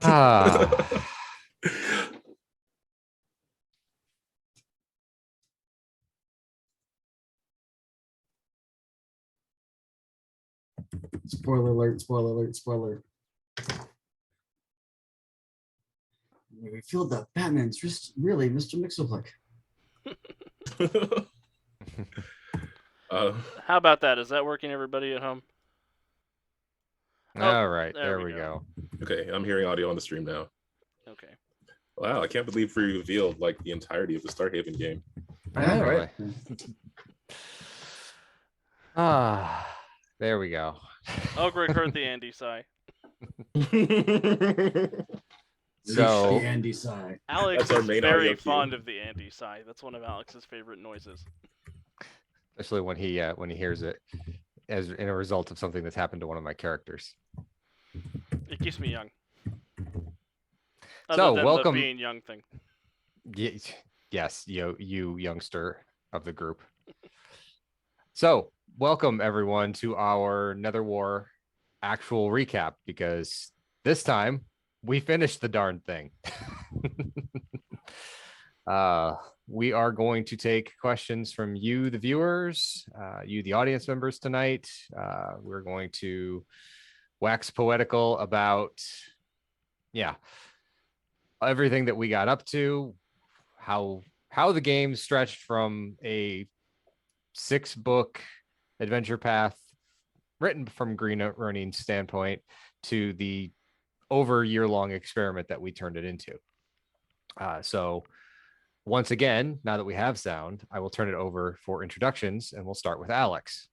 Ah. Spoiler alert, spoiler alert, spoiler. We feel that Batman's just really Mr. Mixoplick. How about that? Is that working, everybody at home? All right, there we go. Okay, I'm hearing audio on the stream now. Okay. Wow, I can't believe we revealed like the entirety of the Starhaven game. Yeah, right. There we go. Greg heard the Andy sigh. So the Andy sigh. Alex That's our is main very audio cue. fond of the Andy sigh. That's one of Alex's favorite noises. especially when he hears it as in a result of something that's happened to one of my characters. It keeps me young. So, Other than welcome- the being young thing. Yes, you youngster of the group. So, welcome everyone to our NetherWar actual recap, because this time we finished the darn thing. We are going to take questions from you, the viewers, you, the audience members tonight. We're going to wax poetical about, everything that we got up to, how the game stretched from a 6-book adventure path written from Green Ronin's standpoint to the over year-long experiment that we turned it into. So once again, now that we have sound, I will turn it over for introductions, and we'll start with Alex.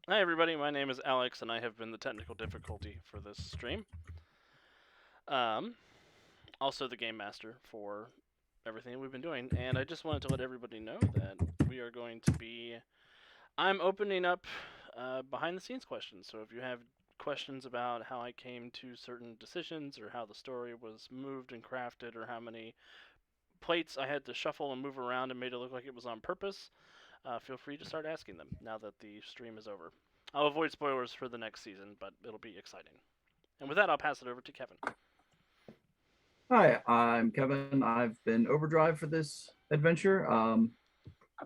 Hi, everybody. My name is Alex, and I have been the technical difficulty for this stream. Also the game master for everything we've been doing, and I just wanted to let everybody know that we are going to be... I'm opening up behind-the-scenes questions, so if you have questions about how I came to certain decisions, or how the story was moved and crafted, or how many plates I had to shuffle and move around and made it look like it was on purpose, feel free to start asking them now that the stream is over. I'll avoid spoilers for the next season, but it'll be exciting. And with that, I'll pass it over to Kevin. Hi, I'm Kevin. I've been Overdrive for this adventure. I'm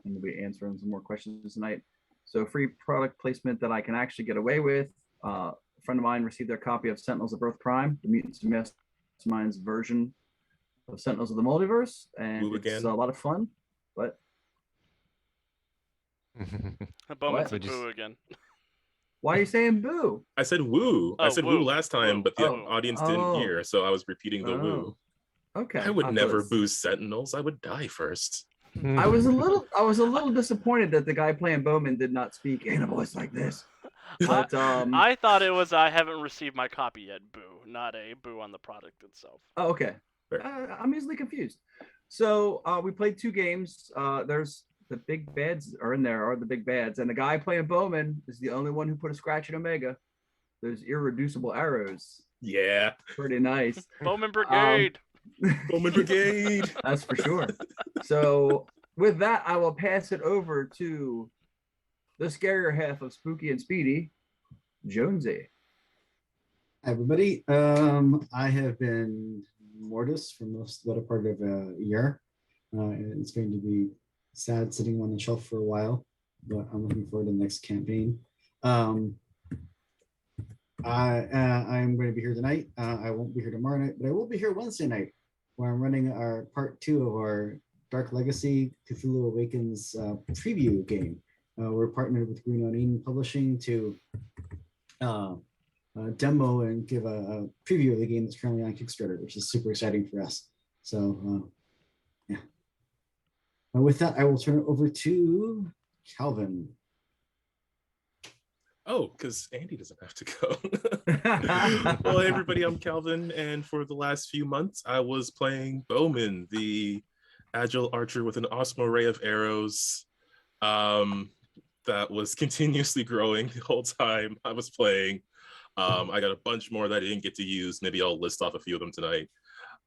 going to be answering some more questions tonight. So free product placement that I can actually get away with. A friend of mine received their copy of Sentinels of Earth Prime, the Mutants and Masterminds version of Sentinels of the Multiverse, and it's a lot of fun. But Bowman's a boo again. Why are you saying boo? I said woo. I said woo last time, but the audience didn't hear, so I was repeating the woo. Okay. I would never boo Sentinels. I would die first. I was a little disappointed that the guy playing Bowman did not speak in a voice like this. But I thought it was I haven't received my copy yet boo, not a boo on the product itself. Oh, okay. I'm easily confused. So we played 2 games. There's the big bads are in there, the big bads, and the guy playing Bowman is the only one who put a scratch in Omega. There's irreducible arrows. Yeah. Pretty nice. Bowman Brigade. Bowman Brigade. That's for sure. So with that, I will pass it over to the scarier half of Spooky and Speedy, Jonesy. Hi, everybody. I have been Mortis for most better part of a year. And it's going to be sad sitting on the shelf for a while, but I'm looking forward to the next campaign. I'm going to be here tonight. I won't be here tomorrow night, but I will be here Wednesday night, where I'm running our part 2 of our Dark Legacy Cthulhu Awakens preview game. We're partnered with Green Ronin Publishing to demo and give a preview of the game that's currently on Kickstarter, which is super exciting for us. So, yeah. With that, I will turn it over to Calvin. Oh, because Andy doesn't have to go. Well, hey, everybody, I'm Calvin, and for the last few months, I was playing Bowman, the agile archer with an awesome array of arrows that was continuously growing the whole time I was playing. I got a bunch more that I didn't get to use. Maybe I'll list off a few of them tonight.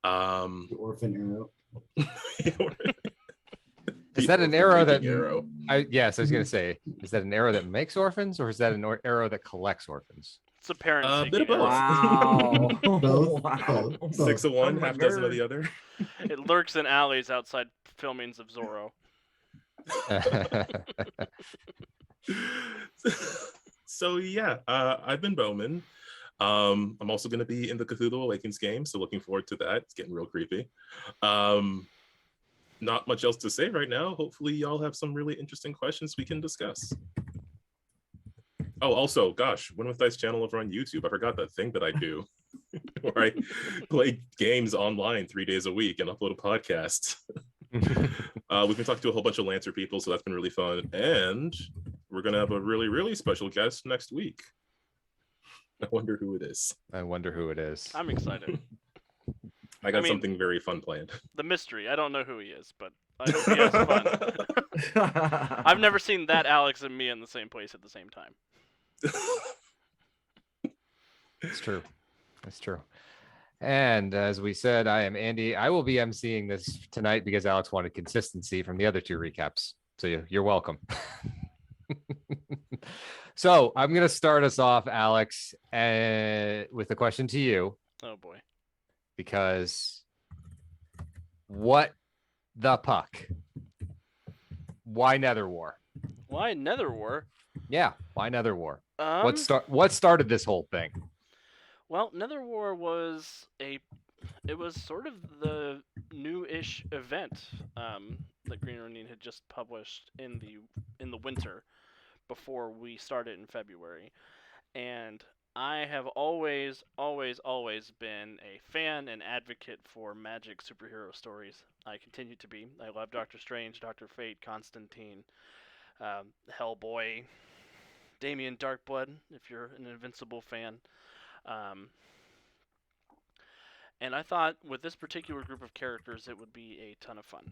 The orphan arrow. Is that an arrow that? Arrow. Yes, I was going to say, is that an arrow that makes orphans, or is that an arrow that collects orphans? It's It's a parent A bit of seeking both. it. Wow. Both, Wow. both. 6 of one, Oh my half dozen of God. the other. It lurks in alleys outside filmings of Zorro. So yeah, I've been Bowman. I'm also going to be in the Cthulhu Awakens game, so looking forward to that. It's getting real creepy. Not much else to say right now. Hopefully y'all have some really interesting questions we can discuss. Oh, also, gosh, Win with Dice channel over on YouTube. I forgot that thing that I do where I play games online 3 days a week and upload a podcast. We've been talking to a whole bunch of Lancer people, so that's been really fun. And we're going to have a really, really special guest next week. I wonder who it is. I wonder who it is. I'm excited. I got mean, something very fun planned. The mystery. I don't know who he is, but I hope he has fun. I've never seen that Alex and me in the same place at the same time. It's true. It's true. And as we said, I am Andy. I will be emceeing this tonight because Alex wanted consistency from the other two recaps. So you're welcome. So I'm going to start us off, Alex, with a question to you. Oh, boy. Because what the puck? Why NetherWar? Why NetherWar? Yeah, why NetherWar? Um, What started this whole thing? Well, NetherWar was it was sort of the new-ish event that Green Ronin had just published in the winter before we started in February, and I have always been a fan and advocate for Magic superhero stories. I continue to be. I love Doctor Strange, Doctor Fate, Constantine, Hellboy, Damien Darkblood, if you're an Invincible fan. And I thought with this particular group of characters, it would be a ton of fun.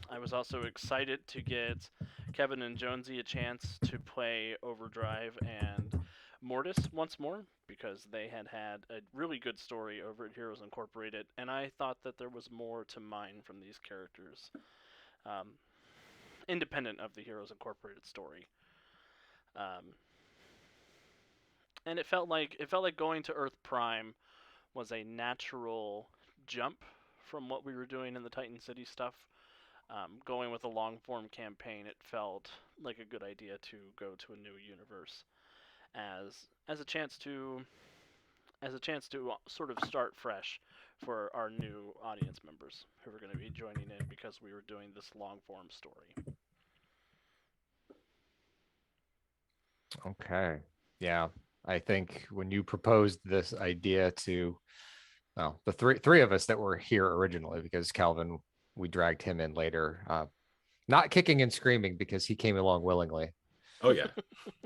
I was also excited to get Kevin and Jonesy a chance to play Overdrive and Mortis once more, because they had a really good story over at Heroes Incorporated, and I thought that there was more to mine from these characters, independent of the Heroes Incorporated story. And it felt like going to Earth Prime was a natural jump from what we were doing in the Titan City stuff. Going with a long-form campaign, it felt like a good idea to go to a new universe as a chance to sort of start fresh for our new audience members who were going to be joining in because we were doing this long-form story. Okay. Yeah. I think when you proposed this idea to, well, the three of us that were here originally, because Calvin, we dragged him in later, not kicking and screaming because he came along willingly. Oh, yeah.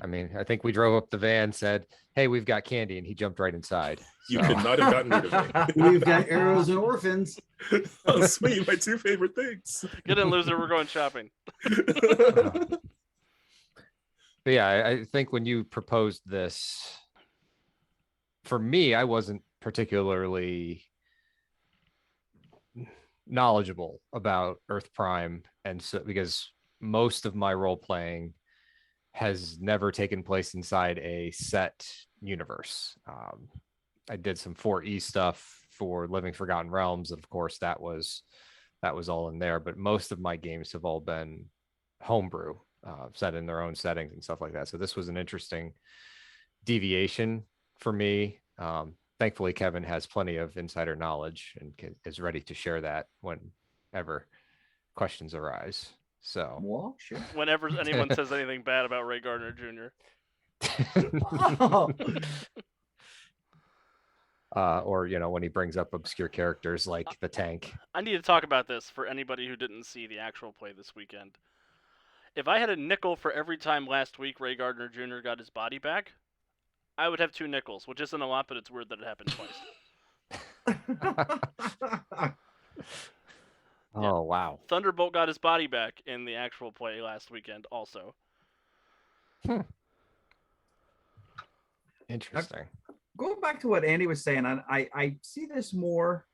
I mean, I think we drove up the van, said, "Hey, we've got candy," and he jumped right inside. You could not have gotten rid of me. We've got arrows and orphans. Oh, sweet. My two favorite things. Get in, loser. We're going shopping. But yeah, I think when you proposed this, for me, I wasn't particularly knowledgeable about Earth Prime, and so because most of my role playing has never taken place inside a set universe. I did some 4E stuff for Living Forgotten Realms, and of course that was all in there. But most of my games have all been homebrew, set in their own settings and stuff like that. So this was an interesting deviation for me. Thankfully, Kevin has plenty of insider knowledge and is ready to share that whenever questions arise. So, Well, sure. Whenever anyone says anything bad about Ray Gardner Jr. Oh. Or when he brings up obscure characters like the tank. I need to talk about this for anybody who didn't see the actual play this weekend. If I had a nickel for every time last week Ray Gardner Jr. got his body back, I would have 2 nickels, which isn't a lot, but it's weird that it happened twice. Oh, wow. Thunderbolt got his body back in the actual play last weekend also. Interesting. Going back to what Andy was saying, I see this more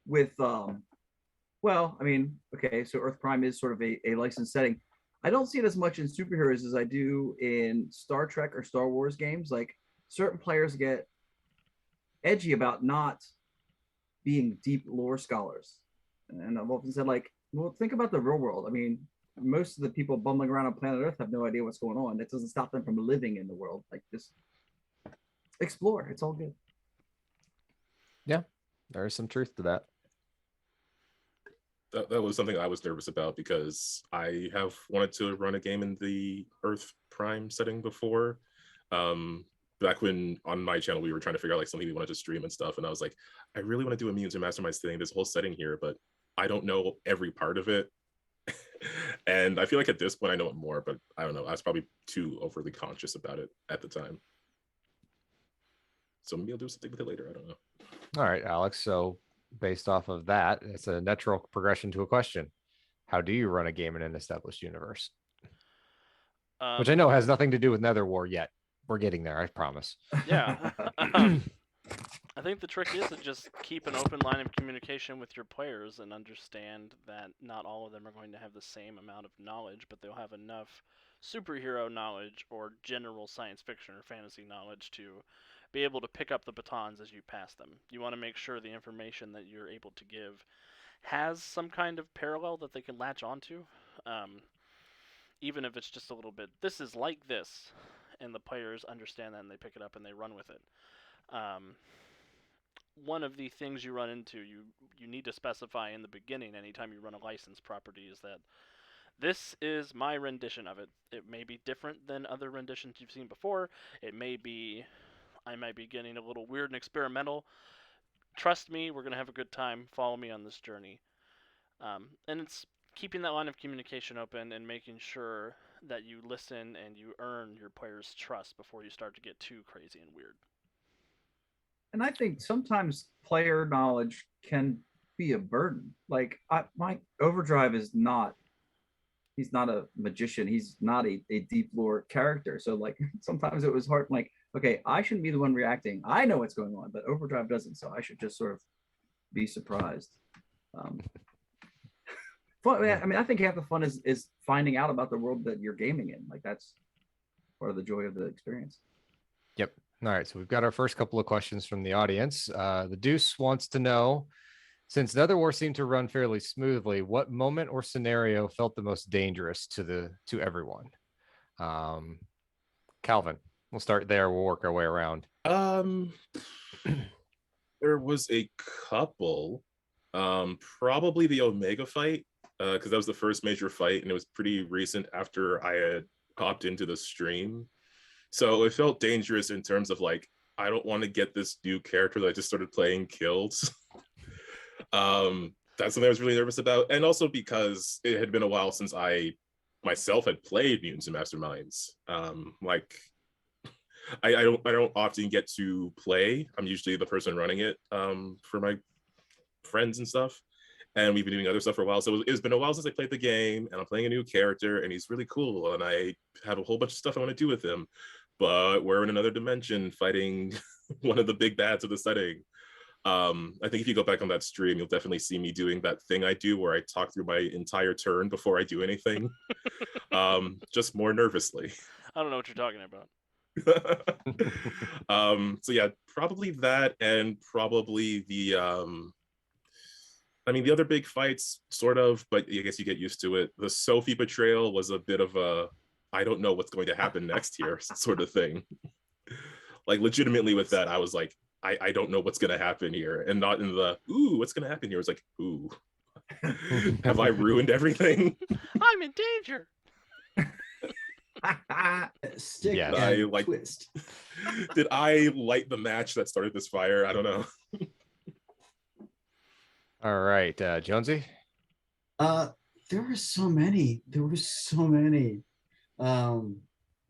with, well, I mean, okay, so Earth Prime is sort of a licensed setting. I don't see it as much in superheroes as I do in Star Trek or Star Wars games. Like, certain players get edgy about not being deep lore scholars. And I've often said, like, well, think about the real world. I mean, most of the people bumbling around on planet Earth have no idea what's going on. It doesn't stop them from living in the world. Like, just explore. It's all good. Yeah, there is some truth to that. That was something I was nervous about because I have wanted to run a game in the Earth Prime setting before. Back when on my channel we were trying to figure out like something we wanted to stream and stuff, and I was like, I really want to do a Mutants and Masterminds thing, this whole setting here, but I don't know every part of it. And I feel like at this point I know it more, but I don't know. I was probably too overly conscious about it at the time. So maybe I'll do something with it later. I don't know. All right, Alex. So based off of that, it's a natural progression to a question. How do you run a game in an established universe? Which I know has nothing to do with NetherWar yet. We're getting there, I promise. Yeah. I think the trick is to just keep an open line of communication with your players and understand that not all of them are going to have the same amount of knowledge, but they'll have enough superhero knowledge or general science fiction or fantasy knowledge to be able to pick up the batons as you pass them. You want to make sure the information that you're able to give has some kind of parallel that they can latch onto, even if it's just a little bit, this is like this, and the players understand that and they pick it up and they run with it. One of the things you run into, you need to specify in the beginning anytime you run a licensed property, is that this is my rendition of it. It may be different than other renditions you've seen before. It may be, I might be getting a little weird and experimental. Trust me, we're going to have a good time. Follow me on this journey. And it's keeping that line of communication open and making sure that you listen and you earn your players' trust before you start to get too crazy and weird. And I think sometimes player knowledge can be a burden. Like my Overdrive is not, he's not a magician. He's not a deep lore character. So like sometimes it was hard. Like, okay, I shouldn't be the one reacting. I know what's going on, but Overdrive doesn't. So I should just sort of be surprised. Fun, I mean, I think half the fun is finding out about the world that you're gaming in. Like that's part of the joy of the experience. Yep. All right. So we've got our first couple of questions from the audience. The Deuce wants to know, since NetherWar seemed to run fairly smoothly, what moment or scenario felt the most dangerous to everyone? Calvin, we'll start there. We'll work our way around. There was a couple. Probably the Omega fight, because that was the first major fight, and it was pretty recent after I had hopped into the stream. So it felt dangerous in terms of like, I don't want to get this new character that I just started playing killed. That's something I was really nervous about. And also because it had been a while since I myself had played Mutants and Masterminds. Like I don't often get to play. I'm usually the person running it for my friends and stuff. And we've been doing other stuff for a while. So it's been a while since I played the game, and I'm playing a new character, and he's really cool. And I have a whole bunch of stuff I want to do with him. But we're in another dimension fighting one of the big bads of the setting. I think if you go back on that stream, you'll definitely see me doing that thing I do where I talk through my entire turn before I do anything. Just more nervously. I don't know what you're talking about. So yeah, probably that, and probably the I mean the other big fights sort of, but I guess you get used to it. The Sophie betrayal was a bit of a I don't know what's going to happen next here sort of thing. Like legitimately with that, I was like, I don't know what's going to happen here, and not in the ooh, what's going to happen here. It's like, ooh, have I ruined everything? I'm in danger. Stick Yeah. and I like twist. Did I light the match that started this fire? I don't know. All right, Jonesy. There were so many. The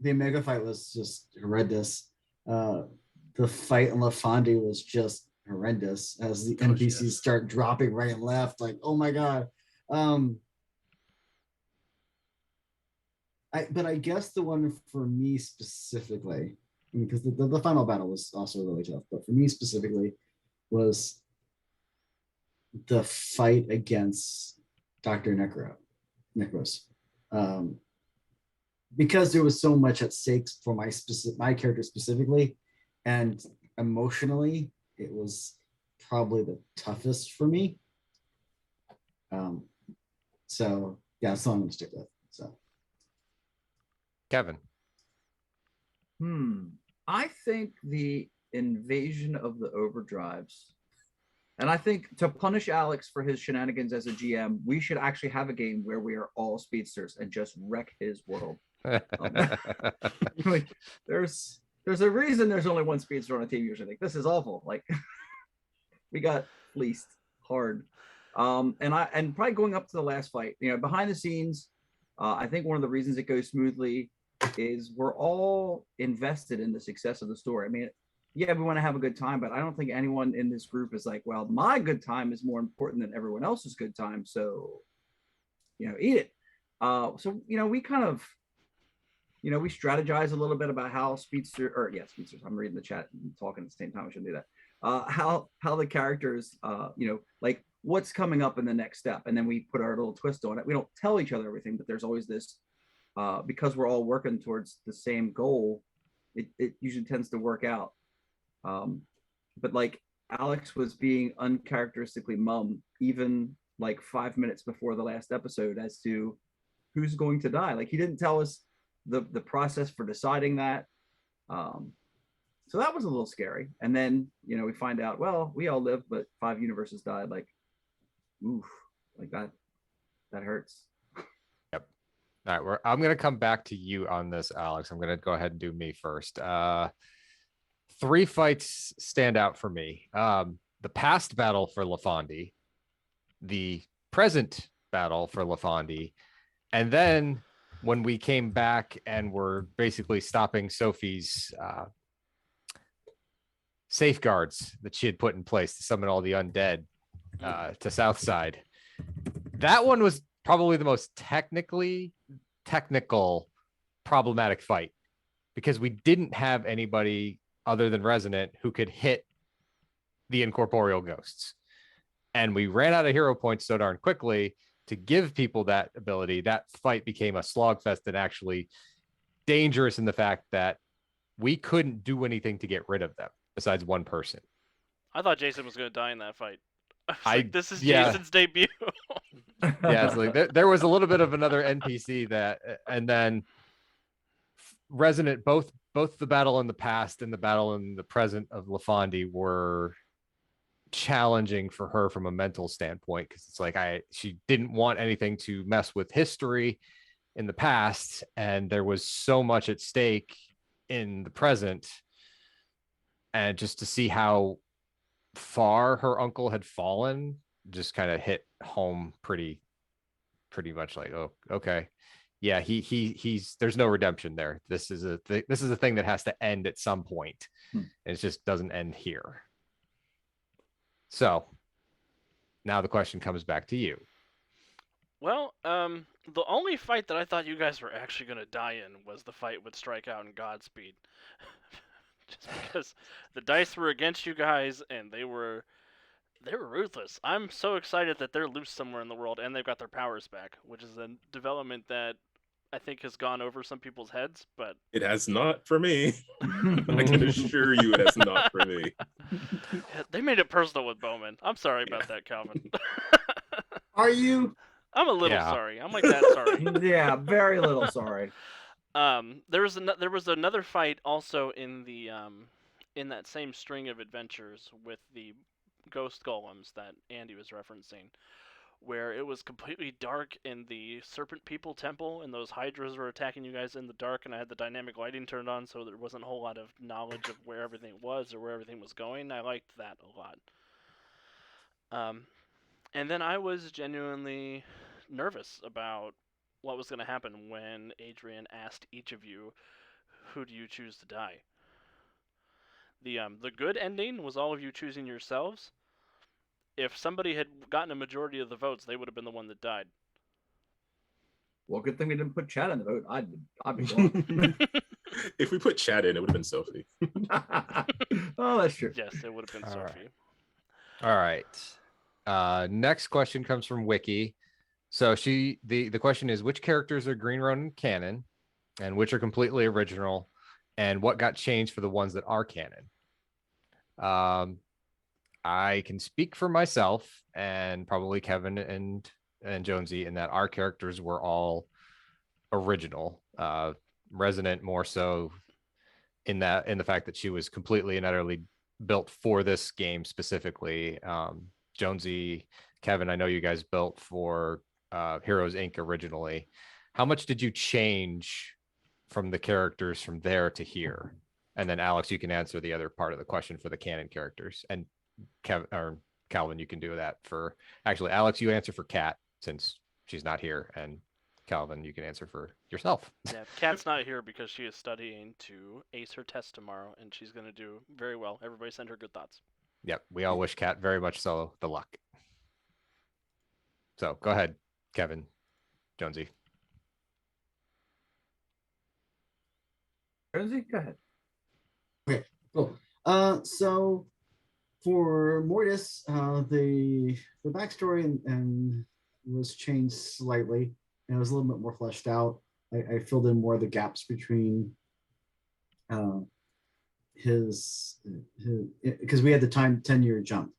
Omega fight was just horrendous. The fight in La Fonde was just horrendous as the NPCs start dropping right and left. Like, oh my god. But I guess the one for me specifically, because the final battle was also really tough, but for me specifically was the fight against Dr. Necros. Because there was so much at stake for my character specifically, and emotionally, it was probably the toughest for me. So yeah, that's what I'm gonna stick with. So Kevin. I think the invasion of the overdrives, and I think to punish Alex for his shenanigans as a GM, we should actually have a game where we are all speedsters and just wreck his world. Like, there's a reason there's only one speedster on a team usually. Like, this is awful. Like, we got fleeced hard. And probably going up to the last fight, behind the scenes, I think one of the reasons it goes smoothly is we're all invested in the success of the story. I mean, yeah, we want to have a good time, but I don't think anyone in this group is like, well, my good time is more important than everyone else's good time. So, eat it. We kind of, we strategize a little bit about how speedsters. I'm reading the chat and talking at the same time. I shouldn't do that. How the characters, like what's coming up in the next step. And then we put our little twist on it. We don't tell each other everything, but there's always this, because we're all working towards the same goal, it usually tends to work out. But like Alex was being uncharacteristically mum, even like 5 minutes before the last episode, as to who's going to die. Like, he didn't tell us the process for deciding that. So that was a little scary. And then, we find out, well, we all lived, but 5 universes died. Like, oof, like that hurts. Yep. All right. I'm going to come back to you on this, Alex. I'm going to go ahead and do me first. 3 fights stand out for me. The past battle for Lafandi, the present battle for Lafandi, and then when we came back and were basically stopping Sophie's safeguards that she had put in place to summon all the undead to Southside. That one was probably the most technical problematic fight, because we didn't have anybody other than Resonant who could hit the incorporeal ghosts. And we ran out of hero points so darn quickly to give people that ability. That fight became a slogfest and actually dangerous in the fact that we couldn't do anything to get rid of them besides one person. I thought Jason was going to die in that fight. This is Jason's debut. Yeah, it's like there was a little bit of another NPC that, and then Resonant, both the battle in the past and the battle in the present of Lafandi were challenging for her from a mental standpoint, because it's like she didn't want anything to mess with history in the past, and there was so much at stake in the present, and just to see how far her uncle had fallen just kind of hit home pretty much. Like, oh, okay, yeah, he's there's no redemption there. This is a thing that has to end at some point, and it just doesn't end here. So now the question comes back to you. Well, the only fight that I thought you guys were actually going to die in was the fight with Strikeout and Godspeed. Just because the dice were against you guys, and they were ruthless. I'm so excited that they're loose somewhere in the world, and they've got their powers back, which is a development that I think has gone over some people's heads, but it has not for me. I can assure you it has not for me. Yeah, they made it personal with Bowman. I'm sorry about that, Calvin. Are you? I'm a little sorry. I'm like that sorry. Yeah, very little sorry. There was another fight also in the in that same string of adventures with the ghost golems that Andy was referencing, where it was completely dark in the Serpent People Temple, and those hydras were attacking you guys in the dark, and I had the dynamic lighting turned on, so there wasn't a whole lot of knowledge of where everything was or where everything was going. I liked that a lot. And then I was genuinely nervous about what was going to happen when Adrian asked each of you, who do you choose to die? The good ending was all of you choosing yourselves. If somebody had gotten a majority of the votes, they would have been the one that died. Well, good thing we didn't put Chad in the vote. I'd be gone. If we put Chad in, it would have been Sophie. Oh, that's true. Yes, it would have been Sophie. All right. Next question comes from Wiki. So the question is, which characters are Green Ronin canon, and which are completely original, and what got changed for the ones that are canon? I can speak for myself and probably Kevin and Jonesy in that our characters were all original. Resonant more so in the fact that she was completely and utterly built for this game specifically. Jonesy, Kevin, I know you guys built for Heroes Inc. originally. How much did you change from the characters from there to here? And then Alex, you can answer the other part of the question for the canon characters. And Kevin or Calvin, you can do that for actually Alex, you answer for Kat since she's not here, and Calvin, you can answer for yourself. Yeah, Kat's not here because she is studying to ace her test tomorrow, and she's going to do very well. Everybody send her good thoughts. Yep, we all wish Kat very much so the luck. So go ahead, Kevin, Jonesy. Jonesy, go ahead. Okay, cool. So for Mortis, the backstory and was changed slightly, and it was a little bit more fleshed out. I filled in more of the gaps between his because we had the 10-year jump,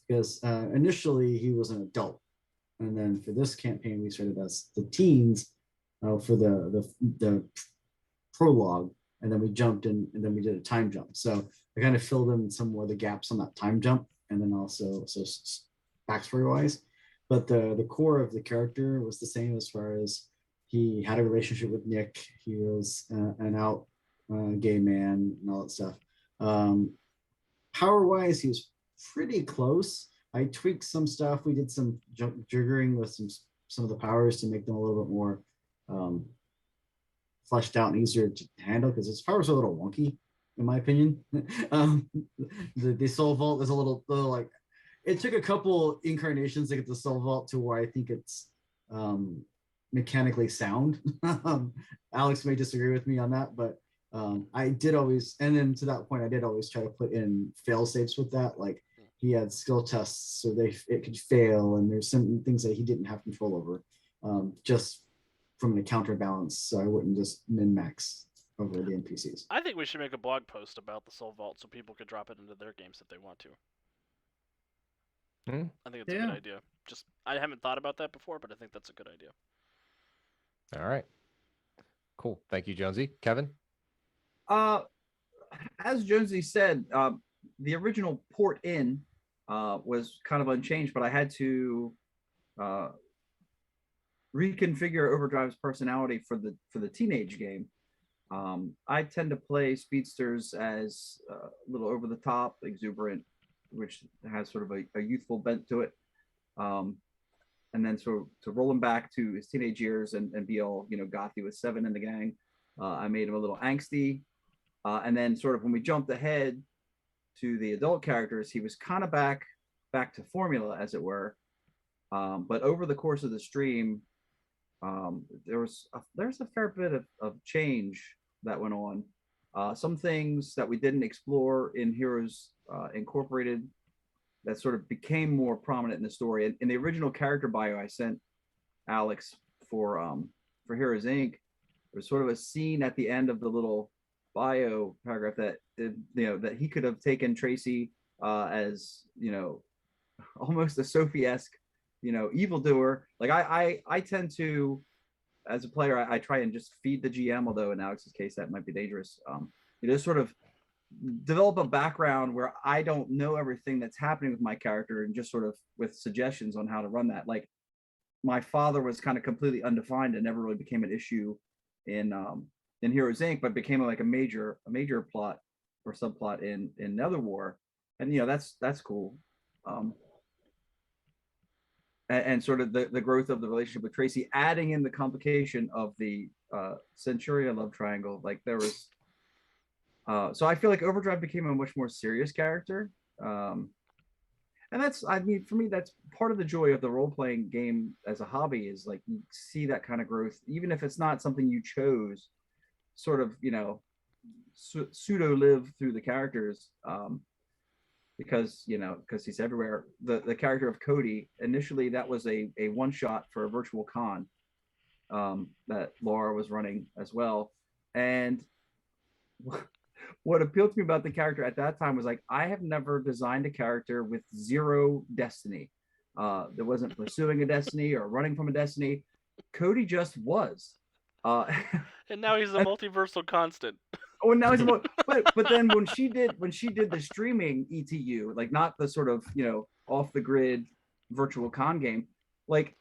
because initially he was an adult, and then for this campaign we started as the teens for the prologue, and then we jumped in, and then we did a time jump. So I kind of filled in some more of the gaps on that time jump, and then also backstory wise. But the core of the character was the same as far as he had a relationship with Nick. He was an out gay man and all that stuff. Power wise, he was pretty close. I tweaked some stuff. We did some jiggering with some of the powers to make them a little bit more fleshed out and easier to handle, because his powers are a little wonky, in my opinion. The soul vault is a little like, it took a couple incarnations to get the soul vault to where I think it's mechanically sound. Alex may disagree with me on that, but I did always, and then to that point, I did always try to put in fail safes with that. Like, he had skill tests so it could fail, and there's some things that he didn't have control over, just from an counterbalance, so I wouldn't just min-max over the NPCs. I think we should make a blog post about the Soul Vault so people could drop it into their games if they want to. I think it's a good idea. Just, I haven't thought about that before, but I think that's a good idea. All right. Cool. Thank you, Jonesy. Kevin? As Jonesy said, the original port in was kind of unchanged, but I had to reconfigure Overdrive's personality for the teenage game. I tend to play speedsters as a little over the top, exuberant, which has sort of a youthful bent to it. And then so to roll him back to his teenage years and be all, gothy with Seven in the gang, I made him a little angsty. And then sort of when we jumped ahead to the adult characters, he was kind of back to formula, as it were. But over the course of the stream, there's a fair bit of change that went on. Some things that we didn't explore in Heroes Incorporated that sort of became more prominent in the story. And in the original character bio I sent Alex for Heroes Inc., there was sort of a scene at the end of the little bio paragraph that that he could have taken Tracy as almost a Sophie-esque evildoer. Like I tend to, as a player, I try and just feed the GM, although in Alex's case that might be dangerous. Sort of develop a background where I don't know everything that's happening with my character, and just sort of with suggestions on how to run that. Like, my father was kind of completely undefined and never really became an issue in Heroes Inc., but became like a major plot or subplot in NetherWar, and that's cool. And sort of the growth of the relationship with Tracy, adding in the complication of the Centuria love triangle. Like, there was so I feel like Overdrive became a much more serious character, and that's, for me, that's part of the joy of the role-playing game as a hobby, is like, you see that kind of growth, even if it's not something you chose, sort of pseudo live through the characters, because he's everywhere. The character of Cody, initially that was a one shot for a virtual con that Laura was running as well, and what appealed to me about the character at that time was like, I have never designed a character with zero destiny. That wasn't pursuing a destiny or running from a destiny. Cody just was. And now he's a multiversal constant. Oh, now he's a but then when she did the streaming ETU, like not the sort of off the grid virtual con game, like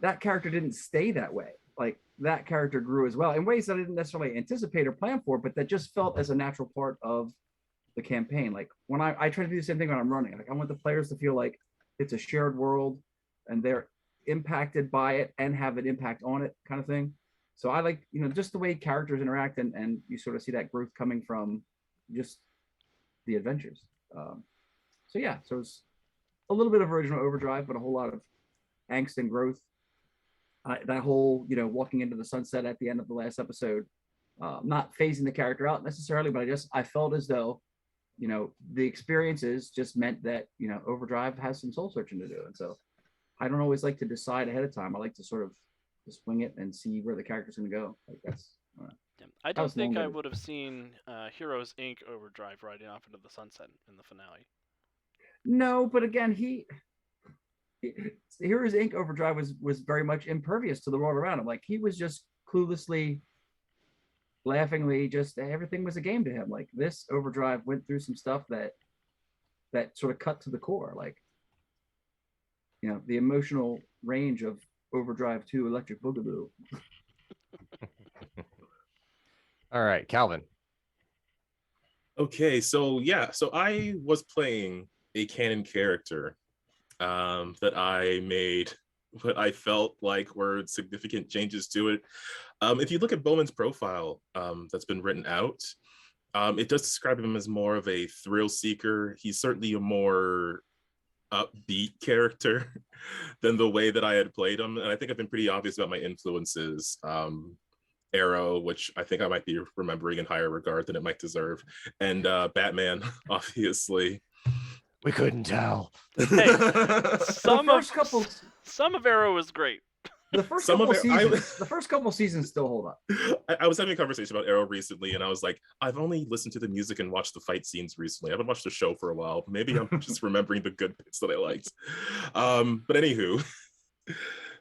that character didn't stay that way. Like that character grew as well in ways that I didn't necessarily anticipate or plan for, but that just felt as a natural part of the campaign. Like when I try to do the same thing when I'm running, like I want the players to feel like it's a shared world and they're impacted by it and have an impact on it, kind of thing. So I like, just the way characters interact and you sort of see that growth coming from just the adventures. So yeah, so it's a little bit of original Overdrive, but a whole lot of angst and growth. That whole, walking into the sunset at the end of the last episode, not phasing the character out necessarily, but I felt as though, the experiences just meant that, Overdrive has some soul searching to do. And so I don't always like to decide ahead of time. I like to sort of just wing it and see where the character's going to go. Like that's. I don't think I would have seen Heroes Inc. Overdrive riding off into the sunset in the finale. No, but again, Heroes Inc. Overdrive was very much impervious to the world around him. Like he was just cluelessly, laughingly, just everything was a game to him. Like this Overdrive went through some stuff that sort of cut to the core. Like, the emotional range of Overdrive 2 Electric Boogaloo. All right, Calvin. Okay, so I was playing a canon character that I made what I felt like were significant changes to it. If you look at Bowman's profile that's been written out, it does describe him as more of a thrill seeker. He's certainly a more upbeat character than the way that I had played him. And I think I've been pretty obvious about my influences. Arrow, which I think I might be remembering in higher regard than it might deserve, and Batman, obviously. We couldn't tell. Hey, some of Arrow was great. The first couple seasons still hold up. I was having a conversation about Arrow recently, and I was like, I've only listened to the music and watched the fight scenes recently. I haven't watched the show for a while. Maybe I'm just remembering the good bits that I liked. But anywho,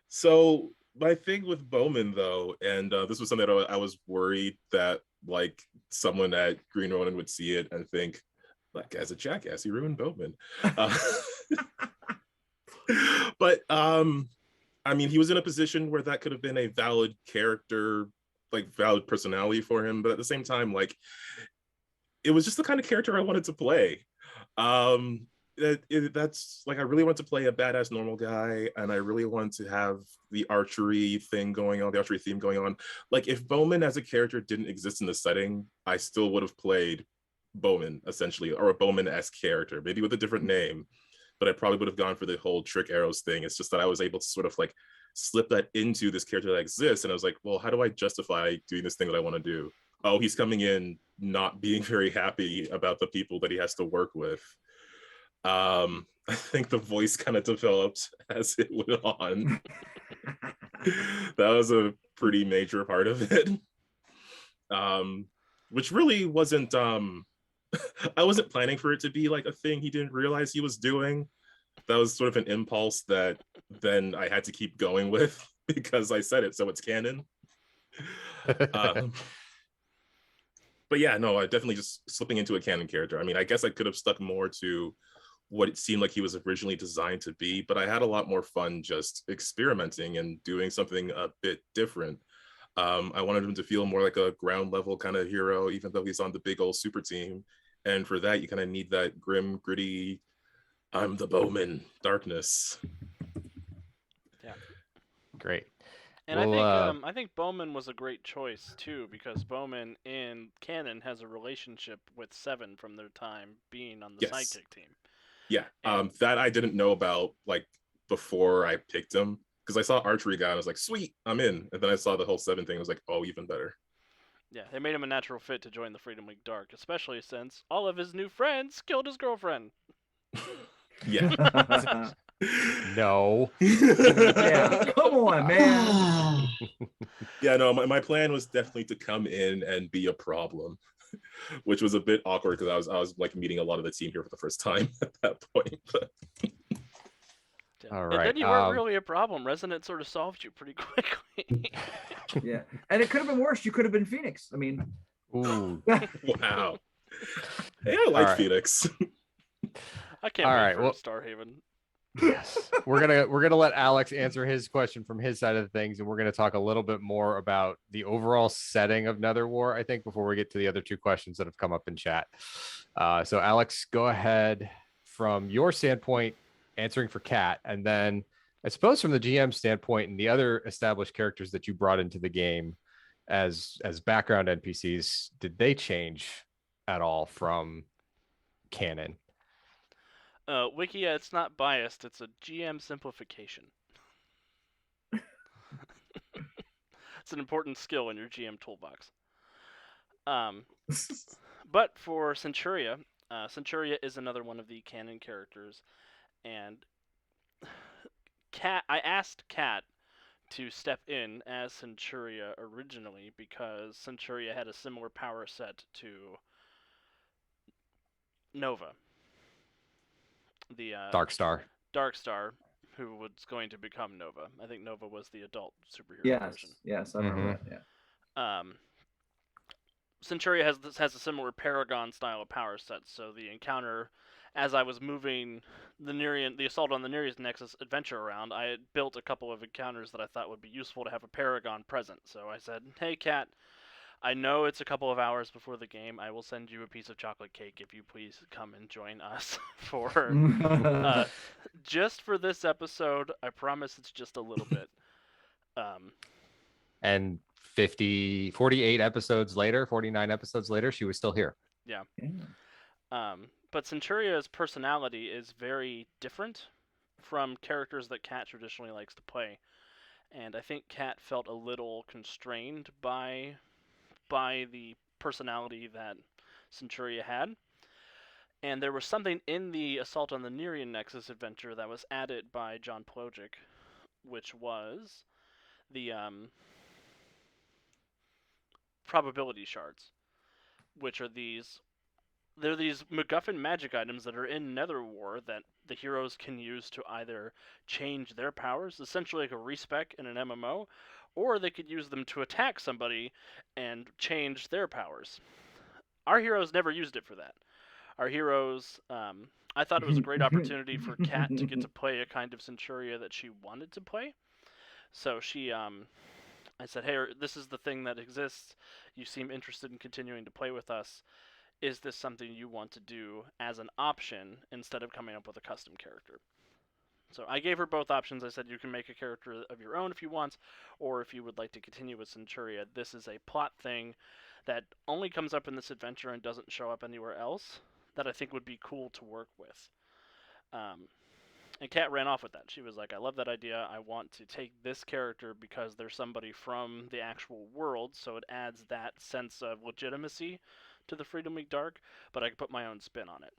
so my thing with Bowman, though, and this was something that I was worried that like someone at Green Ronin would see it and think, that guy's a jackass. He ruined Bowman. But I mean, he was in a position where that could have been a valid character, like valid personality for him. But at the same time, like, it was just the kind of character I wanted to play. That's like, I really wanted to play a badass normal guy, and I really wanted to have the archery thing going on, the archery theme going on. Like, if Bowman as a character didn't exist in the setting, I still would have played Bowman, essentially, or a Bowman-esque character, maybe with a different name. But I probably would have gone for the whole Trick Arrows thing. It's just that I was able to sort of like slip that into this character that exists. And I was like, well, how do I justify doing this thing that I want to do? Oh, he's coming in not being very happy about the people that he has to work with. I think the voice kind of developed as it went on. That was a pretty major part of it. Which really wasn't, I wasn't planning for it to be like a thing he didn't realize he was doing. That was sort of an impulse that then I had to keep going with because I said it, so it's canon. But yeah, no, I definitely just slipping into a canon character. I mean, I guess I could have stuck more to what it seemed like he was originally designed to be, but I had a lot more fun just experimenting and doing something a bit different. I wanted him to feel more like a ground level kind of hero, even though he's on the big old super team. And for that, you kind of need that grim, gritty, I'm the Bowman darkness. Yeah. Great. And I think Bowman was a great choice too, because Bowman in canon has a relationship with Seven from their time being on the sidekick team. Yeah, that I didn't know about like before I picked him, because I saw archery guy and I was like, sweet, I'm in. And then I saw the whole Seven thing. I was like, oh, even better. Yeah, they made him a natural fit to join the Freedom League Dark, especially since all of his new friends killed his girlfriend. Yeah. No. Yeah, come on, man. Yeah, no, my plan was definitely to come in and be a problem. which was a bit awkward because I was like meeting a lot of the team here for the first time at that point. But All And right. then you weren't really a problem. Resonant sort of solved you pretty quickly. Yeah, and it could have been worse. You could have been Phoenix. I mean, Ooh. wow. Hey, I like All right. Phoenix. I can't All wait right, for well- Starhaven. Yes. We're gonna let Alex answer his question from his side of things, and we're gonna talk a little bit more about the overall setting of NetherWar, I think, before we get to the other two questions that have come up in chat. So Alex, go ahead from your standpoint, answering for Kat, and then I suppose from the GM standpoint and the other established characters that you brought into the game as background NPCs, did they change at all from canon? Wikia, it's not biased. It's a GM simplification. It's an important skill in your GM toolbox. But for Centuria, Centuria is another one of the canon characters, and I asked Kat to step in as Centuria originally because Centuria had a similar power set to Nova, the Dark Star. Darkstar, who was going to become Nova. I think Nova was the adult superhero yes, version. yes, I remember that. Yeah. Centuria has a similar Paragon style of power set, so the encounter, as I was moving the assault on the Nereus Nexus adventure around, I had built a couple of encounters that I thought would be useful to have a Paragon present. So I said, "Hey, Kat, I know it's a couple of hours before the game. I will send you a piece of chocolate cake if you please come and join us for just for this episode. I promise it's just a little bit." And 48 episodes later, 49 episodes later, she was still here. Yeah. But Centuria's personality is very different from characters that Kat traditionally likes to play. And I think Kat felt a little constrained by the personality that Centuria had. And there was something in the Assault on the Nerean Nexus adventure that was added by John Plojic, which was the probability shards, which are these MacGuffin magic items that are in NetherWar that the heroes can use to either change their powers, essentially like a respec in an MMO, or they could use them to attack somebody and change their powers. Our heroes never used it for that. Our heroes, I thought it was a great opportunity for Kat to get to play a kind of Centuria that she wanted to play. So I said, "Hey, this is the thing that exists. You seem interested in continuing to play with us. Is this something you want to do as an option instead of coming up with a custom character?" So I gave her both options. I said, you can make a character of your own if you want, or if you would like to continue with Centuria, this is a plot thing that only comes up in this adventure and doesn't show up anywhere else that I think would be cool to work with. And Kat ran off with that. She was like, "I love that idea. I want to take this character because there's somebody from the actual world, so it adds that sense of legitimacy to the Freedom Week Dark, but I can put my own spin on it."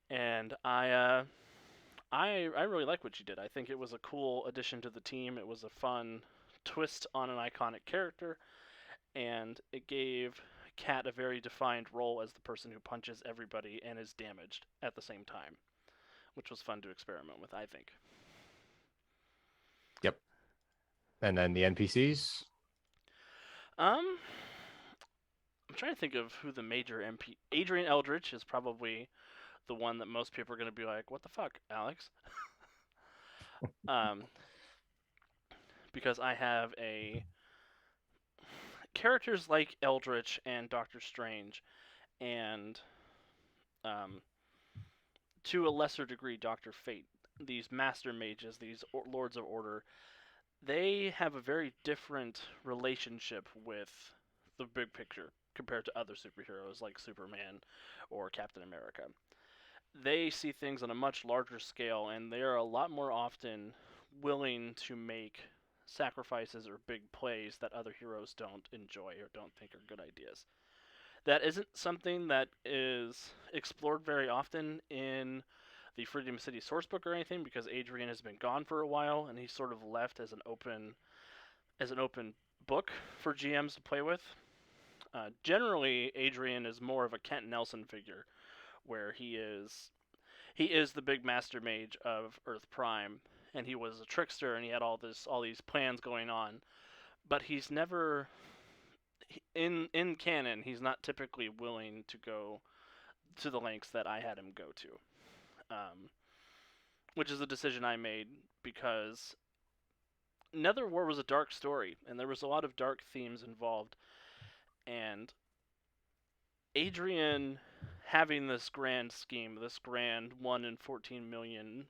And I really like what she did. I think it was a cool addition to the team. It was a fun twist on an iconic character, and it gave Kat a very defined role as the person who punches everybody and is damaged at the same time, which was fun to experiment with, I think. Yep. And then the NPCs? I'm trying to think of who the major MP... Adrian Eldritch is probably the one that most people are going to be like, "What the fuck, Alex?" Because I have characters like Eldritch and Doctor Strange and to a lesser degree Dr. Fate, these master mages, these lords of order, they have a very different relationship with the big picture compared to other superheroes like Superman or Captain America. They see things on a much larger scale, and they are a lot more often willing to make sacrifices or big plays that other heroes don't enjoy or don't think are good ideas. That isn't something that is explored very often in the Freedom City sourcebook or anything, because Adrian has been gone for a while and he's sort of left as an open book for GMs to play with. Generally, Adrian is more of a Kent Nelson figure, where he is the big master mage of Earth Prime, and he was a trickster, and he had all these plans going on. But he's never in canon. He's not typically willing to go to the lengths that I had him go to, which is a decision I made because NetherWar was a dark story, and there was a lot of dark themes involved, and Adrian having this grand scheme, this grand 1 in 14 million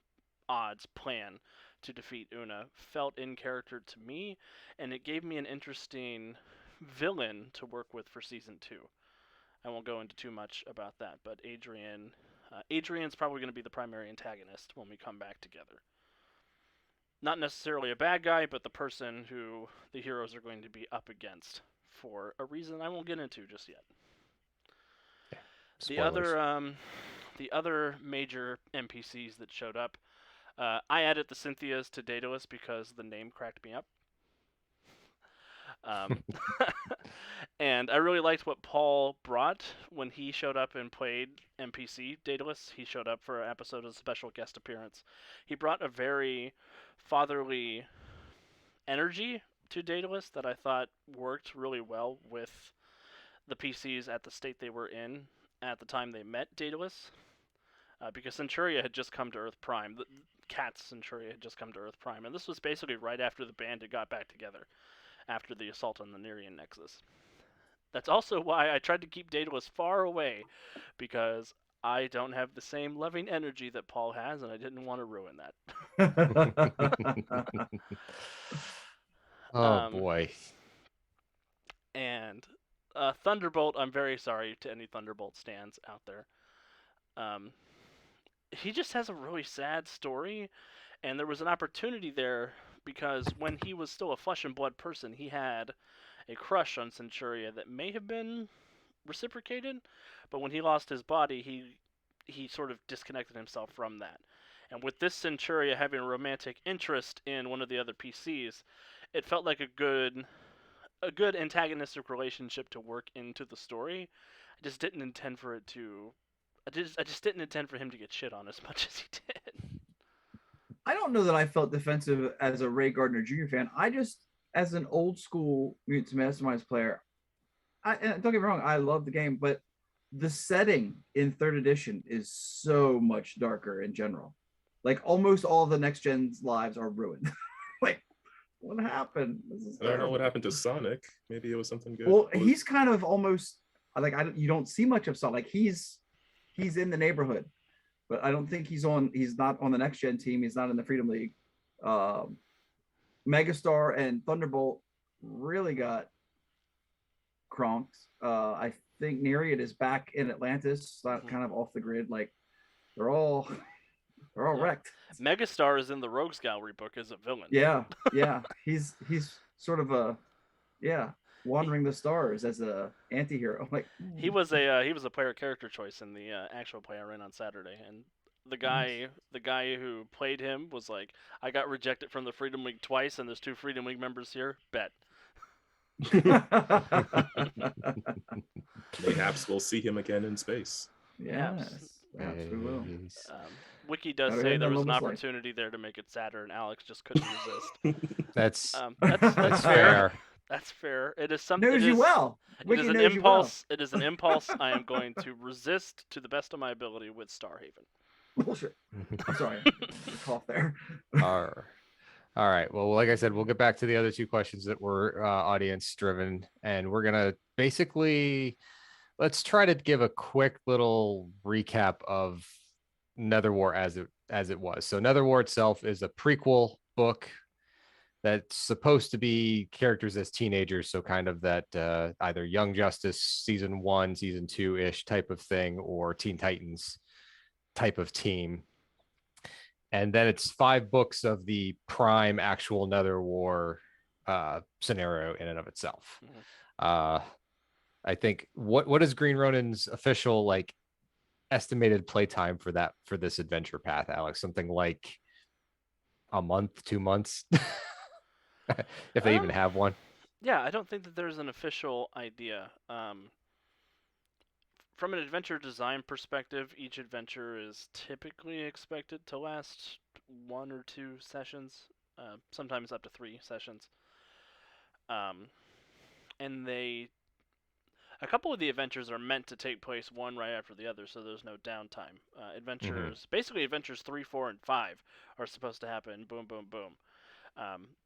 odds plan to defeat Una felt in character to me, and it gave me an interesting villain to work with for season 2. I won't go into too much about that, but Adrian's probably going to be the primary antagonist when we come back together. Not necessarily a bad guy, but the person who the heroes are going to be up against for a reason I won't get into just yet. Spoilers. The other major NPCs that showed up, I added the Cynthias to Daedalus because the name cracked me up. And I really liked what Paul brought when he showed up and played NPC Daedalus. He showed up for an episode as a special guest appearance. He brought a very fatherly energy to Daedalus that I thought worked really well with the PCs at the state they were in at the time they met Daedalus. Because Centuria had just come to Earth Prime. The Cat's Centuria had just come to Earth Prime. And this was basically right after the band had got back together, after the assault on the Nerian Nexus. That's also why I tried to keep Daedalus far away, because I don't have the same loving energy that Paul has, and I didn't want to ruin that. Oh boy. And Thunderbolt, I'm very sorry to any Thunderbolt stands out there. He just has a really sad story, and there was an opportunity there because when he was still a flesh and blood person, he had a crush on Centuria that may have been reciprocated, but when he lost his body, he sort of disconnected himself from that. And with this Centuria having a romantic interest in one of the other PCs, it felt like a good antagonistic relationship to work into the story. I just didn't intend for it to. I just didn't intend for him to get shit on as much as he did. I don't know that I felt defensive as a Ray Gardner Jr. fan. I just, as an old school Mutants Masterminds player, and don't get me wrong, I love the game, but the setting in 3rd edition is so much darker in general. Like almost all the next gen's lives are ruined. Like, what happened? I don't know what happened to Sonic. Maybe it was something good. Well, he's kind of almost like you don't see much of Sonic. Like he's in the neighborhood, but I don't think he's not on the next gen team. He's not in the Freedom League. Megastar and Thunderbolt really got cronked. I think Nereid is back in Atlantis, kind of off the grid. Like they're all wrecked. Megastar is in the Rogues Gallery book as a villain. Yeah. He's sort of wandering the stars as a anti-hero. Like he was a player character choice in the actual play I ran on Saturday, and the guy who played him was like, I got rejected from the Freedom League twice, and there's 2 Freedom League members here. Bet. Mayhaps we'll see him again in space. Yes, perhaps we will. Wiki does say there was an opportunity there to make it sadder, and Alex just couldn't resist. That's fair. That's fair. It is something. Knows you well. It is an impulse. It is an impulse I am going to resist to the best of my ability with Starhaven. Bullshit. I'm sorry. Cough there. All right. Well, like I said, we'll get back to the other 2 questions that were audience driven, and we're gonna basically let's try to give a quick little recap of NetherWar as it was. So NetherWar itself is a prequel book that's supposed to be characters as teenagers, so kind of that either Young Justice season 1, season 2-ish type of thing, or Teen Titans type of team. And then it's 5 books of the prime actual NetherWar scenario in and of itself. Mm-hmm. I think what is Green Ronin's official estimated playtime for this adventure path, Alex? Something like a month, 2 months, if they even have one. Yeah, I don't think that there's an official idea. From an adventure design perspective, each adventure is typically expected to last 1 or 2 sessions, sometimes up to 3 sessions. And a couple of the adventures are meant to take place one right after the other, so there's no downtime. Basically adventures 3, 4, and 5 are supposed to happen boom, boom, boom.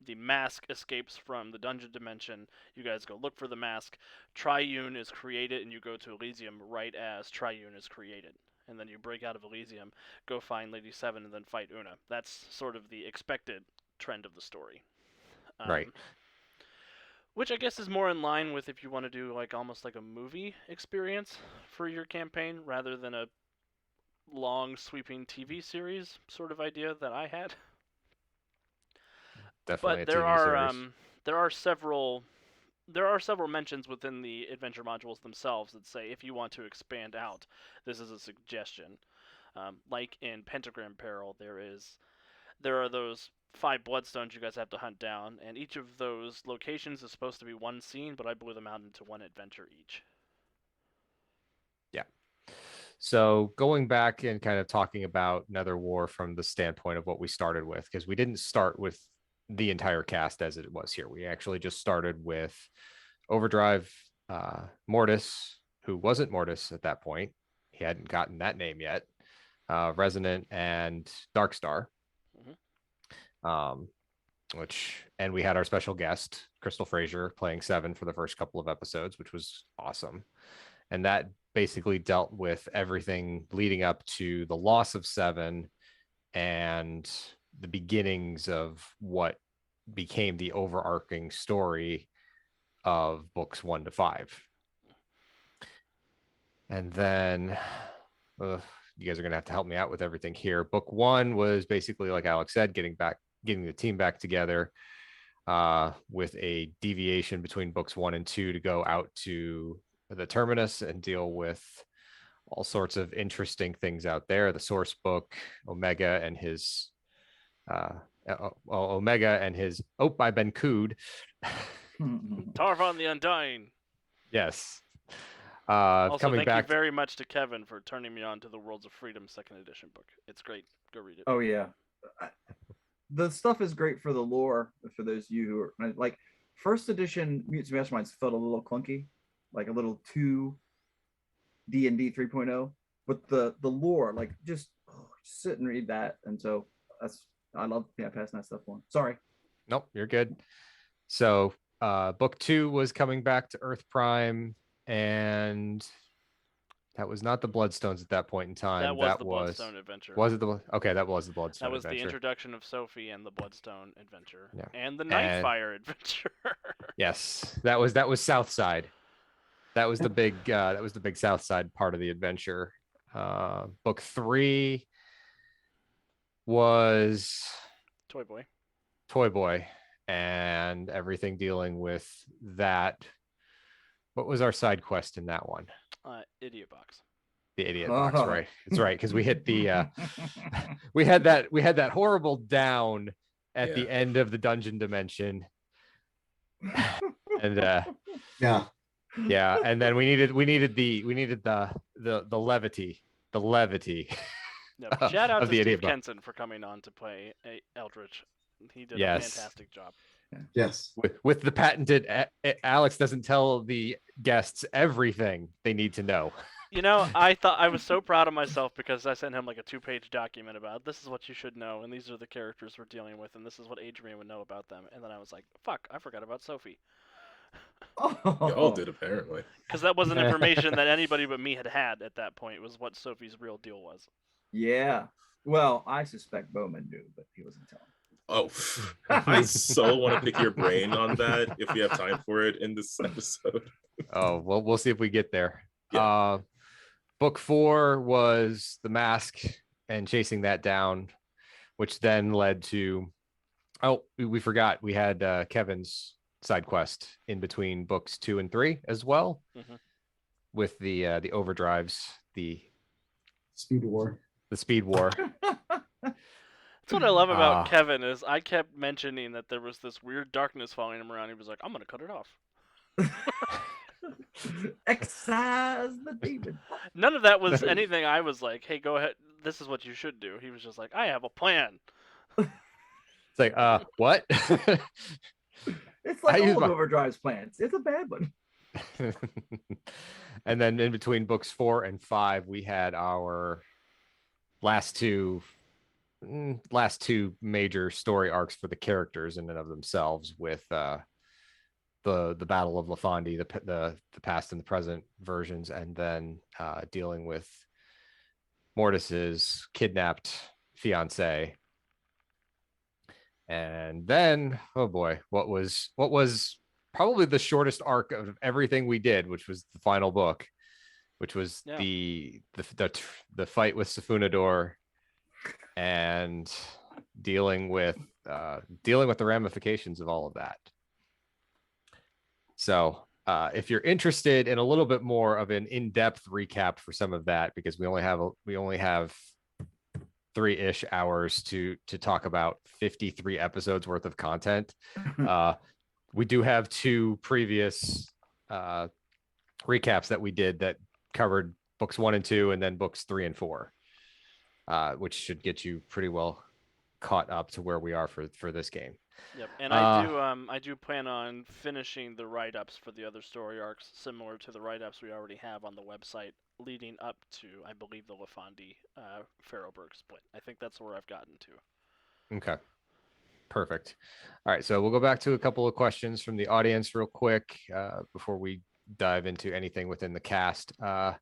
The mask escapes from the dungeon dimension. You guys go look for the mask. Triune is created, and you go to Elysium right as Triune is created. And then you break out of Elysium, go find Lady Seven, and then fight Una. That's sort of the expected trend of the story. Right. Which I guess is more in line with if you want to do like almost like a movie experience for your campaign rather than a long sweeping TV series sort of idea that I had. Definitely But a TV series. there are several mentions within the adventure modules themselves that say if you want to expand out, this is a suggestion. Like in Pentagram Peril, there are those 5 bloodstones you guys have to hunt down, and each of those locations is supposed to be one scene, but I blew them out into one adventure each. Yeah. So going back and kind of talking about NetherWar from the standpoint of what we started with, because we didn't start with the entire cast as it was here. We actually just started with Overdrive, Mortis, who wasn't Mortis at that point. He hadn't gotten that name yet. Resonant and Darkstar. And we had our special guest, Crystal Frazier, playing Seven for the first couple of episodes, which was awesome. And that basically dealt with everything leading up to the loss of Seven and the beginnings of what became the overarching story of books 1 to 5. And then you guys are going to have to help me out with everything here. Book 1 was basically, like Alex said, getting the team back together with a deviation between books 1 and 2 to go out to the terminus and deal with all sorts of interesting things out there. The source book, Omega and his by Ben Cood. Tarvon the Undying. Yes. Also, coming thank back you very much to Kevin for turning me on to the Worlds of Freedom 2nd edition book. It's great. Go read it. Oh yeah, the stuff is great for the lore. For those of you who are like, first edition Mutants Masterminds felt a little clunky, like a little too D&D 3.0. But the lore, like, just sit and read that. And so I love passing that stuff on. Sorry. Nope, you're good. So book 2 was coming back to Earth Prime, and that was not the Bloodstones at that point in time. That was the Bloodstone adventure. Was it the? Okay, that was the Bloodstone. That was adventure. The introduction of Sophie and the Bloodstone adventure, yeah. and the Nightfire adventure. Yes, that was South Side. That was the big South Side part of the adventure. Book 3 was Toy Boy, and everything dealing with that. What was our side quest in that one? Idiot Box. The Idiot Box, right? It's right, because we hit the we had that horrible down at the end of the dungeon dimension, and and then we needed the levity. No, shout out to Steve Kenson for coming on to play Eldritch. He did a fantastic job. Yes. With the patented Alex doesn't tell the guests everything they need to know. You know, I thought I was so proud of myself because I sent him like a 2-page document about this is what you should know, and these are the characters we're dealing with, and this is what Adrian would know about them. And then I was like, fuck, I forgot about Sophie. You all did, apparently. Because that wasn't information that anybody but me had at that point. It was what Sophie's real deal was. Yeah. Well, I suspect Bowman knew, but he wasn't telling. Oh, I so want to pick your brain on that if we have time for it in this episode. Oh, well, we'll see if we get there. Yeah. Book 4 was the mask and chasing that down, which then led to, we forgot we had Kevin's side quest in between books 2 and 3 as well, with the overdrives, the speed war. The speed war. That's what I love about Ah. Kevin is I kept mentioning that there was this weird darkness following him around. He was like, I'm gonna cut it off. Excise the demon. None of that was anything I was like, hey, go ahead. This is what you should do. He was just like, I have a plan. It's like, what? It's like I use all my- of Overdrive's plans. It's a bad one. And then in between books 4 and 5, we had our last two major story arcs for the characters in and of themselves, with the Battle of Lafandi, the past and the present versions, and then dealing with Mortis's kidnapped fiance. And then, oh boy, what was probably the shortest arc of everything we did, which was the final book, which was the fight with Safunador, and dealing with the ramifications of all of that. So if you're interested in a little bit more of an in-depth recap for some of that, because we only have 3-ish hours to talk about 53 episodes worth of content, we do have 2 previous recaps that we did that covered books 1 and 2, and then books 3 and 4, which should get you pretty well caught up to where we are for this game. Yep, and I do plan on finishing the write-ups for the other story arcs, similar to the write-ups we already have on the website, leading up to, I believe, the Lafandi Pharaohburg split. I think that's where I've gotten to. Okay, perfect. All right, so we'll go back to a couple of questions from the audience real quick before we dive into anything within the cast. I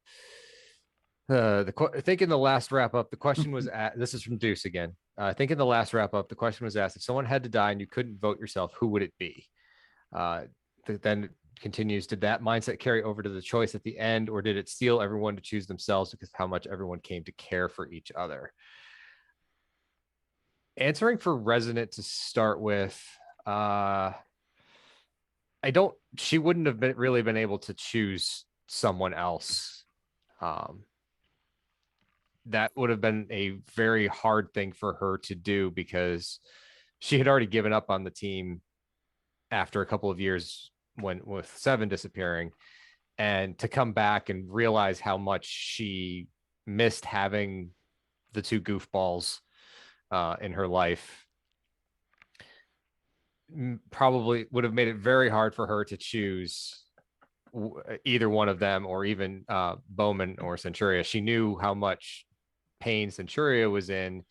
think in the last wrap up, the question was this is from Deuce again. I think in the last wrap up, the question was asked, if someone had to die and you couldn't vote yourself, who would it be? Then it continues, did that mindset carry over to the choice at the end, or did it steal everyone to choose themselves because of how much everyone came to care for each other? Answering for Resonant to start with, she wouldn't have really been able to choose someone else. That would have been a very hard thing for her to do, because she had already given up on the team after a couple of years with 7 disappearing, and to come back and realize how much she missed having the 2 goofballs in her life probably would have made it very hard for her to choose either one of them, or even Bowman or Centuria. She knew how much pain Centuria was in,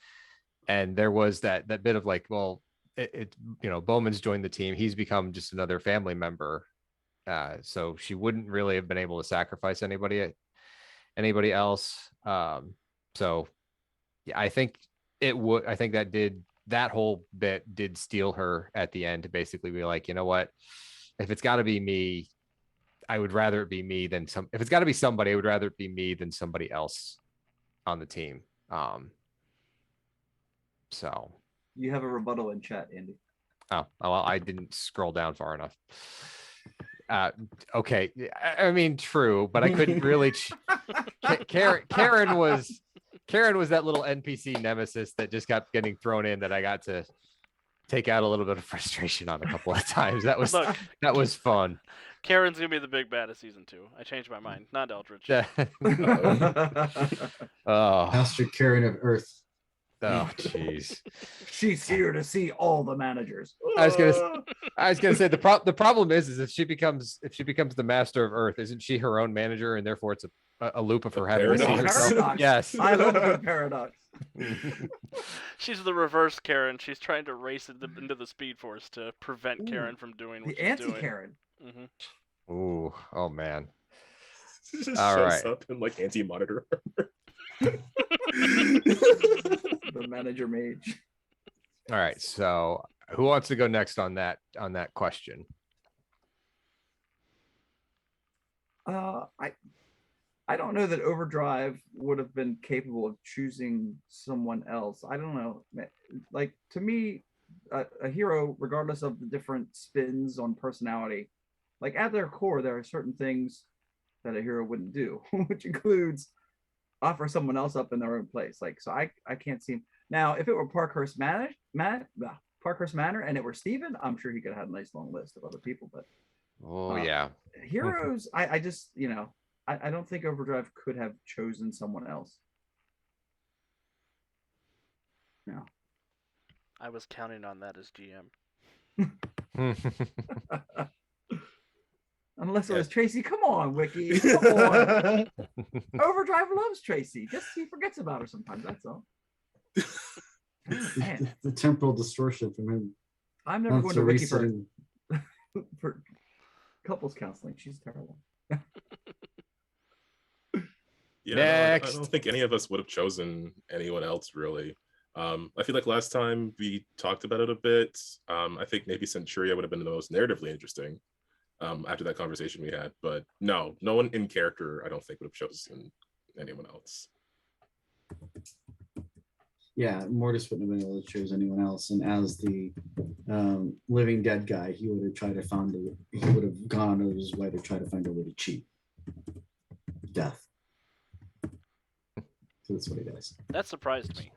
and there was that bit of like, well, Bowman's joined the team, he's become just another family member, so she wouldn't really have been able to sacrifice anybody else. So yeah, I think that whole bit did steal her at the end, to basically be like, you know what, if it's got to be me, I would rather it be me than if it's got to be somebody, I would rather it be me than somebody else on the team. So You have a rebuttal in chat, Andy. well, I didn't scroll down far enough. Okay, I mean, true, but I couldn't really. Karen was that little NPC nemesis that just kept getting thrown in, that I got to take out a little bit of frustration on a couple of times. That was fun. Karen's gonna be the big bad of season 2. I changed my mind. Not Eldritch. Oh, Master Karen of Earth. oh, jeez. She's here to see all the managers. I was gonna say the problem is if she becomes the master of Earth, isn't she her own manager, and therefore it's a loop of her having to see Paradox. herself? Paradox. Yes. I love a good paradox. She's the reverse Karen. She's trying to race into the Speed Force to prevent Karen from doing what The she's doing. anti-Karen. Ooh, oh man. She just All shows right. up in like anti-monitor. The manager mage. All right. So who wants to go next on that question? I don't know that Overdrive would have been capable of choosing someone else. I don't know. Like, to me, a hero, regardless of the different spins on personality, like at their core, there are certain things that a hero wouldn't do, which includes offer someone else up in their own place. Like, so I can't see. Now, if it were Parkhurst Manor, and it were Steven, I'm sure he could have had a nice long list of other people. But Oh yeah. Heroes, I just, I don't think Overdrive could have chosen someone else. No. I was counting on that as GM. Unless it was Tracy. Come on, Wiki. Come on. Overdrive loves Tracy. Just he forgets about her sometimes. That's all. The temporal distortion from him. I'm never going to Wiki for couples counseling. She's terrible. Yeah, Next. I don't think any of us would have chosen anyone else really. I feel like last time we talked about it a bit. I think maybe Centuria would have been the most narratively interesting after that conversation we had. But no one in character, I don't think would have chosen anyone else. Yeah, Mortis wouldn't have been able to choose anyone else. And as the living dead guy, he would have tried to he would have gone out of his way to try to find a way to cheat death. So that's what he does. That surprised me.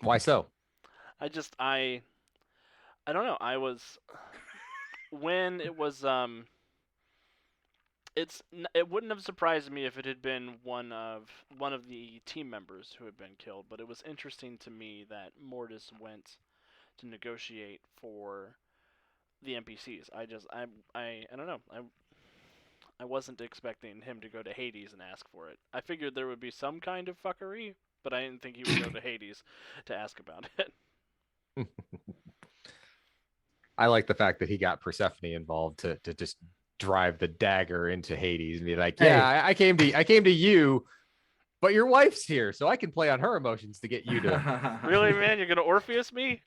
Why so? I don't know. I was when it was it wouldn't have surprised me if it had been one of the team members who had been killed, but it was interesting to me that Mortis went to negotiate for the NPCs. I don't know. I wasn't expecting him to go to Hades and ask for it. I figured there would be some kind of fuckery, but I didn't think he would go to Hades to ask about it. I like the fact that he got Persephone involved to just drive the dagger into Hades and be like, yeah, I came to you, but your wife's here, so I can play on her emotions to get you to. Really, man? You're gonna Orpheus me?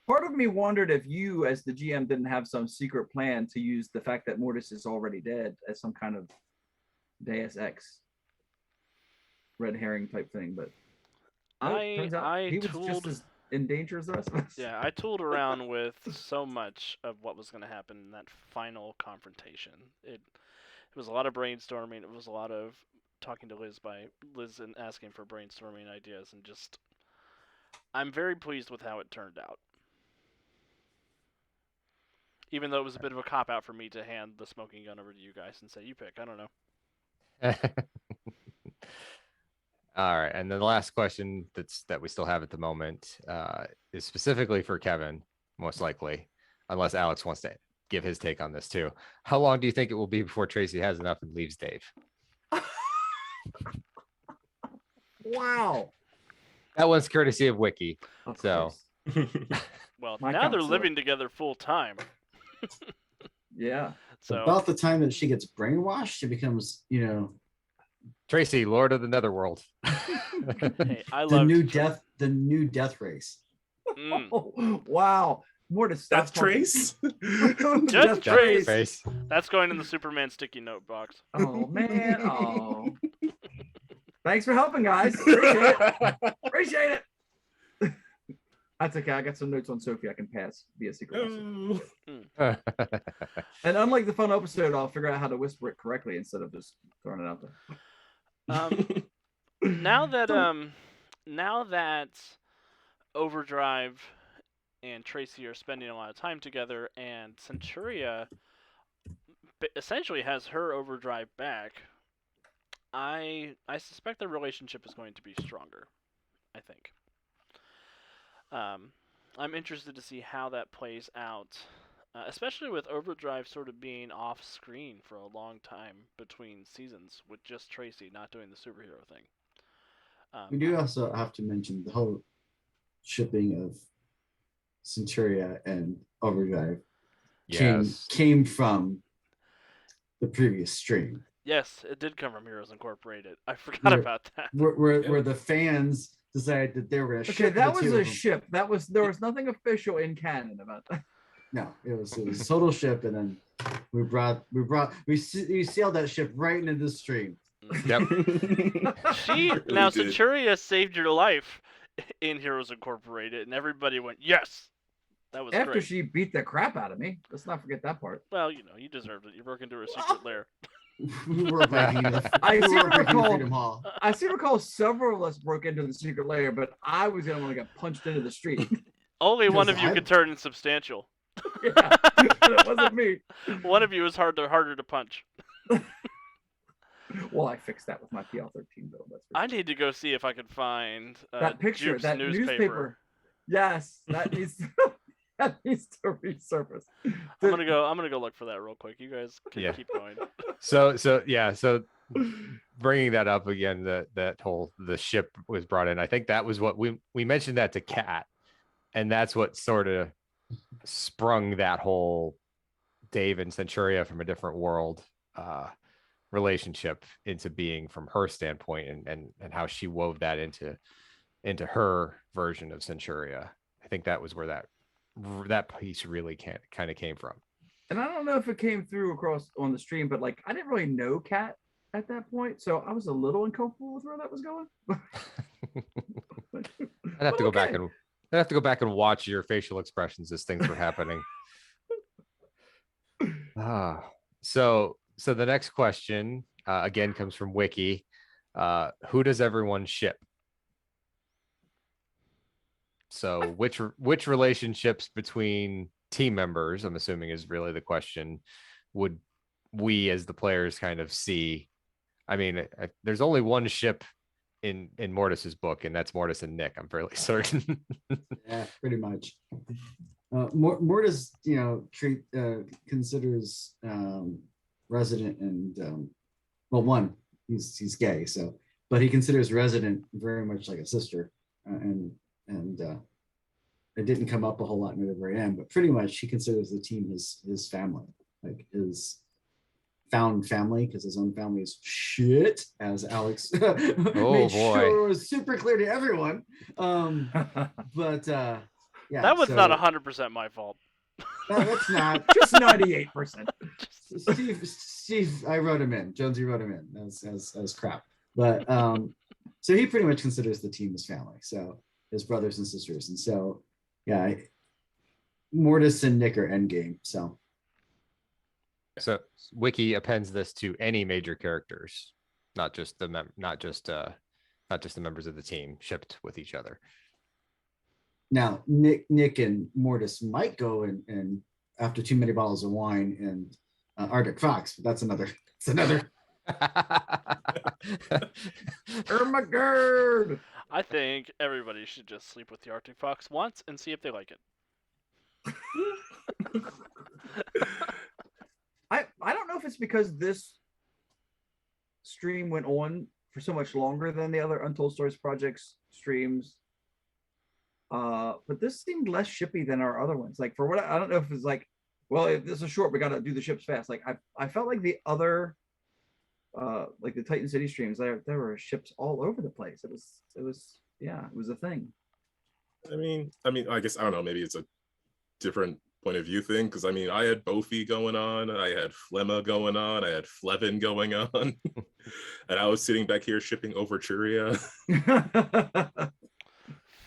Part of me wondered if you, as the GM, didn't have some secret plan to use the fact that Mortis is already dead as some kind of Deus Ex red herring type thing, but turns out he was just as in danger as the rest of us. Yeah, I tooled around with so much of what was going to happen in that final confrontation. It was a lot of brainstorming. It was a lot of talking to Liz and asking for brainstorming ideas, and just I'm very pleased with how it turned out. Even though it was a bit of a cop-out for me to hand the smoking gun over to you guys and say, you pick. I don't know. All right, and then the last question that we still have at the moment is specifically for Kevin, most likely, unless Alex wants to give his take on this too. How long do you think it will be before Tracy has enough and leaves Dave? Wow. That one's courtesy of Wiki. Of so, well, My now they're counselor. living together full time. Yeah. So About the time that she gets brainwashed, she becomes, Tracy, Lord of the Netherworld. hey, I the love new death race. Oh, wow. Mortis. That's Trace. Just Trace. Face. That's going in the Superman sticky note box. Oh man. Oh. Thanks for helping, guys. Appreciate it. Appreciate it. That's okay. I got some notes on Sophie I can pass via secret message. And unlike the fun episode, I'll figure out how to whisper it correctly instead of just throwing it out there. Now that Overdrive and Tracy are spending a lot of time together, and Centuria essentially has her Overdrive back, I suspect their relationship is going to be stronger. I think. I'm interested to see how that plays out, especially with Overdrive sort of being off screen for a long time between seasons with just Tracy not doing the superhero thing. We do also have to mention the whole shipping of Centuria and Overdrive came from the previous stream. Yes, it did come from Heroes Incorporated. I forgot about that. Where the fans decided that they were going to ship. Okay, that the was two a of them. ship. There was nothing official in canon about that. No, it was total ship, and then we sailed that ship right into the stream. Yep. Now Centuria saved your life in Heroes Incorporated, and everybody went, yes! That was After great. she beat the crap out of me. Let's not forget that part. Well, you deserved it. You broke into her secret lair. We were breaking into the, I we seem were to breaking into recall- Freedom Hall. I seem to recall several of us broke into the secret lair, but I was the only one that got punched into the street. Only one Because of you could turn insubstantial. Yeah, it wasn't me. One of you is harder to punch. Well, I fixed that with my PL-13 though. That's for I sure. need to go see if I can find That picture, Jupe's that newspaper. Yes, that needs to, that needs to resurface. I'm gonna go look for that real quick. You guys can Yeah. keep going. So bringing that up again, the ship was brought in. I think that was what we mentioned that to Kat, and that's what sort of sprung that whole Dave and Centuria from a different world relationship into being from her standpoint, and how she wove that into her version of Centuria. I think that was where that piece really kind of came from. And I don't know if it came through across on the stream, but like I didn't really know Kat at that point, so I was a little uncomfortable with where that was going. I'd have to go back and watch your facial expressions as things were happening. So the next question again comes from Wiki. Who does everyone ship? So which relationships between team members, I'm assuming is really the question, would we as the players kind of see? I mean, there's only one ship in Mortis's book, and that's Mortis and Nick. I'm fairly certain. Yeah, pretty much. Mortis, considers Resident and one, he's gay, so, but he considers Resident very much like a sister, and it didn't come up a whole lot near the very end, but pretty much he considers the team his family, like his found family, because his own family is shit, as Alex made sure was super clear to everyone. But yeah, That was not 100% my fault. No, that's not. Just 98%. Steve, I wrote him in. Jonesy wrote him in as crap. But so he pretty much considers the team his family. So his brothers and sisters, and so yeah, Mortis and Nick are endgame. So Wiki appends this to any major characters, not just the members of the team shipped with each other. Now Nick and Mortis might go and after too many bottles of wine and Arctic Fox, but that's another. Ermagerd. I think everybody should just sleep with the Arctic Fox once and see if they like it. I don't know if it's because this stream went on for so much longer than the other Untold Stories Projects streams. But this seemed less shippy than our other ones. Like, for what I don't know if it's like, well, if this is short, we got to do the ships fast. Like, I felt like the other, like the Titan City streams, there were ships all over the place. It was a thing. I mean, I guess, I don't know, maybe it's a different point of view thing, because I mean, I had Bofi going on, I had Flemma going on, I had Flevin going on, and I was sitting back here shipping Overturia.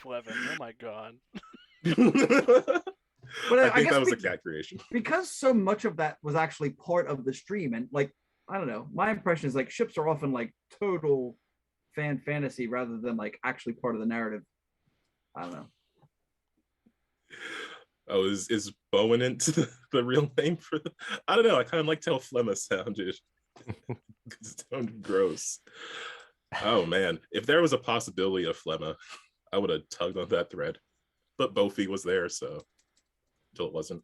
Flevin, oh my god. But I think that was a cat creation. Because so much of that was actually part of the stream, and like, I don't know, my impression is like ships are often like total fan fantasy rather than like actually part of the narrative. I don't know. Oh, is Bowenant the real name for the? I don't know. I kind of liked how Flemma sounded. It sounded gross. Oh man, if there was a possibility of Flemma, I would have tugged on that thread. But Bofi was there, so until it wasn't.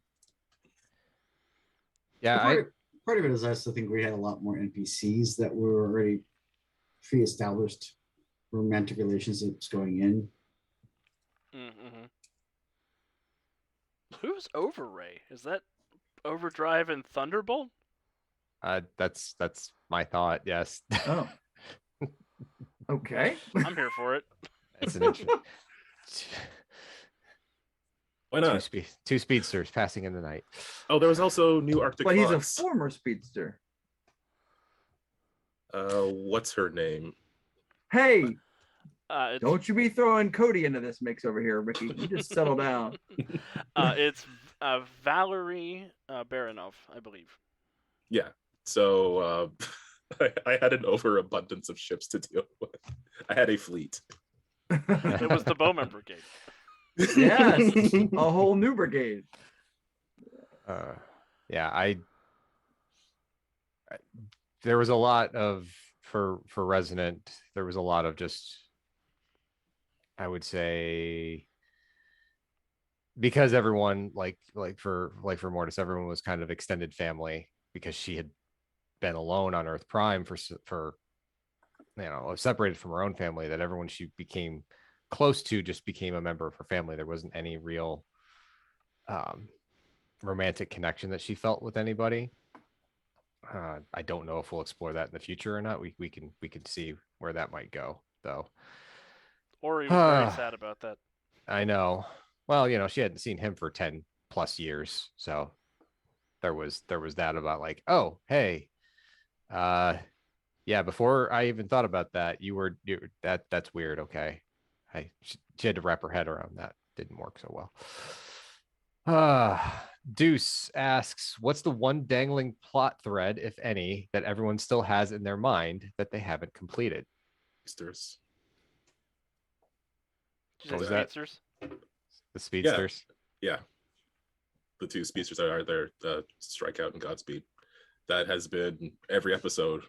Yeah, part of it is I also think we had a lot more NPCs that were already pre-established romantic relationships going in. Mm-hmm. Who's Overray? Is that Overdrive and Thunderbolt? That's my thought. Yes. Oh. Okay. I'm here for it. That's an interesting. Why not? Two speedsters passing in the night. Oh, there was also new Arctic But Fox. he's a former speedster. What's her name? Hey, It's, don't you be throwing Cody into this mix over here, Ricky. You just settle down. it's Valerie Baranov, I believe. Yeah. So I had an overabundance of ships to deal with. I had a fleet. It was the Bowman Brigade. Yes, a whole new brigade. Yeah, there was a lot of for Resonant. There was a lot of just, I would say, because everyone like for Mortis, everyone was kind of extended family because she had been alone on Earth Prime for separated from her own family, that everyone she became close to just became a member of her family. There wasn't any real romantic connection that she felt with anybody. I don't know if we'll explore that in the future or not. We can see where that might go, though. Ori was very sad about that. I know. Well, she hadn't seen him for 10 plus years, so there was that about like, oh, hey, yeah, before I even thought about that, that's weird. Okay. She had to wrap her head around that. Didn't work so well. Deuce asks, what's the one dangling plot thread, if any, that everyone still has in their mind that they haven't completed? Speedsters. What was that? Speedsters? The Speedsters? Yeah. The two Speedsters are there, Strikeout and Godspeed. That has been every episode.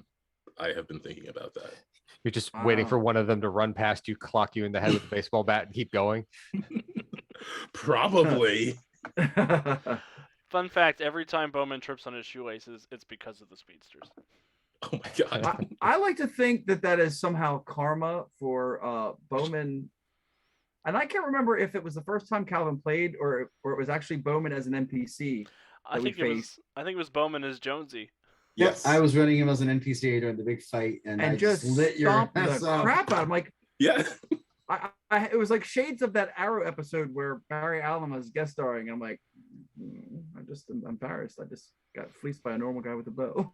I have been thinking about that. You're just waiting for one of them to run past you, clock you in the head with a baseball bat, and keep going? Probably. Fun fact, every time Bowman trips on his shoelaces, it's because of the Speedsters. Oh my god. I like to think that is somehow karma for Bowman. And I can't remember if it was the first time Calvin played or it was actually Bowman as an NPC. I think it was Bowman as Jonesy. Yes, I was running him as an NPC during the big fight, and I just lit your ass up. Crap out. I'm like, yeah. It was like shades of that Arrow episode where Barry Allen was guest starring. And I'm like, I'm just embarrassed. I just got fleeced by a normal guy with a bow.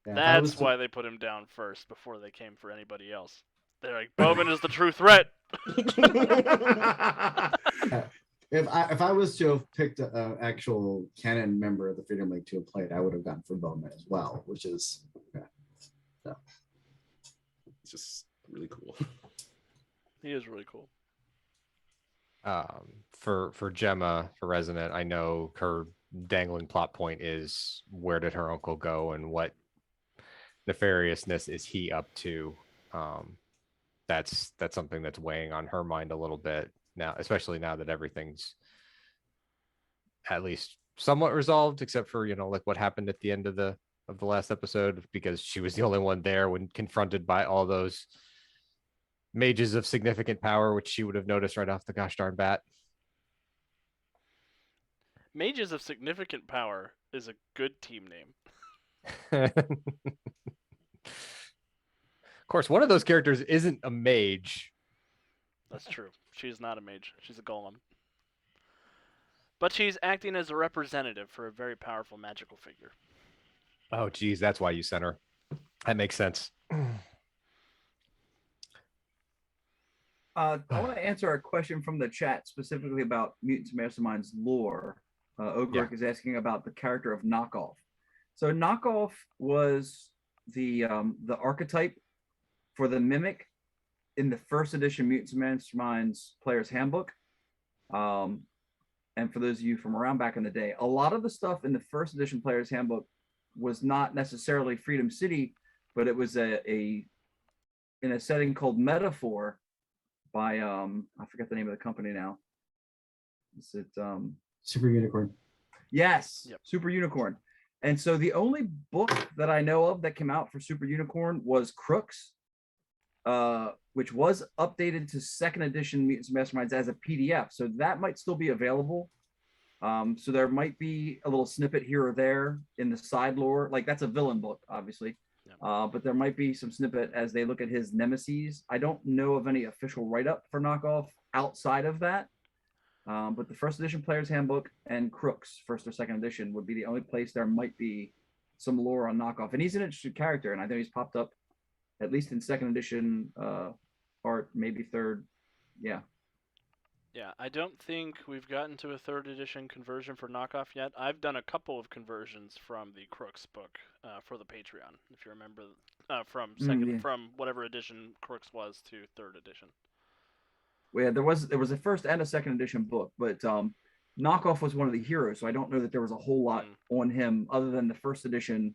That's why they put him down first before they came for anybody else. They're like, Bowman is the true threat. If I was to have picked an actual canon member of the Freedom League to have played, I would have gone for Bowman as well, which is it's just really cool. He is really cool. For Gemma, for Resonant, I know her dangling plot point is, where did her uncle go and what nefariousness is he up to? That's something that's weighing on her mind a little bit now, especially now that everything's at least somewhat resolved, except for like what happened at the end of the last episode, because she was the only one there when confronted by all those mages of significant power, which she would have noticed right off the gosh darn bat. Mages of Significant Power is a good team name. Of course, one of those characters isn't a mage. That's true. She's not a mage. She's a golem. But she's acting as a representative for a very powerful magical figure. Oh, geez, that's why you sent her. That makes sense. I want to answer a question from the chat specifically about Mutants Masterminds lore. Ogric is asking about the character of Knockoff. So Knockoff was the archetype for the Mimic in the first edition Mutants Masterminds Player's Handbook. And for those of you from around back in the day, a lot of the stuff in the first edition Player's Handbook was not necessarily Freedom City, but it was in a setting called Metaphor by I forget the name of the company now. Is it Super Unicorn? Yes, yep. Super Unicorn. And so the only book that I know of that came out for Super Unicorn was Crooks, which was updated to second edition Mutants Masterminds as a PDF. So that might still be available. So there might be a little snippet here or there in the side lore. Like that's a villain book, obviously. Yeah. But there might be some snippet as they look at his nemesis. I don't know of any official write-up for Knockoff outside of that. But the first edition Player's Handbook and Crooks, first or second edition, would be the only place there might be some lore on Knockoff. And he's an interesting character, and I think he's popped up at least in second edition art, maybe third. Yeah. Yeah, I don't think we've gotten to a 3rd edition conversion for knockoff yet. I've done a couple of conversions from the Crooks book for the Patreon, if you remember, from whatever edition Crooks was to 3rd edition. Well, yeah, there was a 1st and a 2nd edition book, but knockoff was one of the heroes, so I don't know that there was a whole lot on him other than the 1st edition,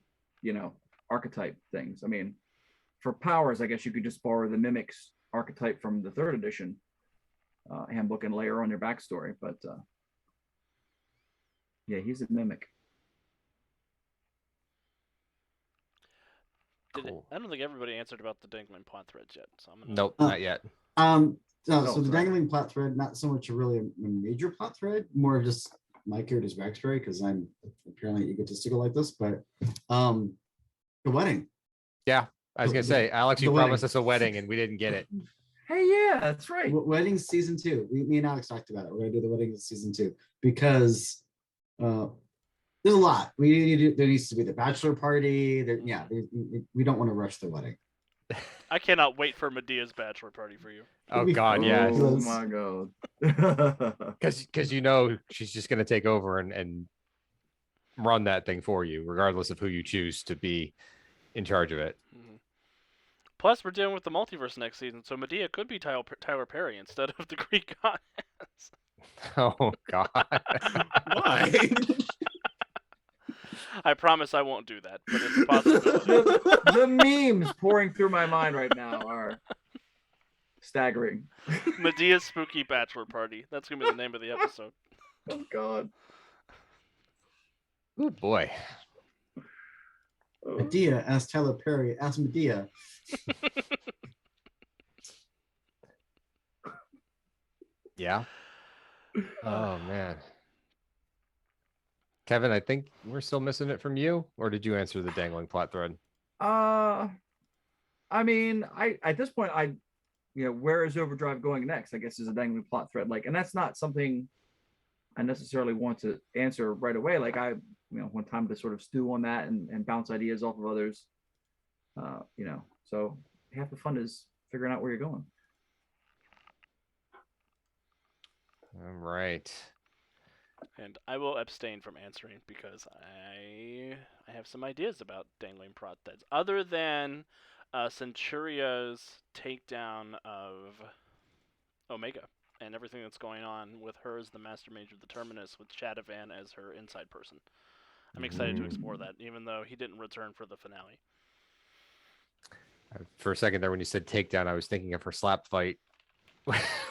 archetype things. I mean, for powers, I guess you could just borrow the Mimic's archetype from the 3rd edition handbook and layer on your backstory, but yeah, he's a Mimic. Cool. I don't think everybody answered about the dangling plot threads yet. So I'm gonna... Nope, not yet. So sorry. the dangling plot thread, not so much really a major plot thread, more of just my character's backstory, because I'm apparently egotistical like this, but the wedding. Yeah, I was gonna say, Alex, you the promised wedding. us a wedding and we didn't get it. Hey, yeah, that's right. Wedding season 2. Me and Alex talked about it. We're gonna do the wedding season 2 because there's a lot. There needs to be the bachelor party. We don't want to rush the wedding. I cannot wait for Medea's bachelor party for you. Oh God, yeah. Oh my God. Because she's just gonna take over and run that thing for you, regardless of who you choose to be in charge of it. Mm-hmm. Plus, we're dealing with the multiverse next season, so Medea could be Tyler Perry instead of the Greek goddess. Oh God. Why? I promise I won't do that, but it's a possibility. The memes pouring through my mind right now are staggering. Medea's spooky bachelor party. That's gonna be the name of the episode. Oh God. Good boy. Medea asked Tyler Perry, asked Medea. Yeah. Oh man. Kevin, I think we're still missing it from you, or did you answer the dangling plot thread? I mean, at this point, where is Overdrive going next? I guess is a dangling plot thread. And that's not something I necessarily want to answer right away. I want time to sort of stew on that and bounce ideas off of others. So half the fun is figuring out where you're going. All right. And I will abstain from answering because I have some ideas about dangling plot threads. Other than Centuria's takedown of Omega and everything that's going on with her as the Master Mage of the Terminus, with Shadavan as her inside person. I'm excited to explore that, even though he didn't return for the finale. For a second there, when you said takedown, I was thinking of her slap fight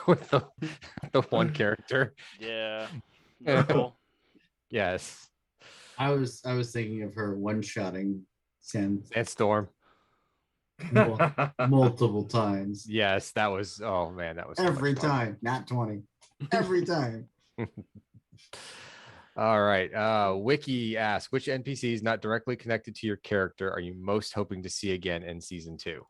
with the one character. Yeah. Yeah. Cool. Yes. I was thinking of her one-shotting Sandstorm. multiple times. Yes, that was. Oh man, that was so Every much fun. time, not 20. Every time. All right. Wiki asks, which NPCs not directly connected to your character are you most hoping to see again in season 2?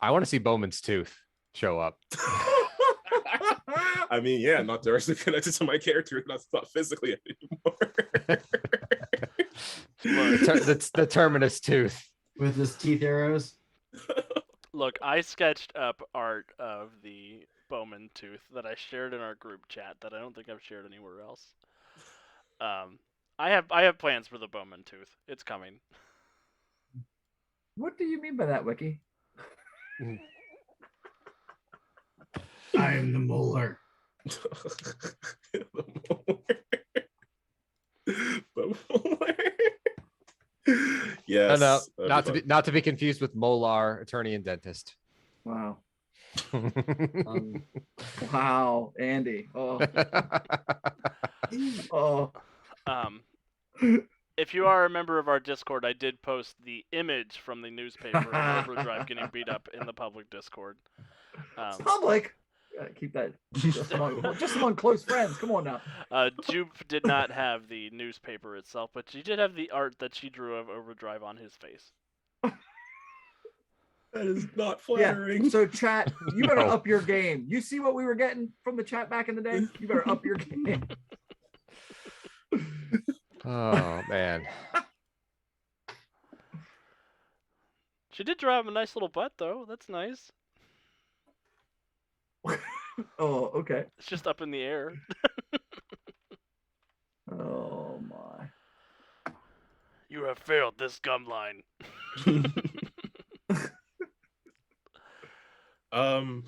I want to see Bowman's tooth show up. I mean, yeah, not directly connected to my character, not physically anymore. the terminus tooth With his teeth arrows. Look, I sketched up art of the Bowman tooth that I shared in our group chat that I don't think I've shared anywhere else. I have plans for the Bowman tooth. It's coming. What do you mean by that, Wiki? I am the molar. Yes. No, not to be confused with molar, attorney and dentist. Wow. Wow, Andy. Oh. Oh. If you are a member of our Discord, I did post the image from the newspaper of Overdrive getting beat up in the public Discord. It's public. Gotta keep that just among close friends. Come on now. Jupe did not have the newspaper itself, but she did have the art that she drew of Overdrive on his face. That is not flattering. Yeah. So chat, you better up your game. You see what we were getting from the chat back in the day? You better up your game. Oh man. She did draw him a nice little butt, though. That's nice. Oh, okay. It's just up in the air. Oh my. You have failed this gum line.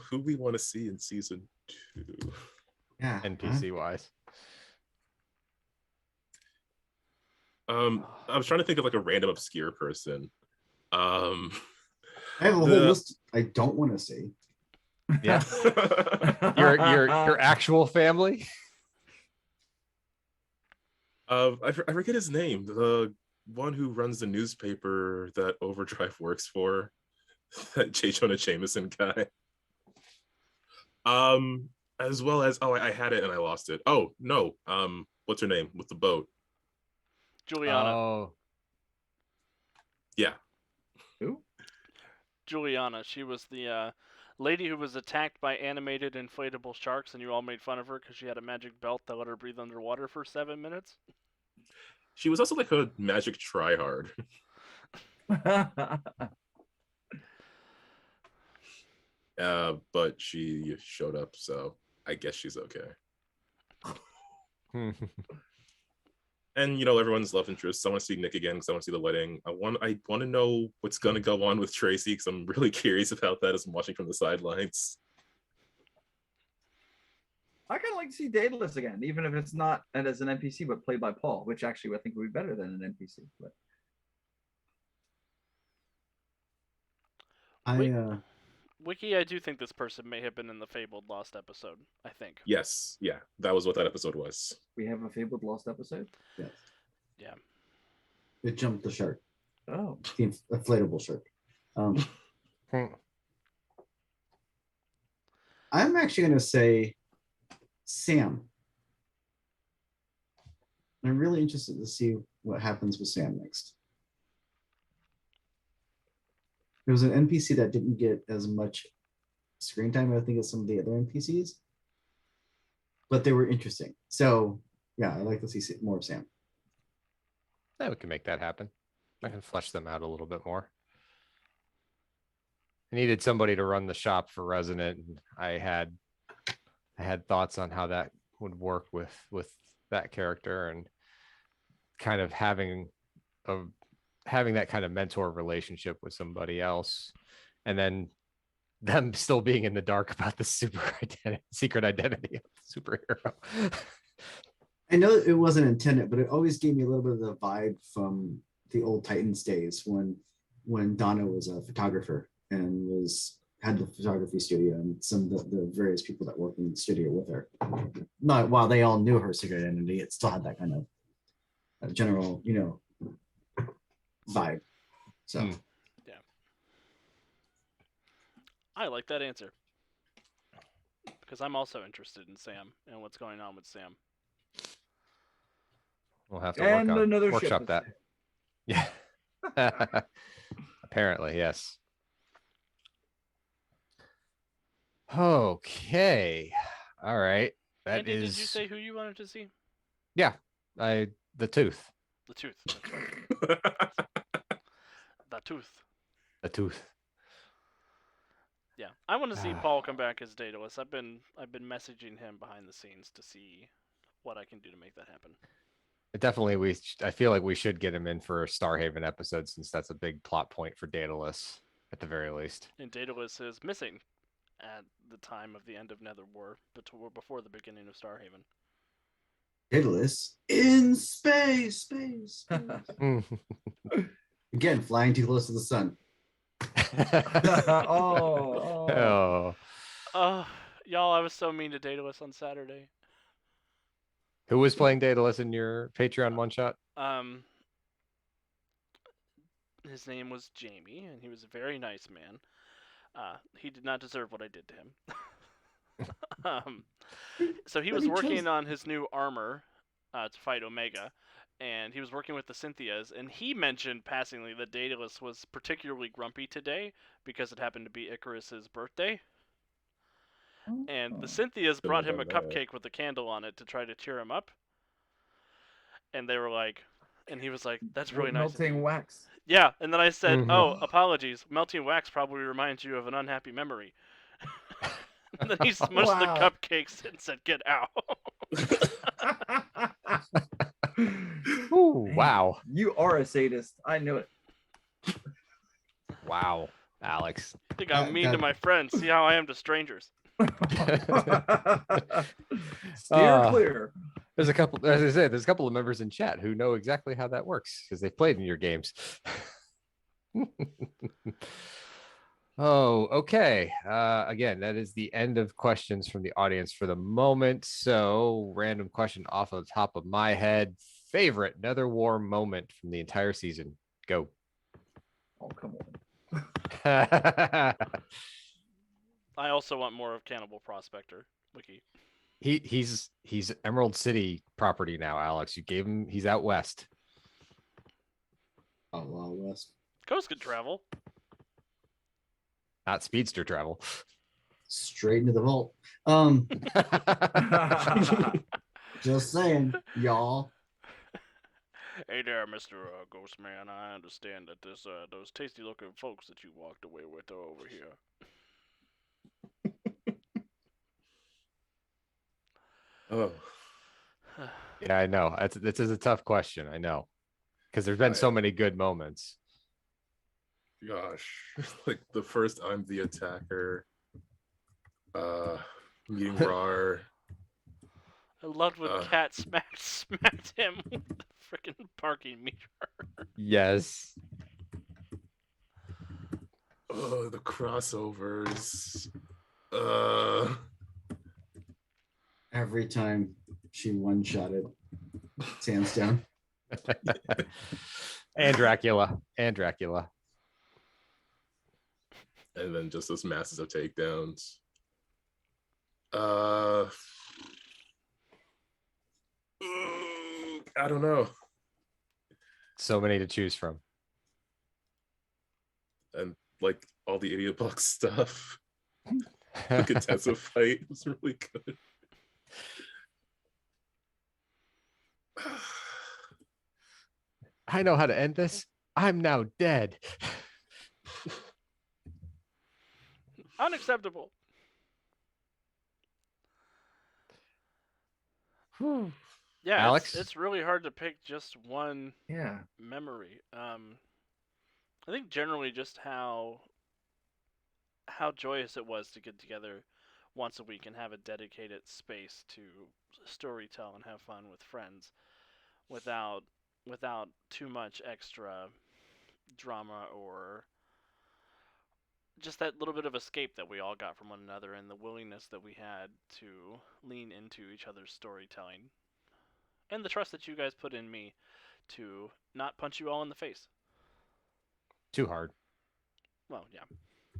Who we want to see in season 2? Yeah. NPC wise. I was trying to think of like a random obscure person. I have a whole list I don't want to see. Yeah. Your actual family. I forget his name. The one who runs the newspaper that Overdrive works for, that J. Jonah Jameson guy. As well as I had it and I lost it. Oh no. What's her name with the boat? Juliana. Oh, Yeah. Who? Juliana. She was the lady who was attacked by animated inflatable sharks, and you all made fun of her because she had a magic belt that let her breathe underwater for 7 minutes. She was also like a magic tryhard. But she showed up, so I guess she's okay. And everyone's love interest. I want to see Nick again because I want to see the wedding. I want to know what's gonna go on with Tracy because I'm really curious about that as I'm watching from the sidelines. I kind of like to see Daedalus again, even if it's not as an NPC but played by Paul, which actually I think would be better than an NPC. But Wiki, I do think this person may have been in the Fabled Lost episode. I think. Yes, yeah, that was what that episode was. We have a Fabled Lost episode? Yes. Yeah. It jumped the shark. Oh. The inflatable shark. I'm actually going to say Sam. I'm really interested to see what happens with Sam next. There was an NPC that didn't get as much screen time, I think, as some of the other NPCs, but they were interesting. So, yeah, I'd like to see more of Sam. Yeah, we can make that happen. I can flesh them out a little bit more. I needed somebody to run the shop for Resonant, and I had thoughts on how that would work with that character, and kind of having that kind of mentor relationship with somebody else, and then them still being in the dark about the secret identity of the superhero. I know it wasn't intended, but it always gave me a little bit of the vibe from the old Titans days when Donna was a photographer and had the photography studio, and some of the various people that worked in the studio with her. Not while they all knew her secret identity, it still had that kind of general, vibe. So yeah, I like that answer because I'm also interested in Sam and what's going on with Sam. We'll have to workshop that. Yeah. Apparently, yes. Okay. All right. Andy, did you say who you wanted to see? Yeah. The tooth. The tooth. That's right. The tooth. The tooth. Yeah, I want to see Paul come back as Daedalus. I've been messaging him behind the scenes to see what I can do to make that happen. I feel like we should get him in for a Starhaven episode, since that's a big plot point for Daedalus at the very least. And Daedalus is missing at the time of the end of NetherWar, before the beginning of Starhaven. Daedalus in space. Again, flying too close to the sun. Oh. Y'all, I was so mean to Daedalus on Saturday. Who was playing Daedalus in your Patreon one shot? His name was Jamie, and he was a very nice man. He did not deserve what I did to him. So he was working on his new armor to fight Omega, and he was working with the Cynthias, and he mentioned passingly that Daedalus was particularly grumpy today because it happened to be Icarus's birthday. And the Cynthias brought him a cupcake with a candle on it to try to cheer him up. And they were like, And he was like, "That's really nice." of Melting you." wax. Yeah, and then I said, Mhm. "Oh, apologies. Melting wax probably reminds you of an unhappy memory." And then he smushed the Wow. cupcakes and said, "Get out." Ooh, Man, wow. You are a sadist. I knew it. Wow, Alex. I think I'm mean to God. my friends. See how I am to strangers. Steer Uh, clear. There's a couple, as I said, there's a couple of members in chat who know exactly how that works because they've played in your games. Oh, okay. Again, that is the end of questions from the audience for the moment. So, random question off of the top of my head. Favorite NetherWar moment from the entire season? Go. Oh, come on. I also want more of Cannibal Prospector Wiki. He's Emerald City property now, Alex. You gave him. He's out west. Outlaw West. Ghost could travel. Not speedster travel. Straight into the vault. Just saying, y'all. Hey there, Mr. Ghostman. I understand that those tasty-looking folks that you walked away with are over here. Oh, Yeah, I know. This is a tough question. I know, because there's been so many good moments. gosh. Like the first I'm the attacker. Meeting Rar. I loved when Cat smacked him with the freaking parking meter. Yes. Oh, the crossovers. Every time she one-shotted, hands down. And Dracula. And Dracula. And then just those masses of takedowns. I don't know. So many to choose from. And like all the idiot box stuff. The Contessa fight was really good. I know how to end this. I'm now dead. Unacceptable. Yeah, Alex? it's really hard to pick just one Yeah. memory. I think generally just how joyous it was to get together once a week and have a dedicated space to storytell and have fun with friends without too much extra drama or just that little bit of escape that we all got from one another and the willingness that we had to lean into each other's storytelling and the trust that you guys put in me to not punch you all in the face. Too hard. Well, yeah.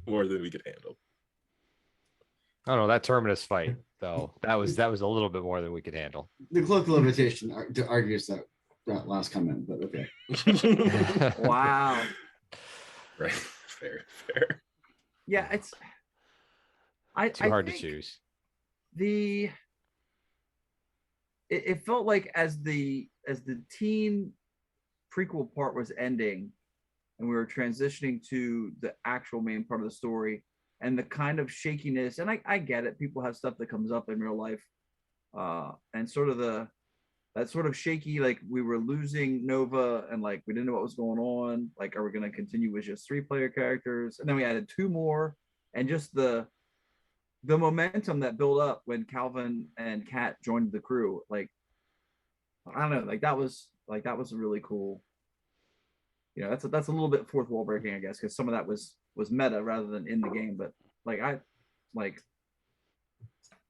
More than we could handle. I don't know, that Terminus fight, though. That was a little bit more than we could handle. The cloak limitation argues that last comment, but okay. Wow. Right. Fair. Yeah, it's Too hard to think choose. It felt like as the teen prequel part was ending and we were transitioning to the actual main part of the story and the kind of shakiness, and I get it, people have stuff that comes up in real life, and sort of that sort of shaky, like we were losing Nova and like we didn't know what was going on, like are we going to continue with just 3-player characters, and then we added 2 more, and just the momentum that built up when Calvin and Kat joined the crew, like I don't know, like that was a really cool, you know, that's a little bit fourth wall breaking, I guess, because some of that was meta rather than in the game, but like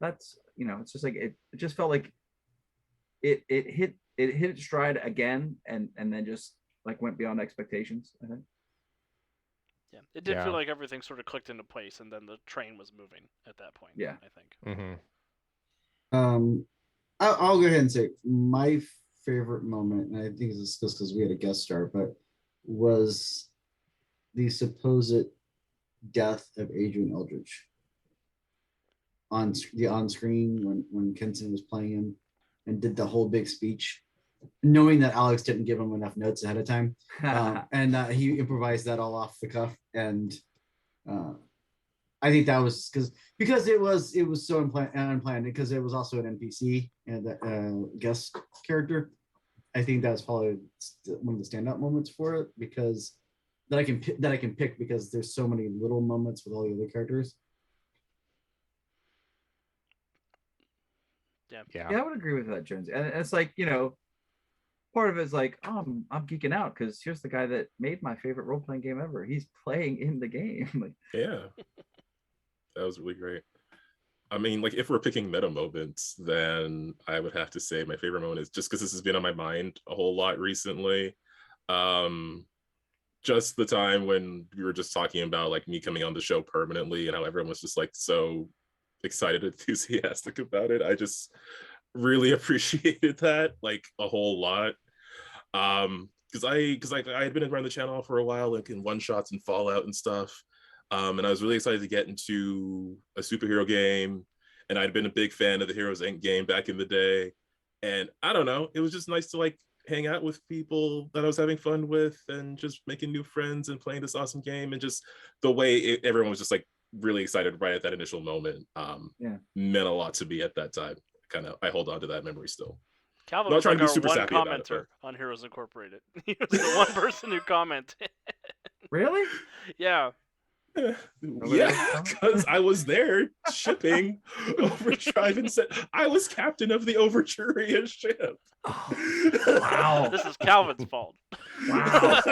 that's, you know, it's just like it just felt like it hit its stride again and then just like went beyond expectations, I think. Yeah, it did feel like everything sort of clicked into place, and then the train was moving at that point. Yeah, I think. Mm-hmm. I'll go ahead and say my favorite moment, and I think it's just because we had a guest star, but was the supposed death of Adrian Eldridge on screen when Kenson was playing him and did the whole big speech knowing that Alex didn't give him enough notes ahead of time, and he improvised that all off the cuff, and I think that was because it was so unplanned because it was also an NPC and guest character. I think that's probably one of the standout moments for it because that I can pick because there's so many little moments with all the other characters. Yeah. I would agree with that, Jonesy. And it's like, part of it is like, oh, I'm geeking out because here's the guy that made my favorite role-playing game ever. He's playing in the game. Like, yeah, that was really great. I mean, like, if we're picking meta moments, then I would have to say my favorite moment is just because this has been on my mind a whole lot recently. Just the time when we were just talking about like me coming on the show permanently and how everyone was just like so excited, enthusiastic about it. I just really appreciated that like a whole lot. Because I had been around the channel for a while, like in one shots and Fallout and stuff. And I was really excited to get into a superhero game. And I'd been a big fan of the Heroes Inc. game back in the day. And I don't know, it was just nice to like hang out with people that I was having fun with and just making new friends and playing this awesome game. And just the way everyone was just like really excited right at that initial moment meant a lot to me at that time. I hold on to that memory still. Calvin Not was trying like to be our super one sappy about it, commenter on Heroes Incorporated. He was the one person who commented. really? Yeah. Yeah, because I was there shipping Overdrive and said I was captain of the Overturia ship. Wow. This is Calvin's fault. Wow.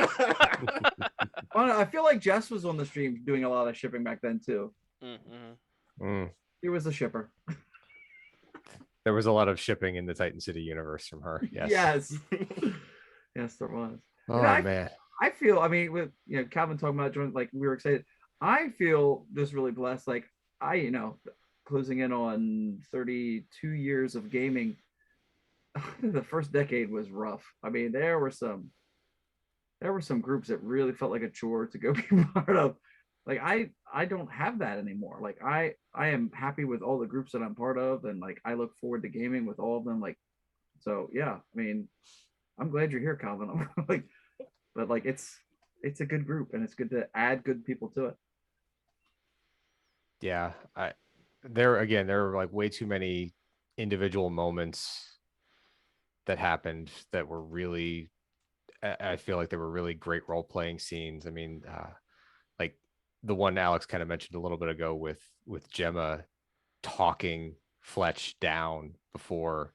Well, I feel like Jess was on the stream doing a lot of shipping back then too. He was a shipper. There was a lot of shipping in the Titan City universe from her. Yes. Yes, there was. Oh man. I feel, I mean, with Calvin talking about joint, like we were excited. I feel just really blessed. Like closing in on 32 years of gaming. The first decade was rough. I mean, there were some groups that really felt like a chore to go be part of. Like I don't have that anymore. Like I am happy with all the groups that I'm part of, and like I look forward to gaming with all of them. Like, so yeah, I mean, I'm glad you're here, Calvin. But like it's a good group, and it's good to add good people to it. Yeah, there were like way too many individual moments that happened that were really, I feel like they were really great role-playing scenes. I mean, like the one Alex kind of mentioned a little bit ago with Gemma talking Fletch down before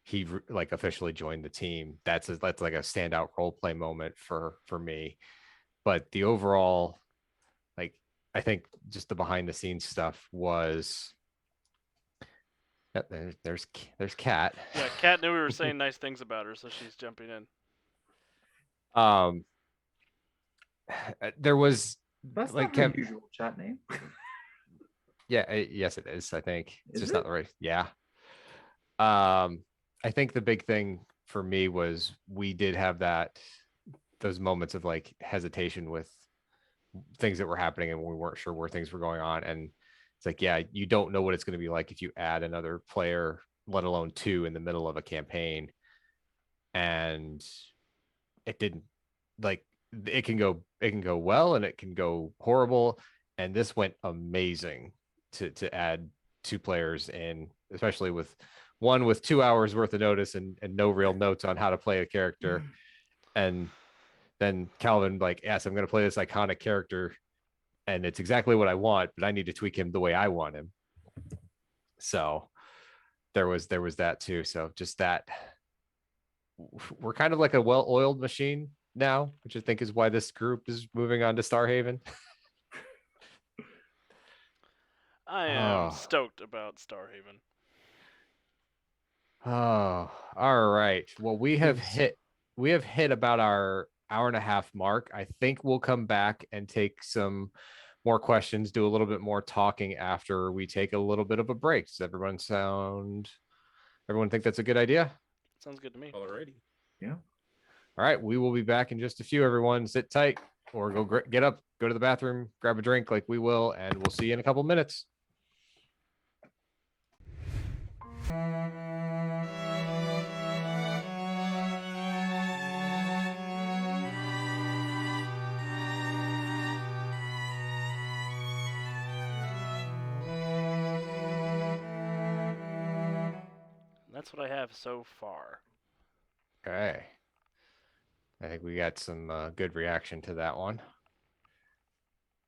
he like officially joined the team. That's like a standout role-play moment for me. But the overall, like, I think just the behind the scenes stuff was there's Kat. Yeah, Kat knew we were saying nice things about her, so she's jumping in. There was That's like not her usual chat name. Yeah, yes it is. I think it's just it? not the right. Yeah. I think the big thing for me was we did have those moments of like hesitation with things that were happening and we weren't sure where things were going on. And it's like, yeah, you don't know what it's going to be like if you add another player, let alone two in the middle of a campaign. And it didn't, like, it can go well and it can go horrible. And this went amazing to add two players in, especially with one with 2 hours worth of notice and no real notes on how to play a character. And then Calvin like, yes, I'm going to play this iconic character and it's exactly what I want, but I need to tweak him the way I want him. So there was that too. So just that, we're kind of like a well-oiled machine now, which I think is why this group is moving on to Starhaven. I am stoked about Starhaven. Oh, all right. Well, we have hit about our hour and a half mark. I think we'll come back and take some more questions, do a little bit more talking after we take a little bit of a break. Does everyone think that's a good idea? Sounds good to me. Alrighty. Yeah. All right. We will be back in just a few, everyone. Sit tight or get up, go to the bathroom, grab a drink like we will, and we'll see you in a couple minutes. that's what I have so far. Okay. I think we got some good reaction to that one.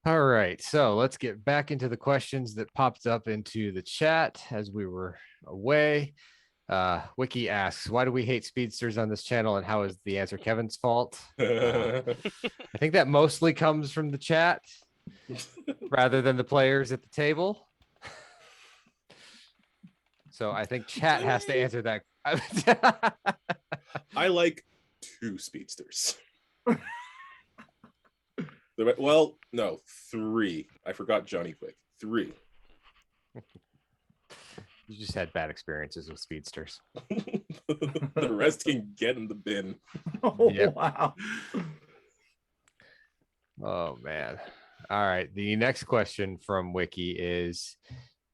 All right, so let's get back into the questions that popped up into the chat as we were away. Wiki asks, why do we hate speedsters on this channel, and how is the answer Kevin's fault? I think that mostly comes from the chat rather than the players at the table. So I think chat has to answer that. I like 2 speedsters. Well, no, 3. I forgot Johnny Quick. 3. You just had bad experiences with speedsters. The rest can get in the bin. Oh, Yep. wow. Oh man. All right. The next question from Wiki is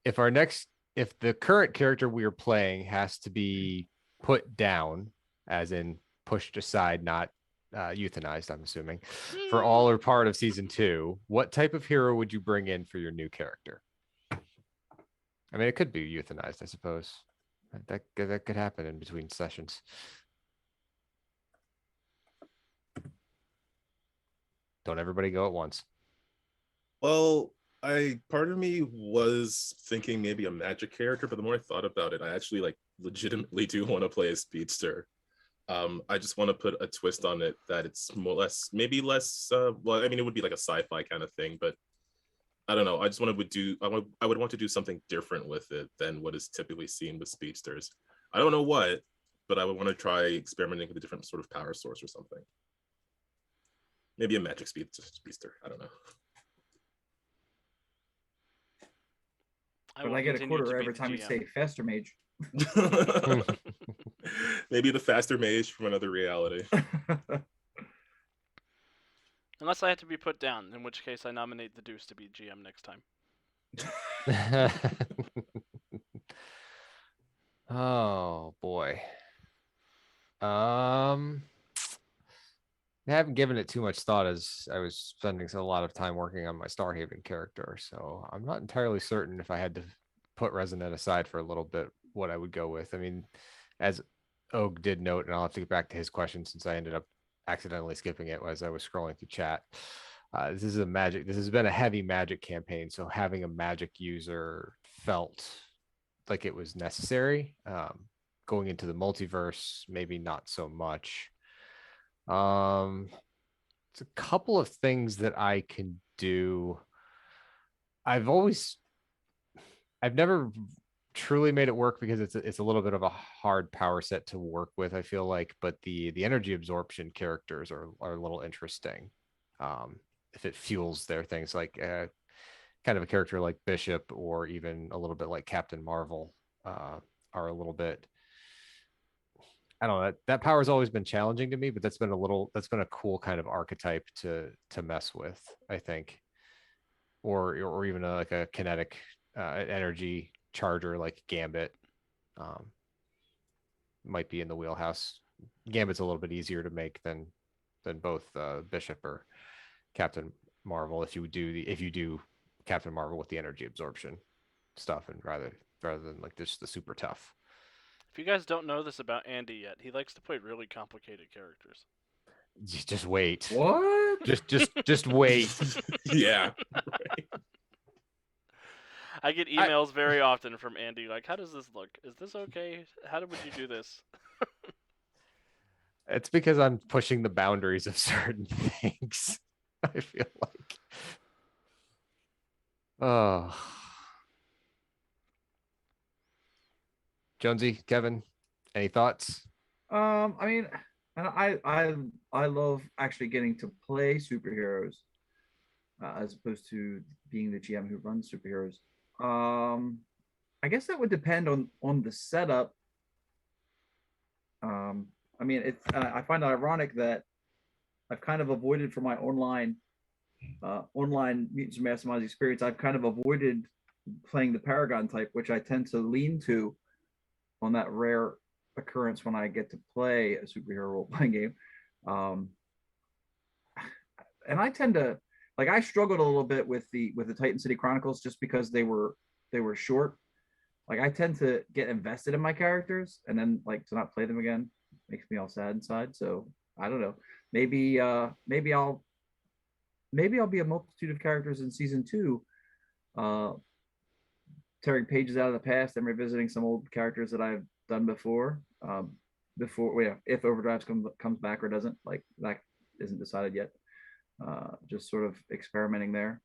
if the current character we are playing has to be put down, as in pushed aside, not euthanized, I'm assuming, for all or part of season 2, what type of hero would you bring in for your new character? I mean, it could be euthanized, I suppose. That could happen in between sessions. Don't everybody go at once. Well, part of me was thinking maybe a magic character, but the more I thought about it, I actually legitimately do want to play a speedster. I just want to put a twist on it that it's maybe less well, I mean, it would be like a sci-fi kind of thing, but I don't know. I just want to I would want to do something different with it than what is typically seen with speedsters. I don't know what, but I would want to try experimenting with a different sort of power source or something. Maybe a magic speedster. I don't know. But I get a quarter every time you say faster mage. Maybe the faster mage from another reality. Unless I have to be put down, in which case I nominate the Deuce to be GM next time. Oh boy. I haven't given it too much thought as I was spending a lot of time working on my Starhaven character, so I'm not entirely certain if I had to put Resonant aside for a little bit what I would go with. I mean, as Og did note, and I'll have to get back to his question since I ended up accidentally skipping it as I was scrolling through chat. This has been a heavy magic campaign, so having a magic user felt like it was necessary. Going into the multiverse, maybe not so much. It's a couple of things that I can do. I've never truly made it work because it's a little bit of a hard power set to work with, I feel like, but the energy absorption characters are a little interesting. If it fuels their things, like kind of a character like Bishop or even a little bit like Captain Marvel are a little bit, I don't know, that power has always been challenging to me, but that's been a cool kind of archetype to mess with, I think. Or even like a kinetic energy charger like Gambit might be in the wheelhouse. Gambit's a little bit easier to make than both Bishop or Captain Marvel if you do Captain Marvel with the energy absorption stuff, and rather than like just the super tough. If you guys don't know this about Andy yet, he likes to play really complicated characters. Just wait. What? Just wait. Yeah. Right. I get emails very often from Andy like, how does this look? Is this okay? How would you do this? It's because I'm pushing the boundaries of certain things. I feel like. Oh. Jonesy, Kevin, any thoughts? I mean, and I love actually getting to play superheroes as opposed to being the GM who runs superheroes. I guess that would depend on the setup. I mean, I find it ironic that I've kind of avoided for my online Mutants and Masterminds experience. I've kind of avoided playing the Paragon type, which I tend to lean to on that rare occurrence when I get to play a superhero role-playing game. And I tend to I struggled a little bit with the Titan City Chronicles just because they were short. like I tend to get invested in my characters and then like to not play them again makes me all sad inside. So I don't know. Maybe I'll be a multitude of characters in season 2, uh, tearing pages out of the past and revisiting some old characters that I've done before. If Overdrive comes back or doesn't, like that isn't decided yet. Just sort of experimenting there.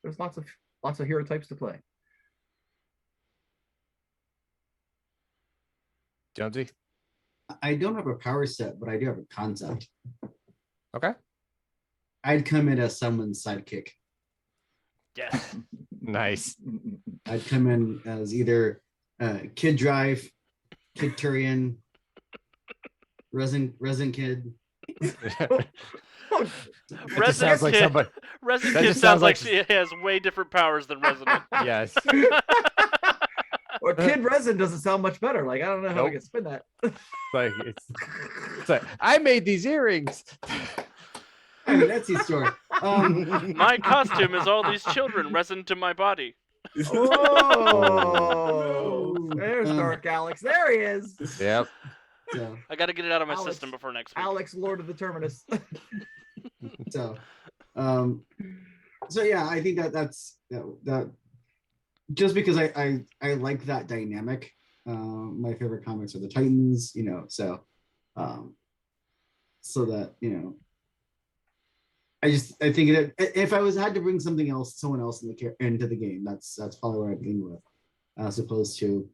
There's lots of hero types to play. Jonesy. I don't have a power set, but I do have a concept. Okay. I'd come in as someone's sidekick. Yes. Nice. I'd come in as either Kid Drive, Kid Turian, Resin Kid. That just sounds like Kid, somebody. Resin that Kid just sounds sounds like like- she has way different powers than Resident. Yes. Or Kid Resin doesn't sound much better. Like I don't know how I Nope. can spin that. It's like I made these earrings. I mean, that's his story. My costume is all these children resin to my body. Oh, there's Dark Alex. There he is. Yep. So, I got to get it out of my Alex- system before next week. Alex, Lord of the Terminus. so yeah, I think that's that just because I like that dynamic. My favorite comics are the Titans, so that I think that if I had to bring someone else into the game, that's probably what I'd lean with, as opposed to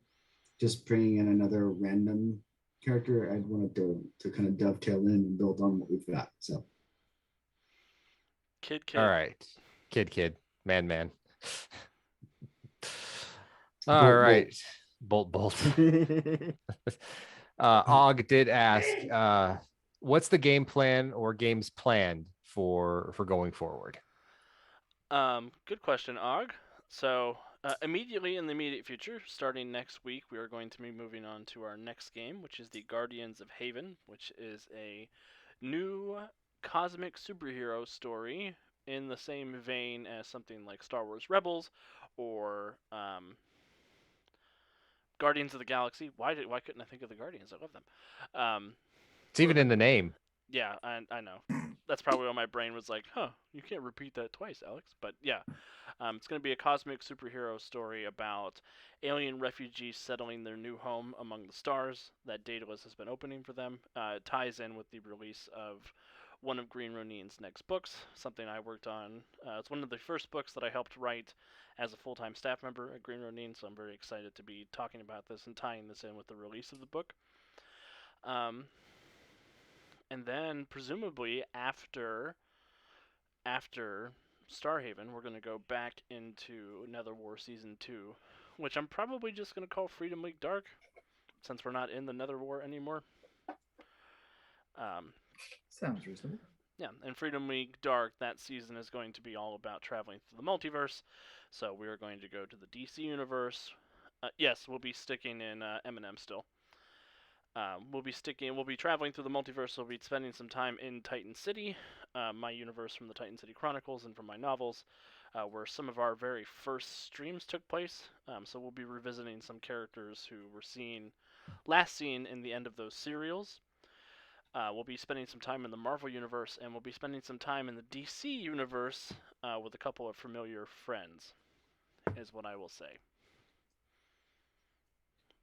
just bringing in another random character. I'd want it to kind of dovetail in and build on what we've got. So, Kid. All right. Kid. Man. All right. Bolt. Og did ask, what's the game plan or games planned for going forward? Good question, Og. So, immediately in the immediate future, starting next week, we are going to be moving on to our next game, which is the Guardians of Haven, which is a new cosmic superhero story in the same vein as something like Star Wars Rebels or Guardians of the Galaxy. Why couldn't I think of the Guardians? I love them. It's even in the name. Yeah, I know. That's probably why my brain was like, huh, you can't repeat that twice, Alex. But yeah, it's going to be a cosmic superhero story about alien refugees settling their new home among the stars that Daedalus has been opening for them. It ties in with the release of one of Green Ronin's next books, something I worked on. It's one of the first books that I helped write as a full-time staff member at Green Ronin, so I'm very excited to be talking about this and tying this in with the release of the book. And then presumably after Starhaven, we're going to go back into NetherWar Season 2, which I'm probably just going to call Freedom League Dark, since we're not in the NetherWar anymore. Sounds reasonable. Yeah, and Freedom League Dark, that season is going to be all about traveling through the multiverse. So we are going to go to the DC universe. Yes, we'll be sticking in M&M still. We'll be traveling through the multiverse. We'll be spending some time in Titan City, my universe from the Titan City Chronicles and from my novels, where some of our very first streams took place. So we'll be revisiting some characters who were last seen in the end of those serials. We'll be spending some time in the Marvel universe, and we'll be spending some time in the DC universe with a couple of familiar friends, is what I will say.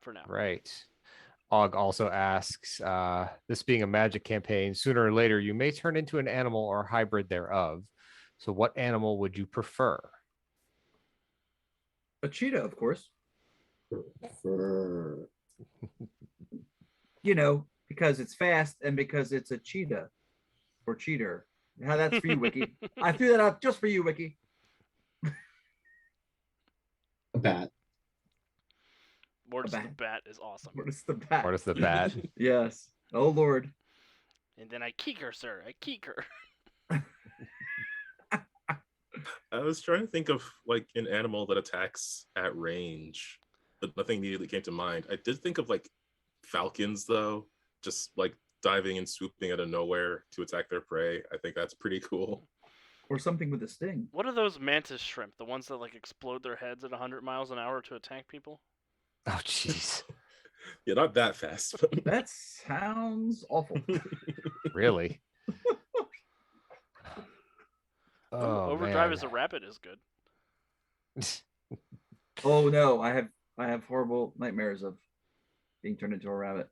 For now. Right. Og also asks, this being a Magic campaign, sooner or later you may turn into an animal or hybrid thereof. So what animal would you prefer? A cheetah, of course. for Because it's fast and because it's a cheetah or cheater. How that's for you, Wiki. I threw that out just for you, Wiki. a bat. Mortis the bat. Bat is awesome. Mortis the bat. Mortis the Bat. Yes. Oh Lord. And then I keek her, sir. I keek her. I was trying to think of like an animal that attacks at range, but nothing immediately came to mind. I did think of like falcons though, just like diving and swooping out of nowhere to attack their prey. I think that's pretty cool. Or something with a sting. What are those mantis shrimp? The ones that like explode their heads at 100 miles an hour to attack people? Oh, jeez. Yeah, not that fast. That sounds awful. Really? Oh, Overdrive man. as a rabbit is good. Oh no, I have horrible nightmares of being turned into a rabbit.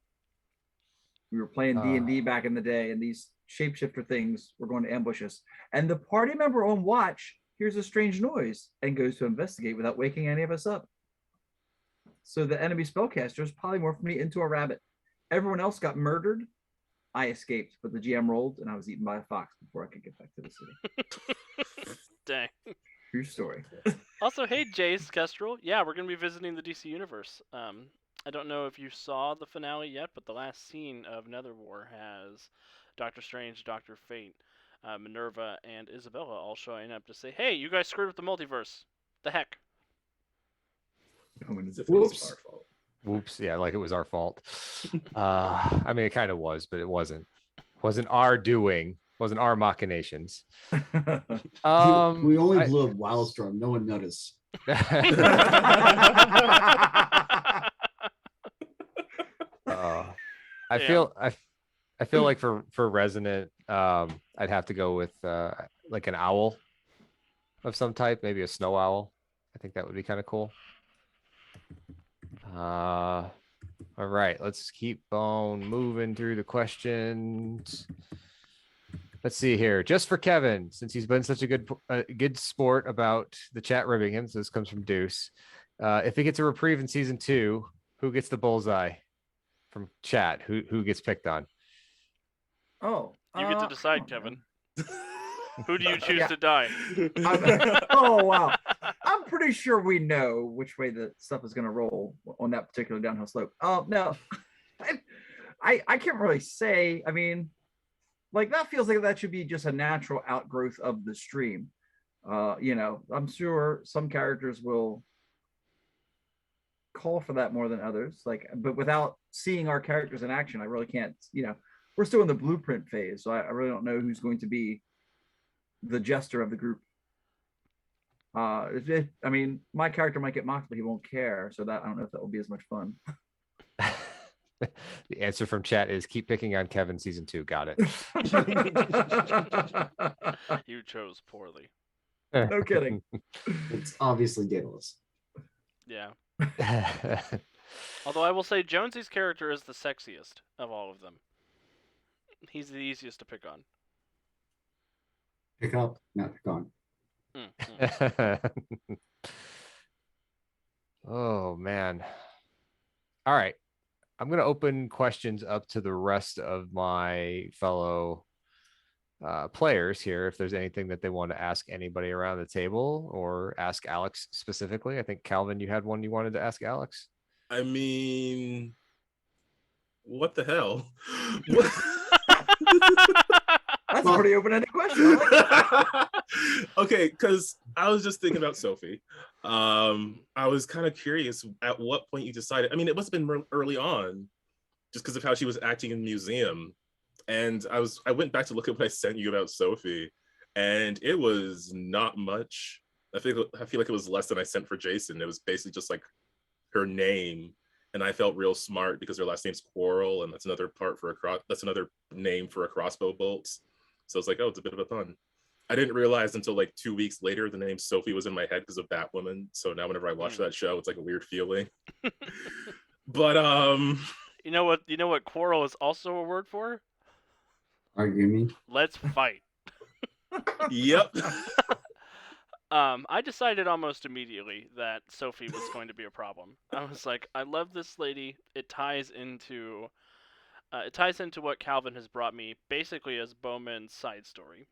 We were playing D&D back in the day, and these shapeshifter things were going to ambush us. And the party member on watch hears a strange noise and goes to investigate without waking any of us up. So the enemy spellcasters polymorphed me into a rabbit. Everyone else got murdered. I escaped, but the GM rolled, and I was eaten by a fox before I could get back to the city. Dang. True story. Also, hey, Jace Kestrel. Yeah, we're going to be visiting the DC Universe. I don't know if you saw the finale yet, but the last scene of NetherWar has Doctor Strange, Doctor Fate, Minerva, and Isabella all showing up to say, hey, you guys screwed up the multiverse. The heck? As if it was Whoops. our fault. Whoops. Yeah, like it was our fault. I mean, it kind of was, but it wasn't. Wasn't our doing. Wasn't our machinations. We only blew a wildstorm. No one noticed. I feel like for resonant, I'd have to go with like an owl of some type, maybe a snow owl. I think that would be kind of cool. All right, let's keep on moving through the questions. Let's see here. Just for Kevin, since he's been such a good sport about the chat ribbing him. So this comes from Deuce. If he gets a reprieve in season 2, who gets the bullseye from chat? Who gets picked on? Oh, You get to decide, Kevin. Who do you choose to die? Oh wow! I'm pretty sure we know which way the stuff is going to roll on that particular downhill slope. Oh no, I can't really say. I mean, like that feels like that should be just a natural outgrowth of the stream. I'm sure some characters will call for that more than others. But without seeing our characters in action, I really can't. We're still in the blueprint phase, so I really don't know who's going to be the jester of the group. I mean, my character might get mocked, but he won't care. So that I don't know if that will be as much fun. The answer from chat is keep picking on Kevin season 2. Got it. You chose poorly. No kidding. It's obviously Daedalus. Yeah. Although I will say Jonesy's character is the sexiest of all of them. He's the easiest to pick on. Pick up, not pick on. Oh man. All right. I'm going to open questions up to the rest of my fellow players here. If there's anything that they want to ask anybody around the table or ask Alex specifically. I think Calvin, you had one you wanted to ask Alex. I mean, what the hell? That's a pretty open-ended question. Okay, because I was just thinking about Sophie. I was kind of curious at what point you decided. I mean, it must have been early on, just because of how she was acting in the museum. And I went back to look at what I sent you about Sophie, and it was not much. I feel like it was less than I sent for Jason. It was basically just like her name, and I felt real smart because her last name's Quarrel, and that's another name for a crossbow bolt. So it's like, oh, it's a bit of a pun. I didn't realize until like 2 weeks later the name Sophie was in my head because of Batwoman. So now whenever I watch that show, it's like a weird feeling. But You know what quarrel is also a word for? Argue me. Let's fight. Yep. I decided almost immediately that Sophie was going to be a problem. I was like, I love this lady. It ties into what Calvin has brought me, basically as Bowman's side story.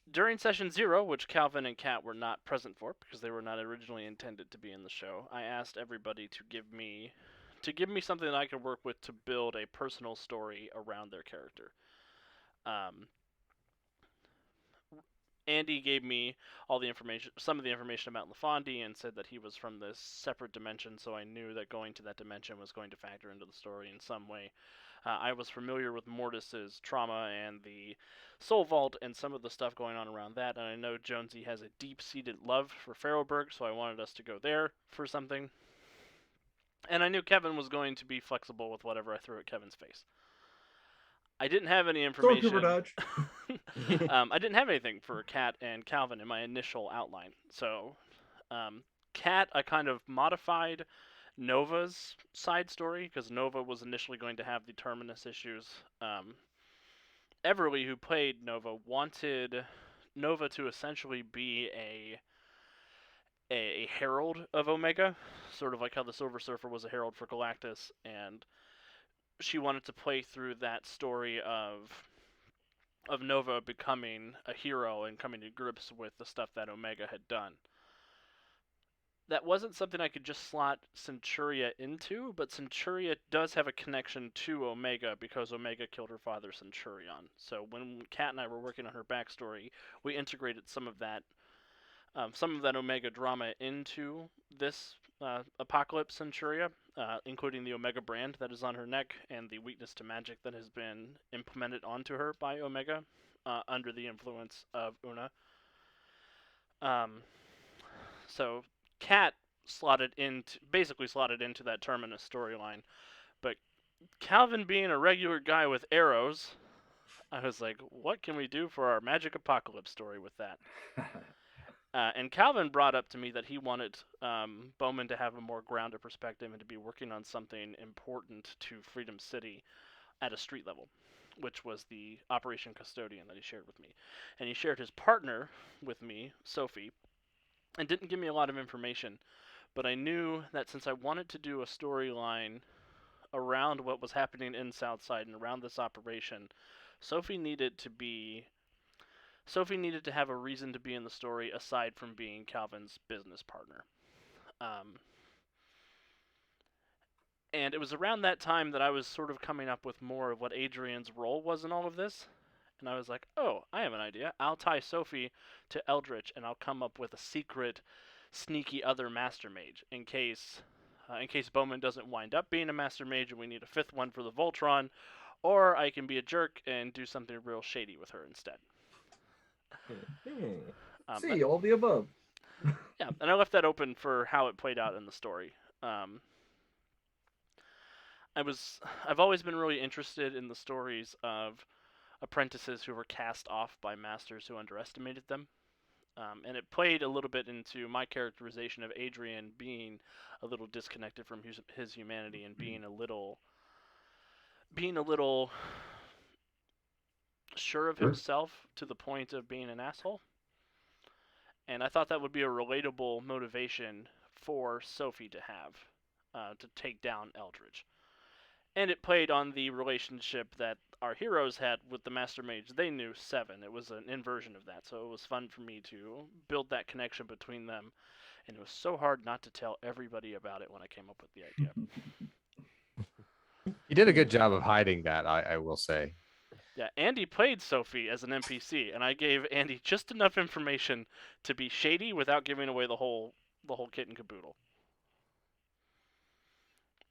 During session 0, which Calvin and Kat were not present for because they were not originally intended to be in the show, I asked everybody to give me something that I could work with to build a personal story around their character. Andy gave me some of the information about LaFonde, and said that he was from this separate dimension, so I knew that going to that dimension was going to factor into the story in some way. I was familiar with Mortis's trauma and the Soul Vault and some of the stuff going on around that, and I know Jonesy has a deep-seated love for Farrowburg, so I wanted us to go there for something. And I knew Kevin was going to be flexible with whatever I threw at Kevin's face. I didn't have any information. Stormtrooper dodge. I didn't have anything for Kat and Calvin in my initial outline. So, Kat, I kind of modified Nova's side story because Nova was initially going to have the Terminus issues. Everly, who played Nova, wanted Nova to essentially be a herald of Omega, sort of like how the Silver Surfer was a herald for Galactus, and she wanted to play through that story of Nova becoming a hero and coming to grips with the stuff that Omega had done. That wasn't something I could just slot Centuria into, but Centuria does have a connection to Omega because Omega killed her father, Centurion. So when Kat and I were working on her backstory, we integrated some of that Omega drama into this Apocalypse Centuria, including the Omega brand that is on her neck and the weakness to magic that has been implemented onto her by Omega under the influence of Una. So Kat basically slotted into that Terminus storyline, but Calvin being a regular guy with arrows, I was like, what can we do for our Magic Apocalypse story with that? And Calvin brought up to me that he wanted Bowman to have a more grounded perspective and to be working on something important to Freedom City at a street level, which was the Operation Custodian that he shared with me. And he shared his partner with me, Sophie, and didn't give me a lot of information. But I knew that since I wanted to do a storyline around what was happening in Southside and around this operation, Sophie needed to have a reason to be in the story aside from being Calvin's business partner. And it was around that time that I was sort of coming up with more of what Adrian's role was in all of this. And I was like, oh, I have an idea. I'll tie Sophie to Eldritch, and I'll come up with a secret, sneaky other Master Mage in case Bowman doesn't wind up being a Master Mage and we need a fifth one for the Voltron, or I can be a jerk and do something real shady with her instead. See, all the above. Yeah, and I left that open for how it played out in the story. I've always been really interested in the stories of apprentices who were cast off by masters who underestimated them. And it played a little bit into my characterization of Adrian being a little disconnected from his humanity and being a little sure of himself to the point of being an asshole. And I thought that would be a relatable motivation for Sophie to have to take down Eldritch. And it played on the relationship that our heroes had with the Master Mage. They knew Seven. It was an inversion of that, so it was fun for me to build that connection between them. And it was so hard not to tell everybody about it when I came up with the idea. You did a good job of hiding that, I will say. Yeah, Andy played Sophie as an NPC, and I gave Andy just enough information to be shady without giving away the whole kit and caboodle.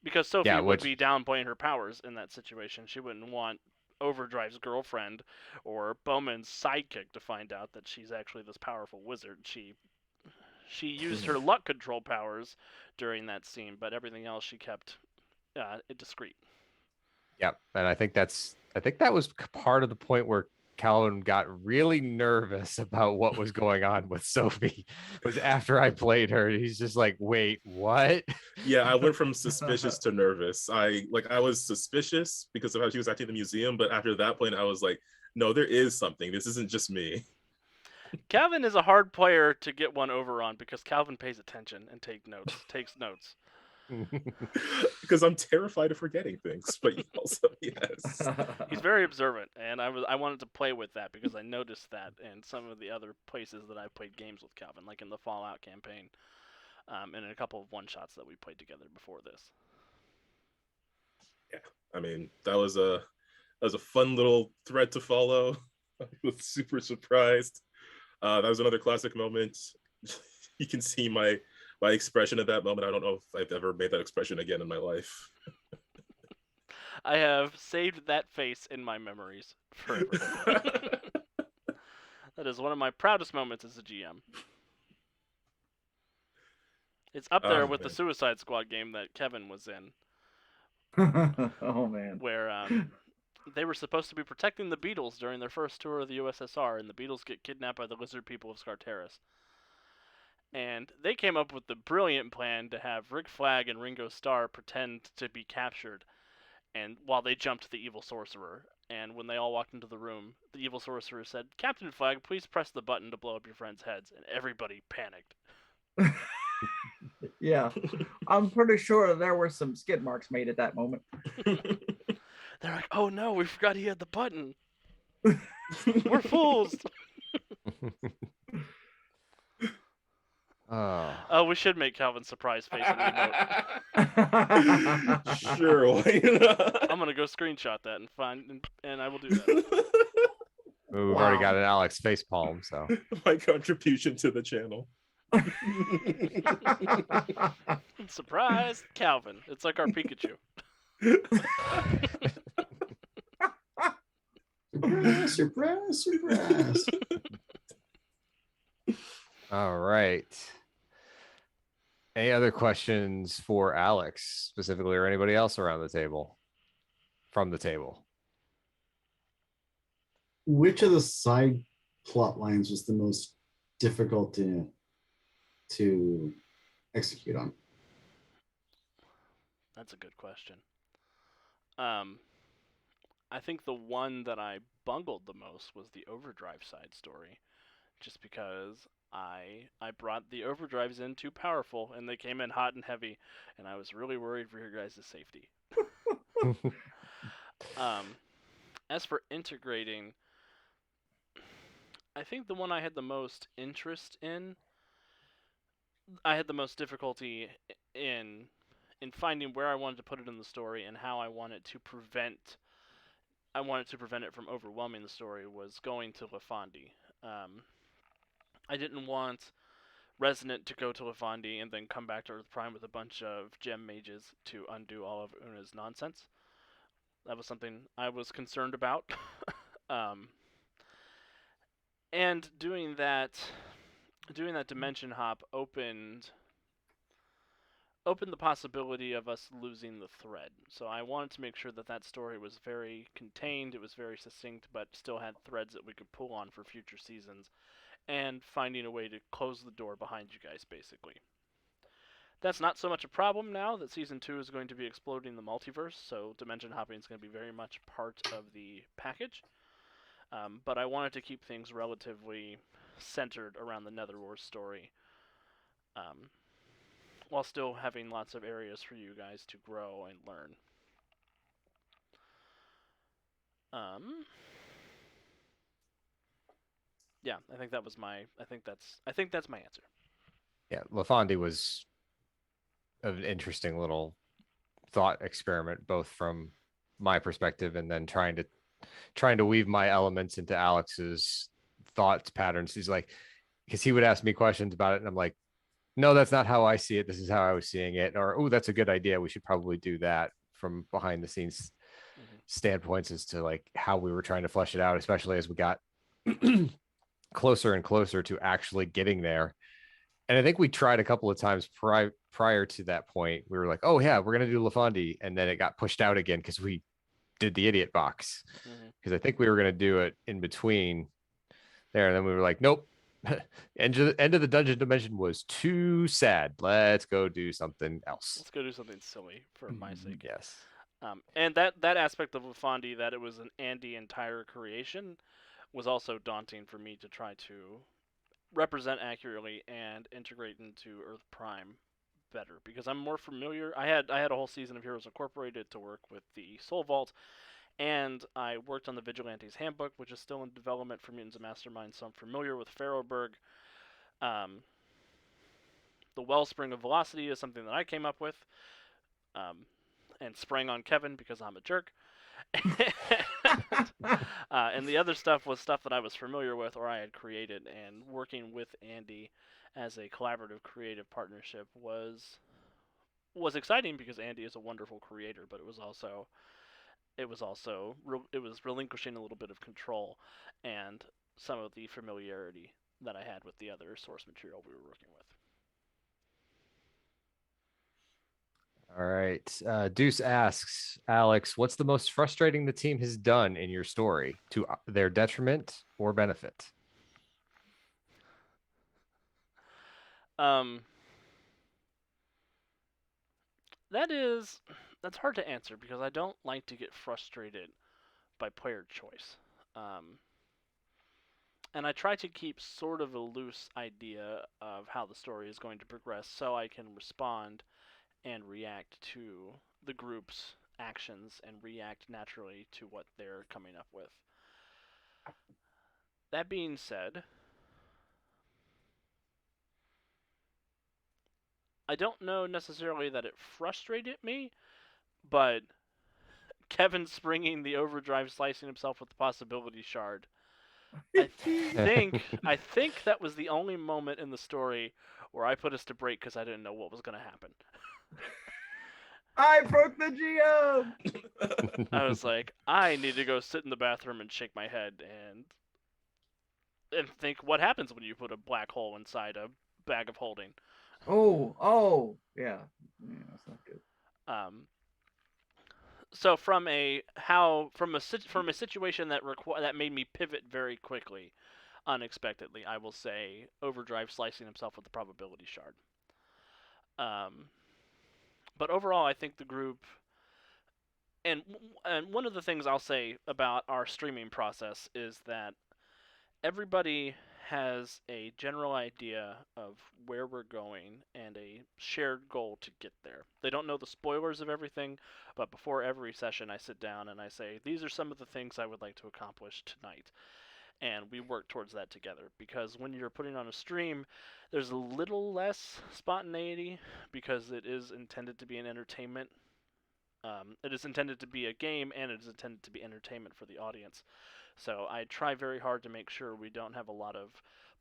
Because Sophie would be downplaying her powers in that situation. She wouldn't want Overdrive's girlfriend or Bowman's sidekick to find out that she's actually this powerful wizard. She used her luck control powers during that scene, but everything else she kept discreet. Yep, and I think that was part of the point where Calvin got really nervous about what was going on with Sophie. Was after I played her, he's just like, "Wait, what?" Yeah, I went from suspicious to nervous. I was suspicious because of how she was acting in the museum, but after that point, I was like, "No, there is something. This isn't just me." Calvin is a hard player to get one over on because Calvin pays attention and takes notes. Because I'm terrified of forgetting things, but also yes. He's very observant, and I wanted to play with that because I noticed that in some of the other places that I played games with Calvin, like in the Fallout campaign, and in a couple of one-shots that we played together before this. Yeah, I mean, that was a fun little thread to follow. I was super surprised. That was another classic moment. You can see my expression at that moment. I don't know if I've ever made that expression again in my life. I have saved that face in my memories forever. That is one of my proudest moments as a GM. It's up there Oh, with the man. Suicide Squad game that Kevin was in, Oh man. where they were supposed to be protecting the Beatles during their first tour of the USSR, and the Beatles get kidnapped by the lizard people of Scartaris. And they came up with the brilliant plan to have Rick Flag and Ringo Starr pretend to be captured, and while they jumped the evil sorcerer. And when they all walked into the room, the evil sorcerer said, "Captain Flag, please press the button to blow up your friends' heads." And everybody panicked. Yeah, I'm pretty sure there were some skid marks made at that moment. They're like, "Oh no, we forgot he had the button. We're fools." Oh, We should make Calvin's surprise face an emote. Sure, why not? I'm gonna go screenshot that and and I will do that. we've already Wow. got an Alex face palm, so My contribution to the channel. Surprise, Calvin. It's like our Pikachu. Surprise, surprise, surprise. all right. Any other questions for Alex specifically, or anybody else around the table? From the table. Which of the side plot lines was the most difficult to execute on? That's a good question. I think the one that I bungled the most was the Overdrive side story, just because I brought the Overdrives in too powerful, and they came in hot and heavy, and I was really worried for your guys' safety. As for integrating, I think the one I had the most interest in, I had the most difficulty in finding where I wanted to put it in the story and how I wanted to prevent it from overwhelming the story, was going to Lefandi. I didn't want Resonant to go to Lefandi and then come back to Earth Prime with a bunch of gem mages to undo all of Una's nonsense. That was something I was concerned about. And doing that dimension hop opened the possibility of us losing the thread. So I wanted to make sure that story was very contained, it was very succinct, but still had threads that we could pull on for future seasons, and finding a way to close the door behind you guys, basically. That's not so much a problem now that Season 2 is going to be exploding the multiverse, so dimension hopping is going to be very much part of the package. But I wanted to keep things relatively centered around the NetherWar story, while still having lots of areas for you guys to grow and learn. Yeah, I think that's my answer. Yeah, Lafandi was an interesting little thought experiment, both from my perspective and then trying to weave my elements into Alex's thoughts patterns. He's like, because he would ask me questions about it, and I'm like, no, that's not how I see it. This is how I was seeing it. Or, oh, that's a good idea. We should probably do that, from behind the scenes standpoints as to like how we were trying to flesh it out, especially as we got closer and closer to actually getting there. And I think we tried a couple of times prior to that point. We were like, oh yeah, we're going to do Lafandi. And then it got pushed out again because we did the idiot box. Because I think we were going to do it in between there. And then we were like, nope. End of the dungeon dimension was too sad. Let's go do something else. Let's go do something silly for my sake. Yes. And that aspect of Lafandi, that it was an Andy entire creation, was also daunting for me to try to represent accurately and integrate into Earth Prime better, because I'm more familiar. I had a whole season of Heroes Incorporated to work with the Soul Vault, and I worked on the Vigilantes Handbook, which is still in development for Mutants and Masterminds, so I'm familiar with Pharaohberg. The Wellspring of Velocity is something that I came up with, and sprang on Kevin because I'm a jerk. And the other stuff was stuff that I was familiar with or I had created, and working with Andy as a collaborative creative partnership was exciting because Andy is a wonderful creator, but it was also it was also it was relinquishing a little bit of control and some of the familiarity that I had with the other source material we were working with. All right. Deuce asks, Alex, what's the most frustrating the team has done in your story to their detriment or benefit? That's hard to answer because I don't like to get frustrated by player choice. And I try to keep sort of a loose idea of how the story is going to progress so I can respond and react to the group's actions and react naturally to what they're coming up with. That being said, I don't know necessarily that it frustrated me, but Kevin springing the overdrive, slicing himself with the possibility shard. I think that was the only moment in the story where I put us to break because I didn't know what was going to happen. I broke the geode. I was like, I need to go sit in the bathroom and shake my head and think what happens when you put a black hole inside a bag of holding. Yeah, that's not good. So from a situation that made me pivot very quickly, unexpectedly, I will say overdrive slicing himself with the probability shard. But overall, I think the group, and one of the things I'll say about our streaming process is that everybody has a general idea of where we're going and a shared goal to get there. They don't know the spoilers of everything, but before every session I sit down and I say, these are some of the things I would like to accomplish tonight. And we work towards that together, because when you're putting on a stream, there's a little less spontaneity because it is intended to be an entertainment. It is intended to be a game, and it is intended to be entertainment for the audience. So I try very hard to make sure we don't have a lot of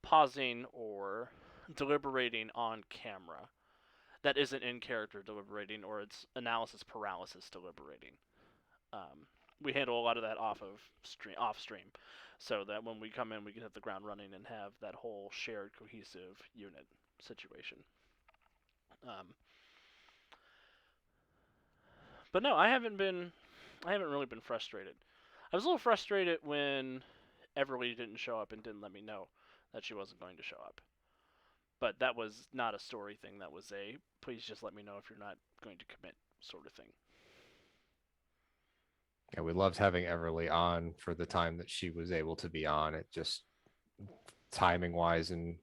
pausing or deliberating on camera. That isn't in character deliberating, or it's analysis paralysis deliberating. We handle a lot of that off stream, so that when we come in, we can hit the ground running and have that whole shared cohesive unit situation. But no, I haven't really been frustrated. I was a little frustrated when Everly didn't show up and didn't let me know that she wasn't going to show up. But that was not a story thing. That was a please just let me know if you're not going to commit sort of thing. Yeah, we loved having Everly on for the time that she was able to be on. It just timing wise and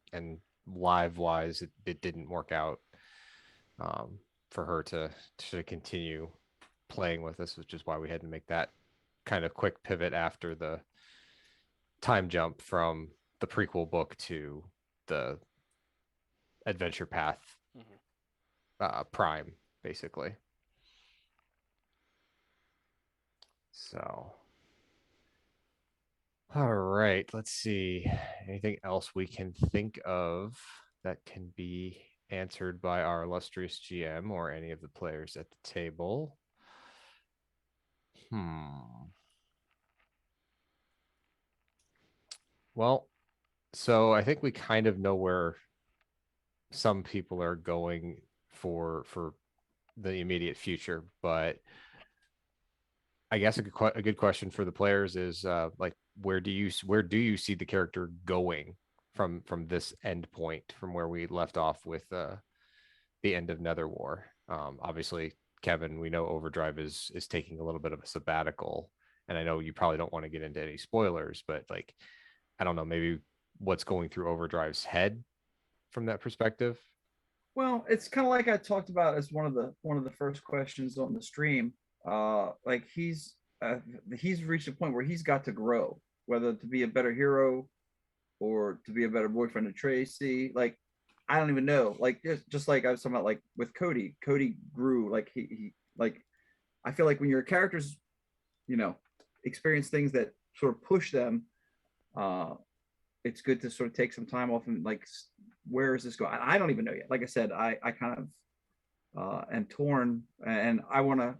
live wise, it didn't work out for her to continue playing with us, which is why we had to make that kind of quick pivot after the time jump from the prequel book to the adventure path prime, basically. So, all right, let's see. Anything else we can think of that can be answered by our illustrious GM or any of the players at the table? Well, so I think we kind of know where some people are going for the immediate future, but I guess a good question for the players is like, where do you see the character going from this end point, from where we left off with the end of NetherWar? Obviously, Kevin, we know Overdrive is taking a little bit of a sabbatical, and I know you probably don't want to get into any spoilers, but like, I don't know, maybe what's going through Overdrive's head from that perspective. Well, it's kind of like I talked about as one of the first questions on the stream. Like he's reached a point where he's got to grow, whether to be a better hero or to be a better boyfriend to Tracy. Like, I don't even know. Like, just like I was talking about, like with Cody grew. Like he like, I feel like when your characters, experience things that sort of push them, it's good to sort of take some time off and like, where is this going? I don't even know yet. Like I said, I kind of am torn, and I want to,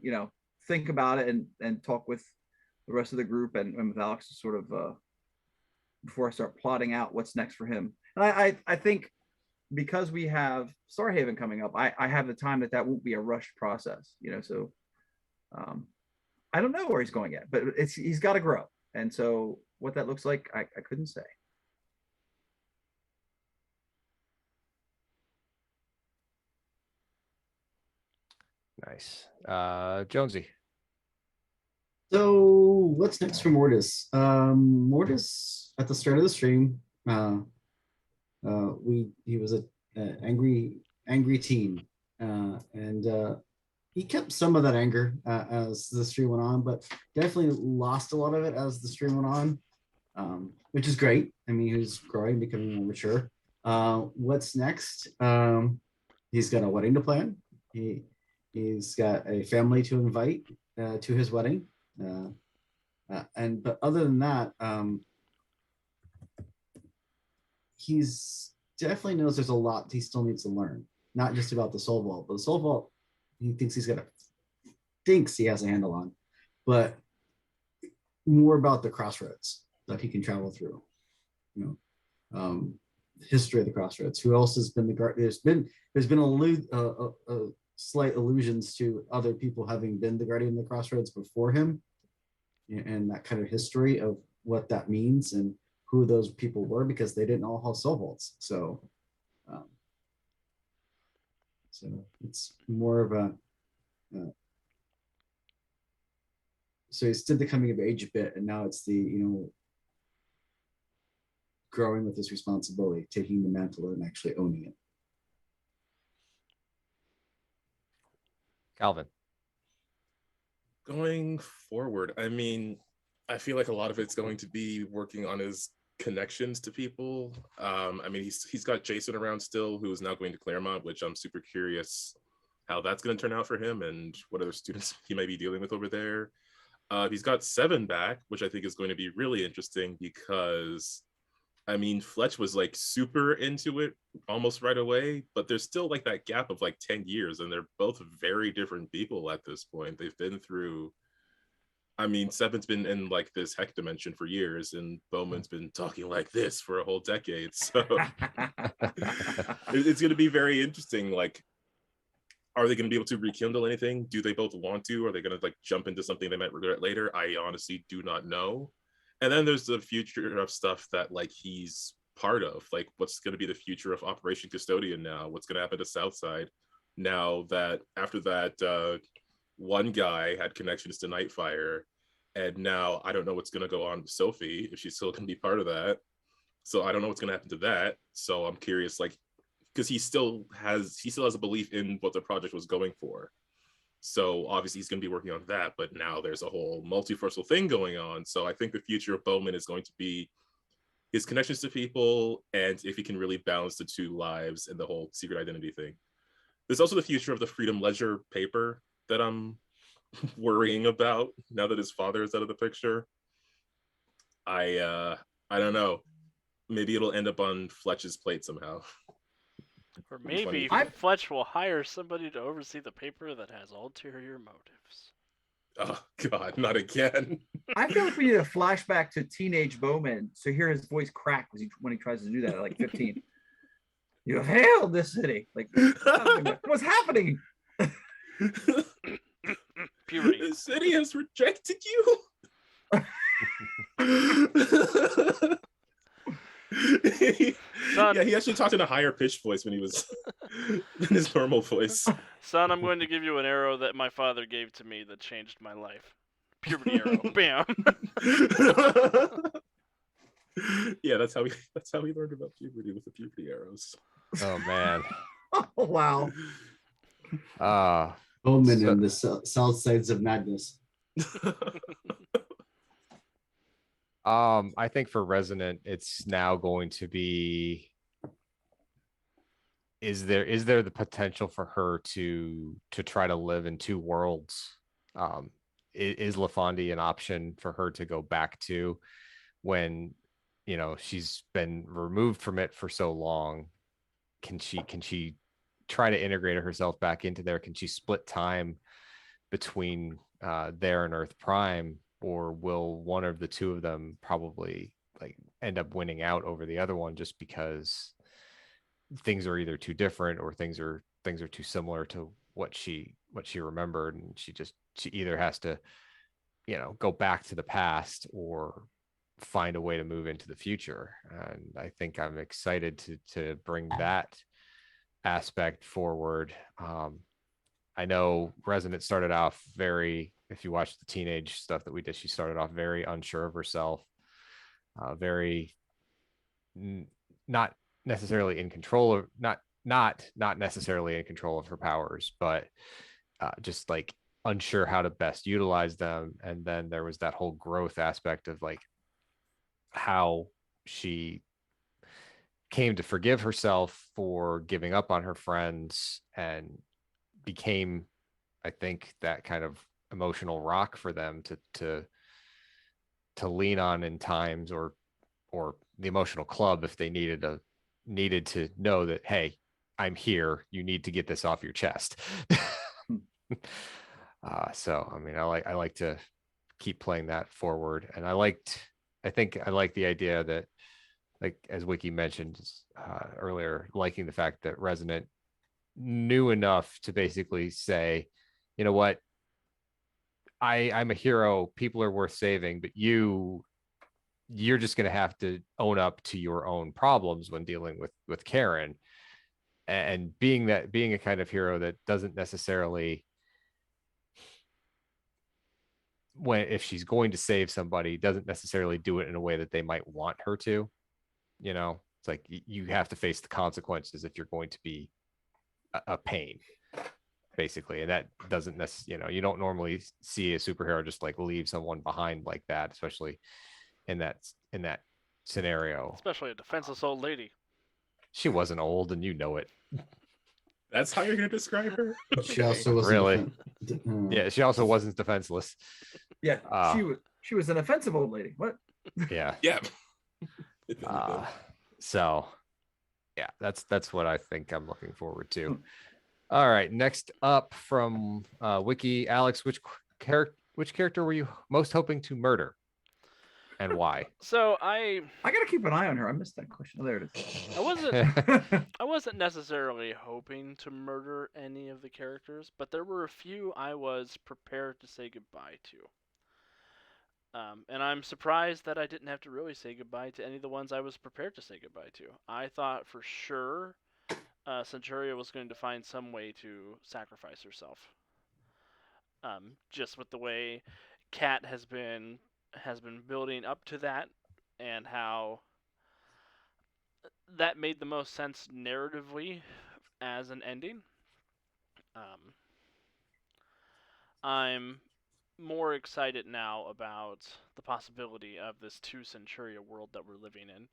think about it and talk with the rest of the group and with Alex to sort of before I start plotting out what's next for him. And I think because we have Starhaven coming up, I have the time that won't be a rushed process, so I don't know where he's going yet, but he's got to grow. And so what that looks like, I couldn't say. Nice. Jonesy. So what's next for Mortis? Mortis at the start of the stream, he was a angry teen, and he kept some of that anger as the stream went on, but definitely lost a lot of it as the stream went on, which is great. I mean, he's growing, becoming more mature. What's next? He's got a wedding to plan. He's got a family to invite to his wedding. But other than that, he's definitely knows there's a lot he still needs to learn, not just about the Soul Vault, but the Soul Vault he thinks he has a handle on, but more about the crossroads that he can travel through. History of the crossroads. Who else has been the guard? There's been slight allusions to other people having been the guardian of the crossroads before him, and that kind of history of what that means and who those people were, because they didn't all have soul vaults. So it's more of a so he's still the coming of age a bit, and now it's the growing with this responsibility, taking the mantle and actually owning it. Calvin. Going forward, I mean, I feel like a lot of it's going to be working on his connections to people. I mean, he's got Jason around still, who's now going to Claremont, which I'm super curious how that's going to turn out for him and what other students he might be dealing with over there. He's got Seven back, which I think is going to be really interesting because, I mean, Fletch was like super into it almost right away, but there's still like that gap of like 10 years, and they're both very different people at this point. They've been through, I mean, Seven's been in like this heck dimension for years, and Bowman's been talking like this for a whole decade. So it's going to be very interesting. Like, are they going to be able to rekindle anything? Do they both want to? Are they going to like jump into something they might regret later? I honestly do not know. And then there's the future of stuff that like he's part of, like what's going to be the future of Operation Custodian now? What's going to happen to Southside now that after that one guy had connections to Nightfire, and now I don't know what's going to go on with Sophie, if she's still going to be part of that. So I don't know what's going to happen to that. So I'm curious, like, because he still has a belief in what the project was going for. So obviously he's going to be working on that, but now there's a whole multiversal thing going on. So I think the future of Bowman is going to be his connections to people, and if he can really balance the two lives and the whole secret identity thing. There's also the future of the Freedom Ledger paper that I'm worrying about now that his father is out of the picture. I don't know. Maybe it'll end up on Fletch's plate somehow. Or maybe Fletch will hire somebody to oversee the paper that has ulterior motives. Oh, God, not again. I feel like we need a flashback to teenage Bowman to hear his voice crack when he tries to do that at like 15. You have hailed this city. Like, what's happening? Puberty. The city has rejected you. Son, yeah, he actually talked in a higher pitched voice when he was in his normal voice. Son, I'm going to give you an arrow that my father gave to me that changed my life. Puberty arrow. Bam. Yeah, that's how we learned about puberty, with the puberty arrows. Oh man. Oh wow. Bowman and the South Sides of Madness. I think for Resonant, it's now going to be, is there the potential for her to try to live in two worlds? Is LaFonde an option for her to go back to when, she's been removed from it for so long? Can she try to integrate herself back into there? Can she split time between there in Earth Prime, or will one of the two of them probably like end up winning out over the other one just because things are either too different or things are too similar to what she remembered, and she either has to go back to the past or find a way to move into the future. And I think I'm excited to bring that aspect forward. I know Resonant started off if you watch the teenage stuff that we did, she started off very unsure of herself, very not necessarily in control of not necessarily in control of her powers, but just like unsure how to best utilize them. And then there was that whole growth aspect of like how she came to forgive herself for giving up on her friends and became, I think, that kind of emotional rock for them to lean on in times, or the emotional club if they needed to know that, hey, I'm here, you need to get this off your chest. So I mean, I like to keep playing that forward, and I think I like the idea that, like as Wiki mentioned earlier, liking the fact that Resonant knew enough to basically say, you know what, I'm a hero, people are worth saving, but you're just going to have to own up to your own problems when dealing with Karen. And being a kind of hero that doesn't necessarily, if she's going to save somebody, doesn't necessarily do it in a way that they might want her to. It's like you have to face the consequences if you're going to be a pain, basically. And that doesn't necessarily, you don't normally see a superhero just like leave someone behind like that, especially in that scenario. Especially a defenseless old lady. She wasn't old, and you know it. That's how you're going to describe her? She Okay. also wasn't Really? Yeah, she also wasn't defenseless. Yeah, she was an offensive old lady. What? Yeah. Yeah. So yeah, that's what I think I'm looking forward to. All right, next up from Wiki, Alex, which character were you most hoping to murder, and why? So I gotta keep an eye on her. I missed that question. Oh, there it is. I wasn't necessarily hoping to murder any of the characters, but there were a few I was prepared to say goodbye to. And I'm surprised that I didn't have to really say goodbye to any of the ones I was prepared to say goodbye to. I thought for sure Centuria was going to find some way to sacrifice herself. Just with the way Kat has been building up to that, and how that made the most sense narratively as an ending. I'm more excited now about the possibility of this two Centuria world that we're living in,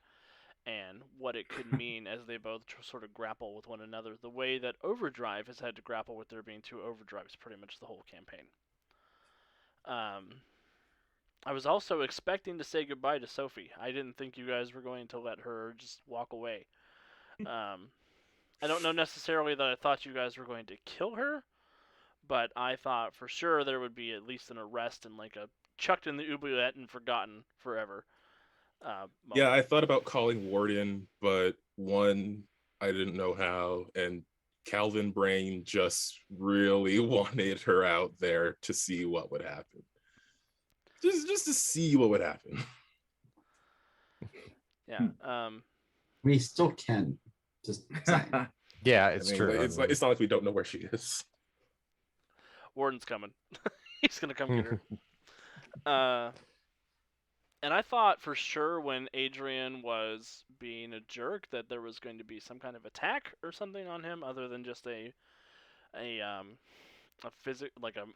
and what it could mean as they both sort of grapple with one another, the way that Overdrive has had to grapple with there being two Overdrives pretty much the whole campaign. I was also expecting to say goodbye to Sophie. I didn't think you guys were going to let her just walk away. I don't know necessarily that I thought you guys were going to kill her, but I thought for sure there would be at least an arrest and like a chucked in the oubliette and forgotten forever. Yeah, I thought about calling Warden, but one, I didn't know how, and Calvin Brain just really wanted her out there to see what would happen. Just to see what would happen. Yeah. We still can. Just saying. Yeah, it's true. It's not like we don't know where she is. Warden's coming. He's gonna come get her. And I thought for sure when Adrian was being a jerk that there was going to be some kind of attack or something on him, other than just a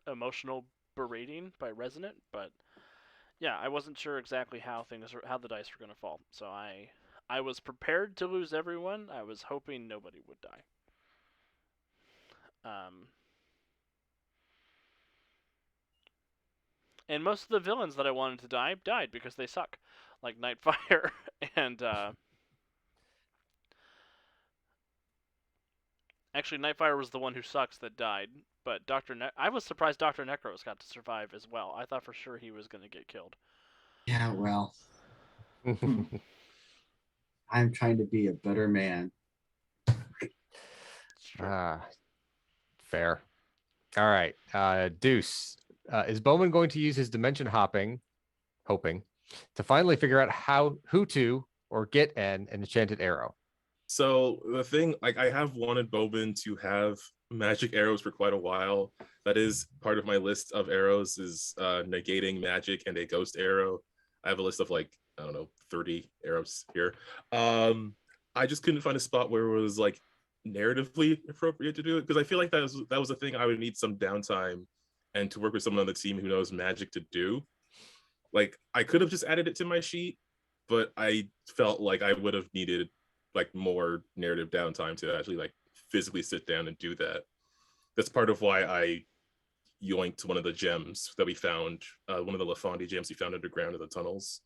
emotional berating by Resonant. But yeah, I wasn't sure exactly how the dice were going to fall. So I was prepared to lose everyone. I was hoping nobody would die. And most of the villains that I wanted to die died because they suck, like Nightfire and Actually, Nightfire was the one who sucks that died, but I was surprised Dr. Necros got to survive as well. I thought for sure he was going to get killed. Yeah, well, I'm trying to be a better man. Ah, fair. All right. Deuce. Is Bowman going to use his dimension hoping, hoping, to finally figure out who to or get an enchanted arrow? So the thing, like, I have wanted Bowman to have magic arrows for quite a while. That is part of my list of arrows, is negating magic and a ghost arrow. I have a list of, like, I don't know, 30 arrows here. I just couldn't find a spot where it was, like, narratively appropriate to do it, because I feel like that was a thing I would need some downtime and to work with someone on the team who knows magic to do. Like, I could have just added it to my sheet, but I felt like I would have needed, like, more narrative downtime to actually, like, physically sit down and do that. That's part of why I yoinked one of the gems that we found, one of the Lafandi gems we found underground in the tunnels,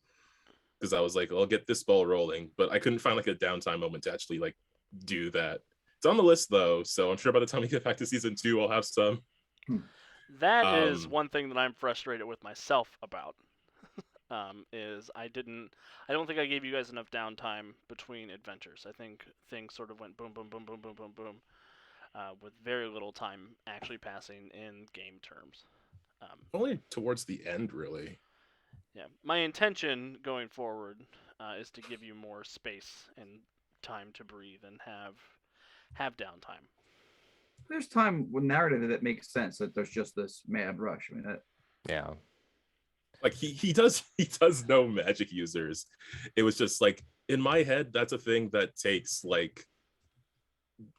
because I was like, I'll get this ball rolling, but I couldn't find, like, a downtime moment to actually, like, do that. It's on the list though, so I'm sure by the time we get back to season 2, I'll have some. That is one thing that I'm frustrated with myself about. Is I don't think I gave you guys enough downtime between adventures. I think things sort of went boom, boom, boom, boom, boom, boom, boom, with very little time actually passing in game terms. Only towards the end, really. Yeah, my intention going forward is to give you more space and time to breathe and have downtime. There's time with narrative that makes sense, that there's just this mad rush. I mean, Yeah. Like, he does know magic users. It was just like, in my head, that's a thing that takes, like,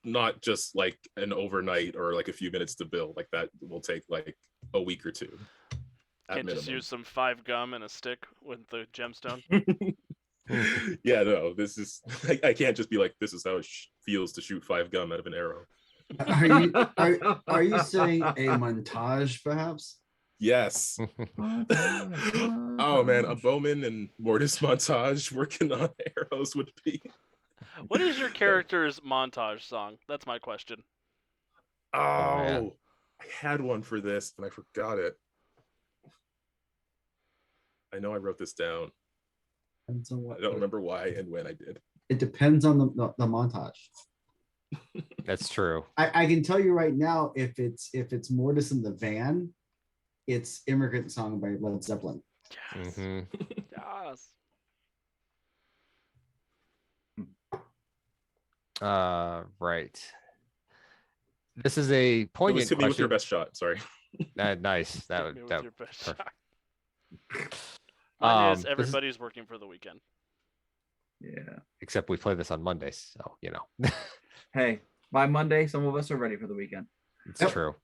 not just like an overnight or like a few minutes to build. Like, that will take like a week or two. Can't just use some 5 gum and a stick with the gemstone. Yeah, no, this is, I can't just be like, this is how it feels to shoot 5 gum out of an arrow. Are you saying a montage, perhaps? Yes. Oh man, a Bowman and Mortis montage working on arrows would be. What is your character's montage song? That's my question. Oh, I had one for this and I forgot it. I know I wrote this down. Depends on what, I don't remember why and when I did. It depends on the montage. That's true. I can tell you right now, if it's Mortis in the van, it's Immigrant Song by Led Zeppelin. Yes. Mhm. Yes. Right. This is a poignant Hit me with your question. best shot. Sorry. Nice. That Hit me would with your best perfect. shot. Mine is this is- everybody's working for the weekend. Yeah. except we play this on Mondays, so you know. Hey, by Monday, some of us are ready for the weekend. It's Yep. true.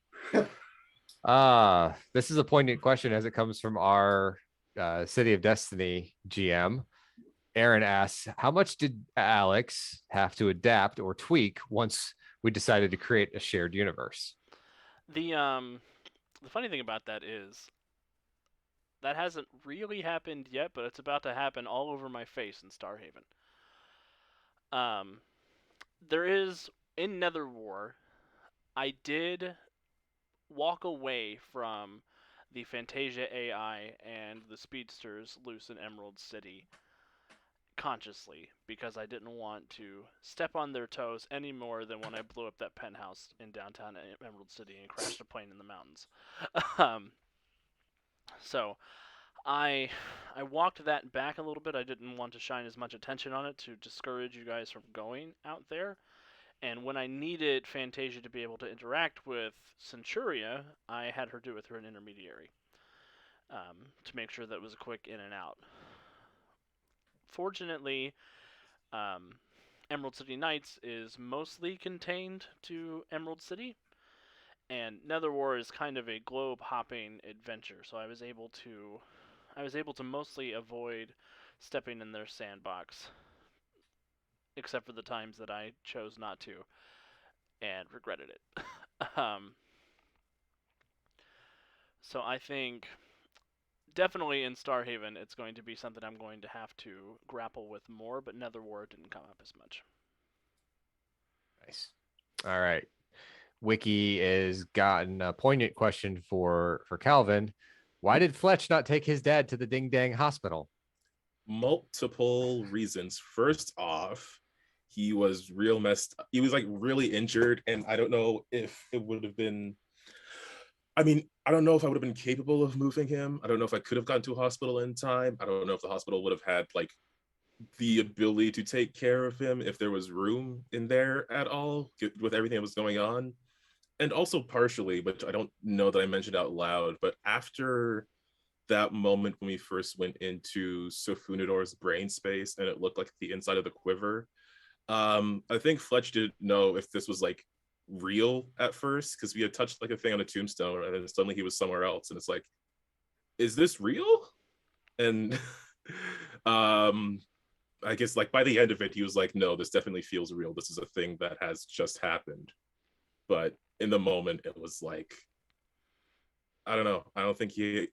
This is a poignant question as it comes from our City of Destiny GM. Aaron asks, how much did Alex have to adapt or tweak once we decided to create a shared universe? The funny thing about that is that hasn't really happened yet, but it's about to happen all over my face in Starhaven. There is, in NetherWar, I did walk away from the Fantasia AI and the speedsters loose in Emerald City consciously, because I didn't want to step on their toes any more than when I blew up that penthouse in downtown Emerald City and crashed a plane in the mountains. So I walked that back a little bit. I didn't want to shine as much attention on it to discourage you guys from going out there. And when I needed Fantasia to be able to interact with Centuria, I had her do it through an intermediary to make sure that it was a quick in and out. Fortunately, Emerald City Nights is mostly contained to Emerald City, and NetherWar is kind of a globe-hopping adventure. So I was able to mostly avoid stepping in their sandbox, except for the times that I chose not to and regretted it. So I think definitely in Starhaven it's going to be something I'm going to have to grapple with more, but NetherWar didn't come up as much. Nice. All right. Wiki is gotten a poignant question for Calvin. Why did Fletch not take his dad to the Ding Dang Hospital? Multiple reasons. First off, he was real messed up. He was like really injured, and I don't know if it would have been. I mean, I don't know if I would have been capable of moving him. I don't know if I could have gotten to a hospital in time. I don't know if the hospital would have had like the ability to take care of him if there was room in there at all with everything that was going on. And also partially, which I don't know that I mentioned out loud, but after that moment when we first went into Sofunador's brain space and it looked like the inside of the quiver, I think Fletch didn't know if this was like real at first because we had touched like a thing on a tombstone and then suddenly he was somewhere else and it's like, is this real? And I guess like by the end of it he was like, no, this definitely feels real, this is a thing that has just happened. But in the moment it was like, I don't know, I don't think he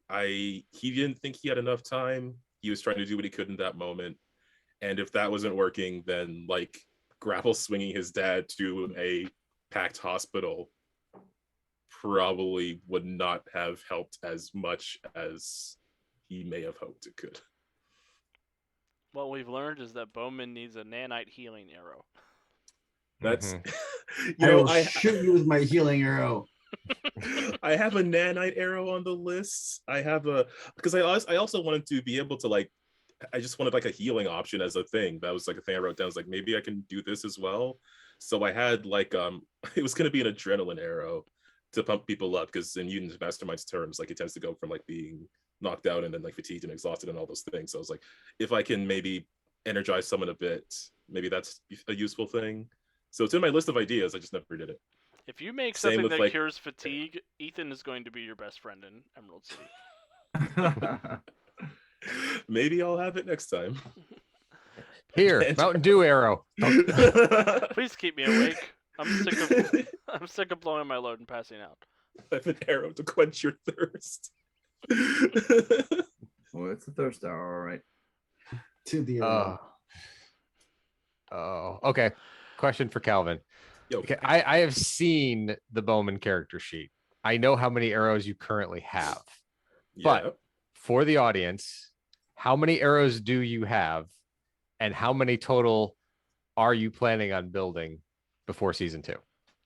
didn't think he had enough time. He was trying to do what he could in that moment, and if that wasn't working, then like grapple swinging his dad to a packed hospital probably would not have helped as much as he may have hoped it could. What we've learned is that Bowman needs a nanite healing arrow. That's I shoot you with my healing arrow. I have a nanite arrow on the list. I have a because I also wanted to be able to like, I just wanted like a healing option as a thing. That was like a thing I wrote down. I was like, maybe I can do this as well. So I had like it was gonna be an adrenaline arrow to pump people up because in Mutant Masterminds terms, like it tends to go from like being knocked out and then like fatigued and exhausted and all those things. So I was like, if I can maybe energize someone a bit, maybe that's a useful thing. So it's in my list of ideas. I just never did it. If you make Same something with, that like, cures fatigue, Ethan is going to be your best friend in Emerald City. Maybe I'll have it next time. Here, Mountain Dew arrow. Please keep me awake. I'm sick of blowing my load and passing out. I have an arrow to quench your thirst. Well, it's a thirst arrow, all right. To the arrow. Oh, okay. Question for Calvin. Yo. Okay, I have seen the Bowman character sheet. I know how many arrows you currently have. But for the audience, how many arrows do you have and how many total are you planning on building before season 2?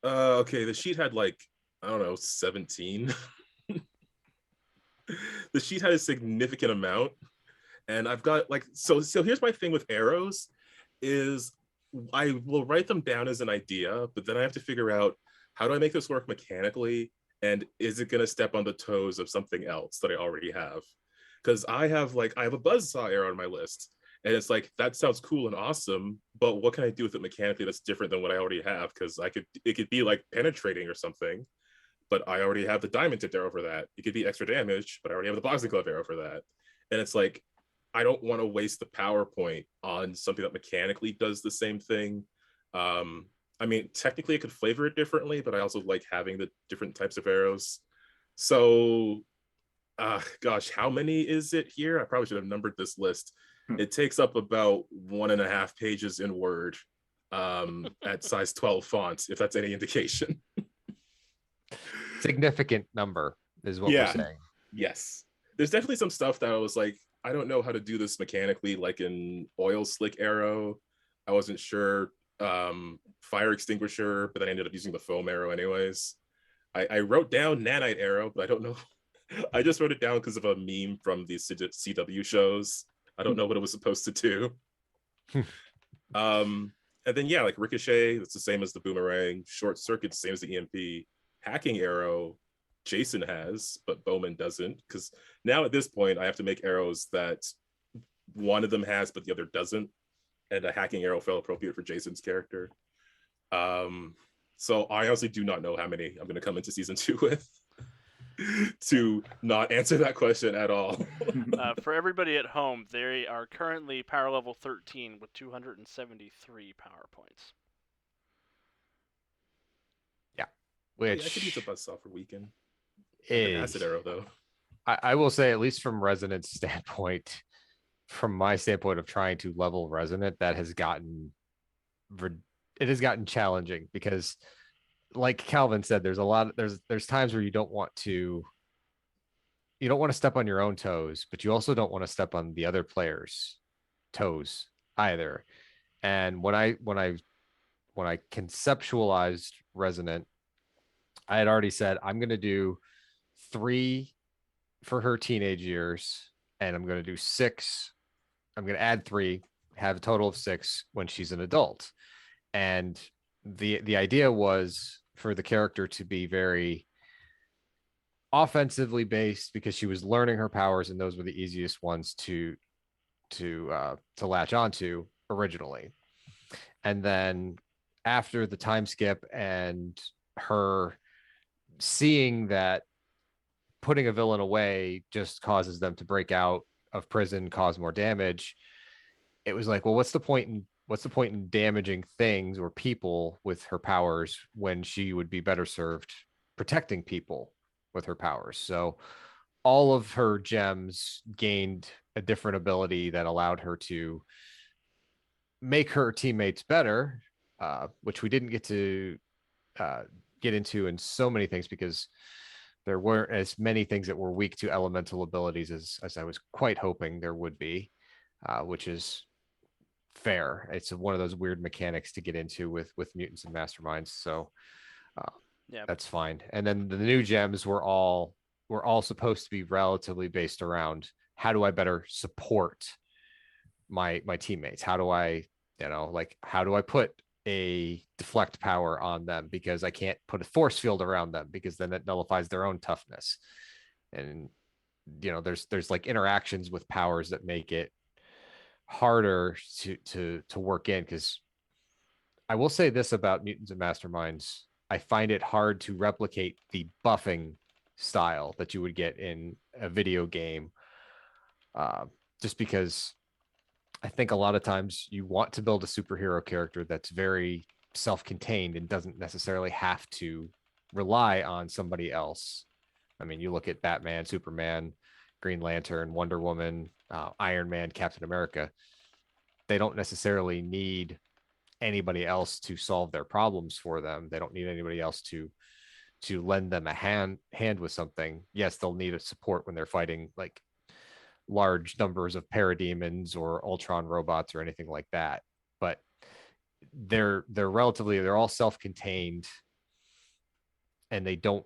Okay, the sheet had like, I don't know, 17. The sheet had a significant amount. And I've got like, so here's my thing with arrows is I will write them down as an idea, but then I have to figure out how do I make this work mechanically? And is it going to step on the toes of something else that I already have? Because I have a buzzsaw arrow on my list. And it's like, that sounds cool and awesome, but what can I do with it mechanically that's different than what I already have? Because it could be like penetrating or something, but I already have the diamond tipped arrow for that. It could be extra damage, but I already have the boxing glove arrow for that. And it's like, I don't want to waste the PowerPoint on something that mechanically does the same thing. I mean, technically I could flavor it differently, but I also like having the different types of arrows. So, gosh, how many is it here? I probably should have numbered this list. It takes up about 1.5 pages in Word at size 12 font, if that's any indication. Significant number is what we're saying. Yes. There's definitely some stuff that I was like, I don't know how to do this mechanically, like an oil slick arrow. I wasn't sure. Fire extinguisher, but then I ended up using the foam arrow anyways. I wrote down nanite arrow, but I don't know. I just wrote it down because of a meme from the CW shows. I don't know what it was supposed to do. And then yeah, like ricochet, that's the same as the boomerang. Short circuit, same as the EMP. Hacking arrow, Jason has, but Bowman doesn't. Because now at this point, I have to make arrows that one of them has, but the other doesn't. And a hacking arrow felt appropriate for Jason's character. So I honestly do not know how many I'm going to come into season 2 with to not answer that question at all. For everybody at home, they are currently power level 13 with 273 power points. Yeah, which I could use a buzzsaw for weekend. Is an acid arrow though. I will say, at least from Resonance standpoint, from my standpoint of trying to level Resonant, that has gotten challenging because like Calvin said, there's times where you don't want to step on your own toes, but you also don't want to step on the other player's toes either. And when I conceptualized Resonant, I had already said I'm going to do 3 for her teenage years, and I'm going to do 6. I'm going to add 3, have a total of 6 when she's an adult. And the idea was for the character to be very offensively based because she was learning her powers, and those were the easiest ones to latch onto originally. And then after the time skip and her seeing that putting a villain away just causes them to break out of prison, cause more damage, it was like, well, what's the point in damaging things or people with her powers when she would be better served protecting people with her powers? So all of her gems gained a different ability that allowed her to make her teammates better, which we didn't get to get into in so many things because there weren't as many things that were weak to elemental abilities as I was quite hoping there would be, which is fair. It's one of those weird mechanics to get into with mutants and masterminds, so Yeah. that's fine. And then the new gems were all supposed to be relatively based around how do I better support my teammates? How do I, how do I put a deflect power on them because I can't put a force field around them because then it nullifies their own toughness. And there's like interactions with powers that make it harder to work in, because I will say this about mutants and masterminds: I find it hard to replicate the buffing style that you would get in a video game, just because I think a lot of times you want to build a superhero character that's very self-contained and doesn't necessarily have to rely on somebody else. I mean, you look at Batman, Superman, Green Lantern, Wonder Woman, Iron Man, Captain America. They don't necessarily need anybody else to solve their problems for them. They don't need anybody else to lend them a hand with something. Yes, they'll need a support when they're fighting like large numbers of parademons or Ultron robots or anything like that, but they're all self-contained, and they don't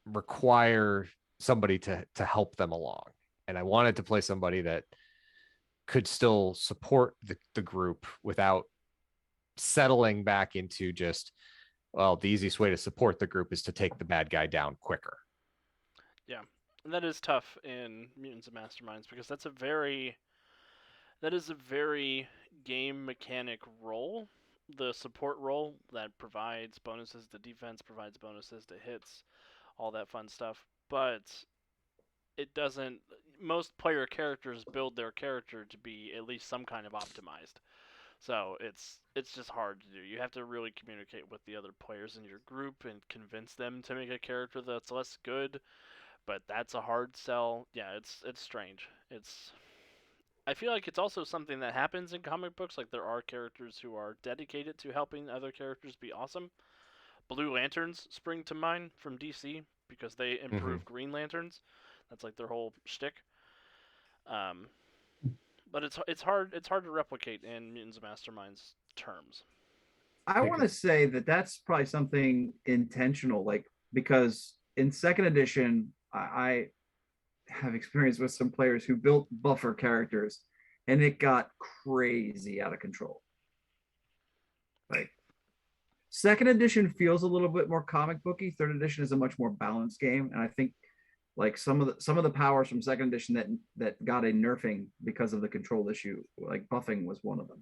require somebody to help them along. And I wanted to play somebody that could still support the group without settling back into just, well, the easiest way to support the group is to take the bad guy down quicker. Yeah, and that is tough in Mutants and Masterminds because that is a very game mechanic role. The support role that provides bonuses to defense, provides bonuses to hits, all that fun stuff. But it doesn't. Most player characters build their character to be at least some kind of optimized. So it's just hard to do. You have to really communicate with the other players in your group and convince them to make a character that's less good. But that's a hard sell. Yeah, it's strange. I feel like it's also something that happens in comic books. Like there are characters who are dedicated to helping other characters be awesome. Blue Lanterns spring to mind from DC because they improve Green Lanterns. That's like their whole shtick. But it's hard to replicate in Mutants and Masterminds terms. I want to say that that's probably something intentional, like because in second edition, I have experience with some players who built buffer characters, and it got crazy out of control. Like second edition feels a little bit more comic booky. Third edition is a much more balanced game, and I think like some of the powers from second edition that got a nerfing because of the control issue, like buffing was one of them.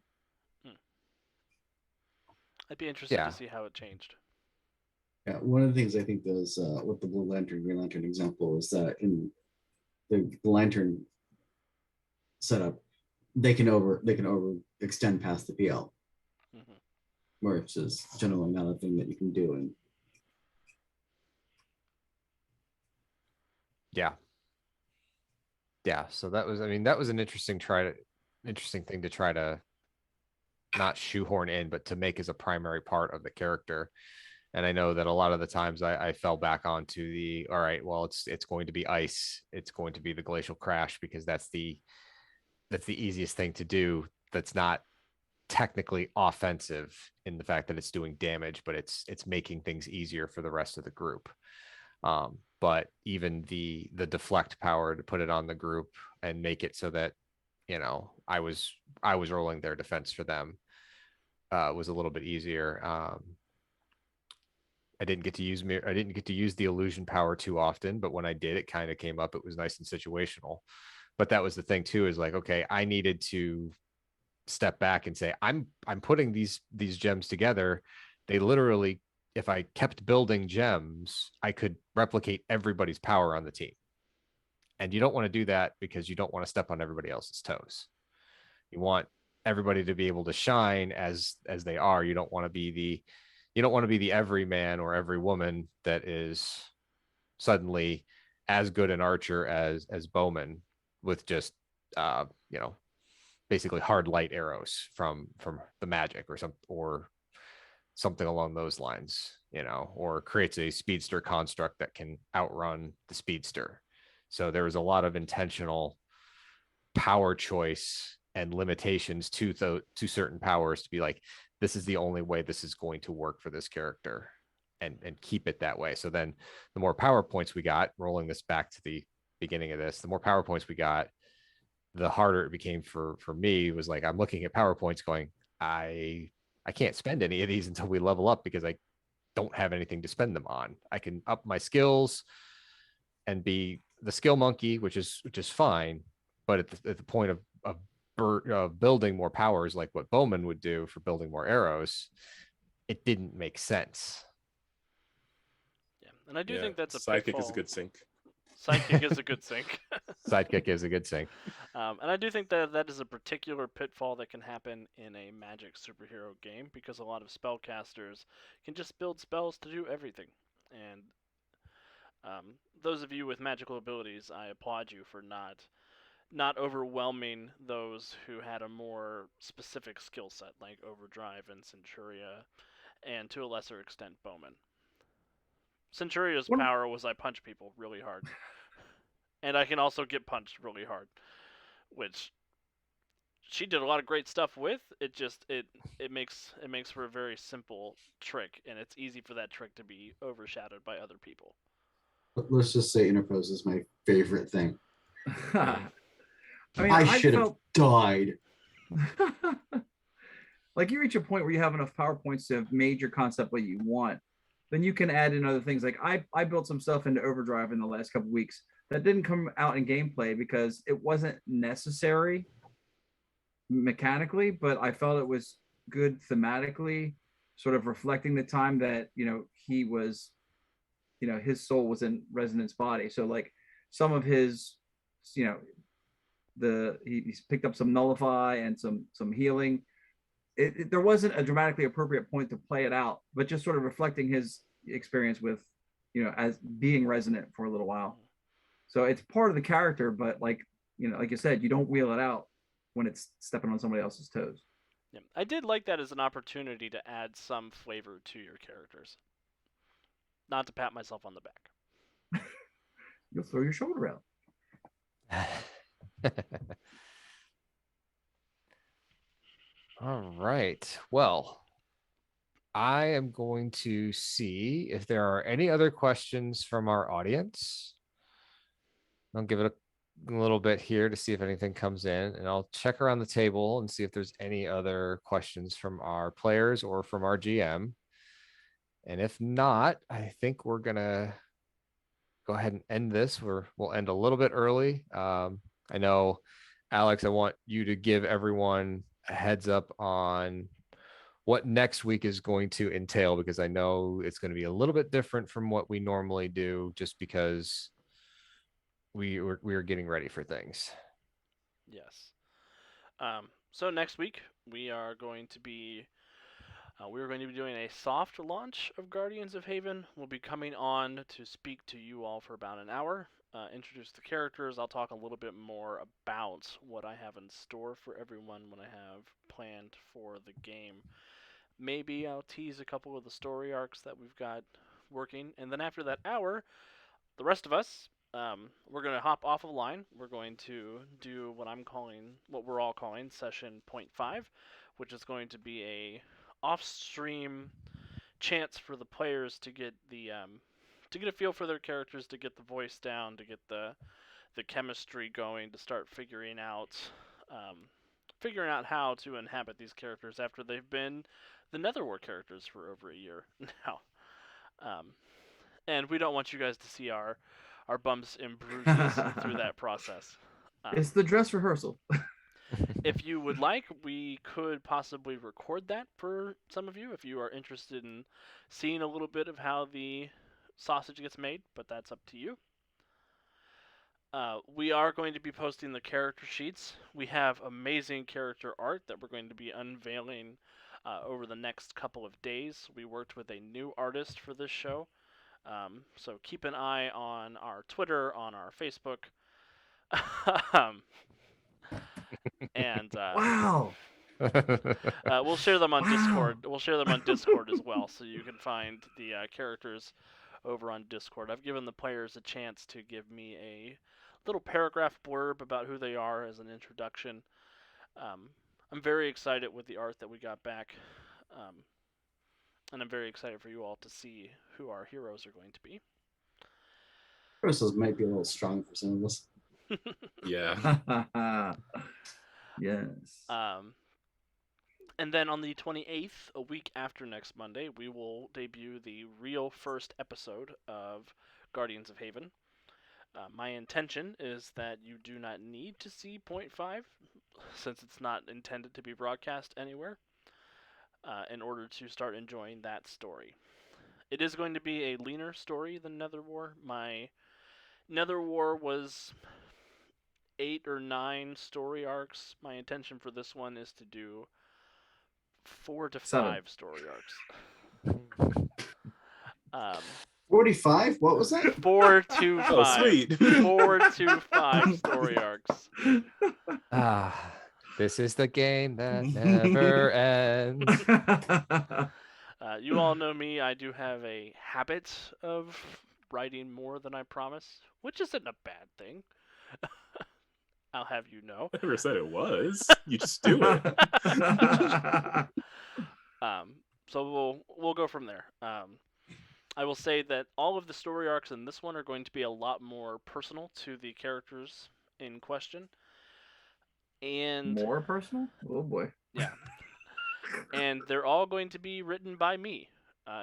I'd be interested to see how it changed. Yeah, one of the things I think those with the Blue Lantern, Green Lantern example is that in the Lantern setup, they can over extend past the PL, where it's just generally not a thing that you can do. And yeah, so that was an interesting thing to try to not shoehorn in, but to make as a primary part of the character. And I know that a lot of the times I fell back onto the, all right, well, it's going to be ice. It's going to be the glacial crash because that's the easiest thing to do. That's not technically offensive in the fact that it's doing damage, but it's making things easier for the rest of the group. But even the deflect power to put it on the group and make it so that, you know, I was rolling their defense for them was a little bit easier. I didn't get to use the illusion power too often, but when I did, it kind of came up. It was nice and situational. But that was the thing too, is like, okay, I needed to step back and say, I'm putting these gems together. They literally, if I kept building gems, I could replicate everybody's power on the team. And you don't want to do that because you don't want to step on everybody else's toes. You want everybody to be able to shine as they are. You don't want to be the everyman or every woman that is suddenly as good an archer as Bowman with just you know, basically hard light arrows from the magic or something along those lines, you know, or creates a speedster construct that can outrun the speedster. So there was a lot of intentional power choice and limitations to certain powers to be like, this is the only way this is going to work for this character, and keep it that way. So then the more power points we got, rolling this back to the beginning of this, the more power points we got, the harder it became for me. It was like, I'm looking at PowerPoints going, I can't spend any of these until we level up because I don't have anything to spend them on. I can up my skills and be the skill monkey, which is fine, but at the point of building more powers, like what Bowman would do for building more arrows, it didn't make sense. Yeah, and I do think that's a sidekick pitfall. is a good sync. Sidekick is a good sync. Sidekick is a good sync. And I do think that is a particular pitfall that can happen in a Magic superhero game, because a lot of spellcasters can just build spells to do everything. And those of you with magical abilities, I applaud you for not overwhelming those who had a more specific skill set, like Overdrive and Centuria, and to a lesser extent Bowman. Centuria's power was I punch people really hard. And I can also get punched really hard, which she did a lot of great stuff with. It just it makes for a very simple trick, and it's easy for that trick to be overshadowed by other people. Let's just say interpose is my favorite thing. I mean, I should have died. Like, you reach a point where you have enough PowerPoints to have made your concept what you want, then you can add in other things. Like I built some stuff into Overdrive in the last couple of weeks that didn't come out in gameplay because it wasn't necessary mechanically, but I felt it was good thematically, sort of reflecting the time that, you know, he was, you know, his soul was in Resonant's body. So like some of his, you know, he's picked up some nullify and some healing. There wasn't a dramatically appropriate point to play it out, but just sort of reflecting his experience with, you know, as being Resonant for a little while. So it's part of the character, but like, you know, like you said, you don't wheel it out when it's stepping on somebody else's toes. Yeah, I did like that as an opportunity to add some flavor to your characters. Not to pat myself on the back. You'll throw your shoulder out. All right. Well, I am going to see if there are any other questions from our audience. I'll give it a little bit here to see if anything comes in, and I'll check around the table and see if there's any other questions from our players or from our GM. And if not, I think we're going to go ahead and end this. We'll end a little bit early. I know, Alex, I want you to give everyone a heads up on what next week is going to entail, because I know it's going to be a little bit different from what we normally do, just because we are getting ready for things. Yes. So next week we are going to be doing a soft launch of Guardians of Haven. We'll be coming on to speak to you all for about an hour, introduce the characters. I'll talk a little bit more about what I have in store for everyone, what I have planned for the game. Maybe I'll tease a couple of the story arcs that we've got working, and then after that hour, the rest of us, we're going to hop off of line. We're going to do what we're all calling session 0.5, which is going to be a off-stream chance for the players to get to get a feel for their characters, to get the voice down, to get the chemistry going, to start figuring out how to inhabit these characters after they've been the NetherWar characters for over a year now. And we don't want you guys to see our bumps and bruises through that process. It's the dress rehearsal. If you would like, we could possibly record that for some of you if you are interested in seeing a little bit of how the sausage gets made, but that's up to you. We are going to be posting the character sheets. We have amazing character art that we're going to be unveiling over the next couple of days. We worked with a new artist for this show. So keep an eye on our Twitter, on our Facebook. And Wow. we'll share them on Wow. Discord. We'll share them on Discord as well, so you can find the characters over on Discord. I've given the players a chance to give me a little paragraph blurb about who they are as an introduction. I'm very excited with the art that we got back, and I'm very excited for you all to see who our heroes are going to be. Rehearsals might be a little strong for some of us. Yeah. Yes. And then on the 28th, a week after next Monday, we will debut the real first episode of Guardians of Haven. My intention is that you do not need to see 0.5, since it's not intended to be broadcast anywhere, in order to start enjoying that story. It is going to be a leaner story than NetherWar. My NetherWar was 8 or 9 story arcs. My intention for this one is to do 4 to 5 story arcs. 45? What was that? 4 to 5. Oh, sweet. 4 to 5 story arcs. This is the game that never ends. You all know me. I do have a habit of writing more than I promise, which isn't a bad thing. I'll have you know. I never said it was. You just do it. So we'll go from there. I will say that all of the story arcs in this one are going to be a lot more personal to the characters in question. And more personal? Oh boy. Yeah. And they're all going to be written by me.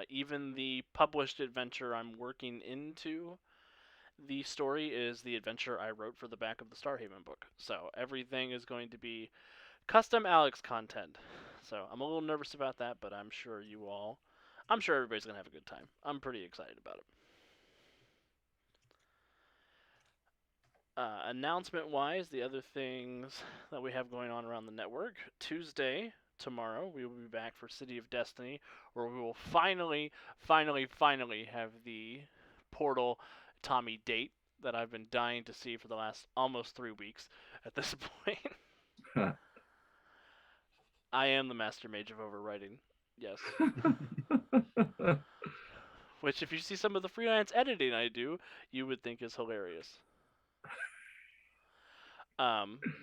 Even the published adventure I'm working into the story is the adventure I wrote for the back of the Starhaven book. So everything is going to be custom Alex content. So I'm a little nervous about that, but I'm sure everybody's going to have a good time. I'm pretty excited about it. Announcement-wise, the other things that we have going on around the network. Tuesday, tomorrow, we will be back for City of Destiny, where we will finally have the Portal Tommy date that I've been dying to see for the last almost 3 weeks at this point. I am the master mage of overwriting. Yes. Which, if you see some of the freelance editing I do, you would think is hilarious.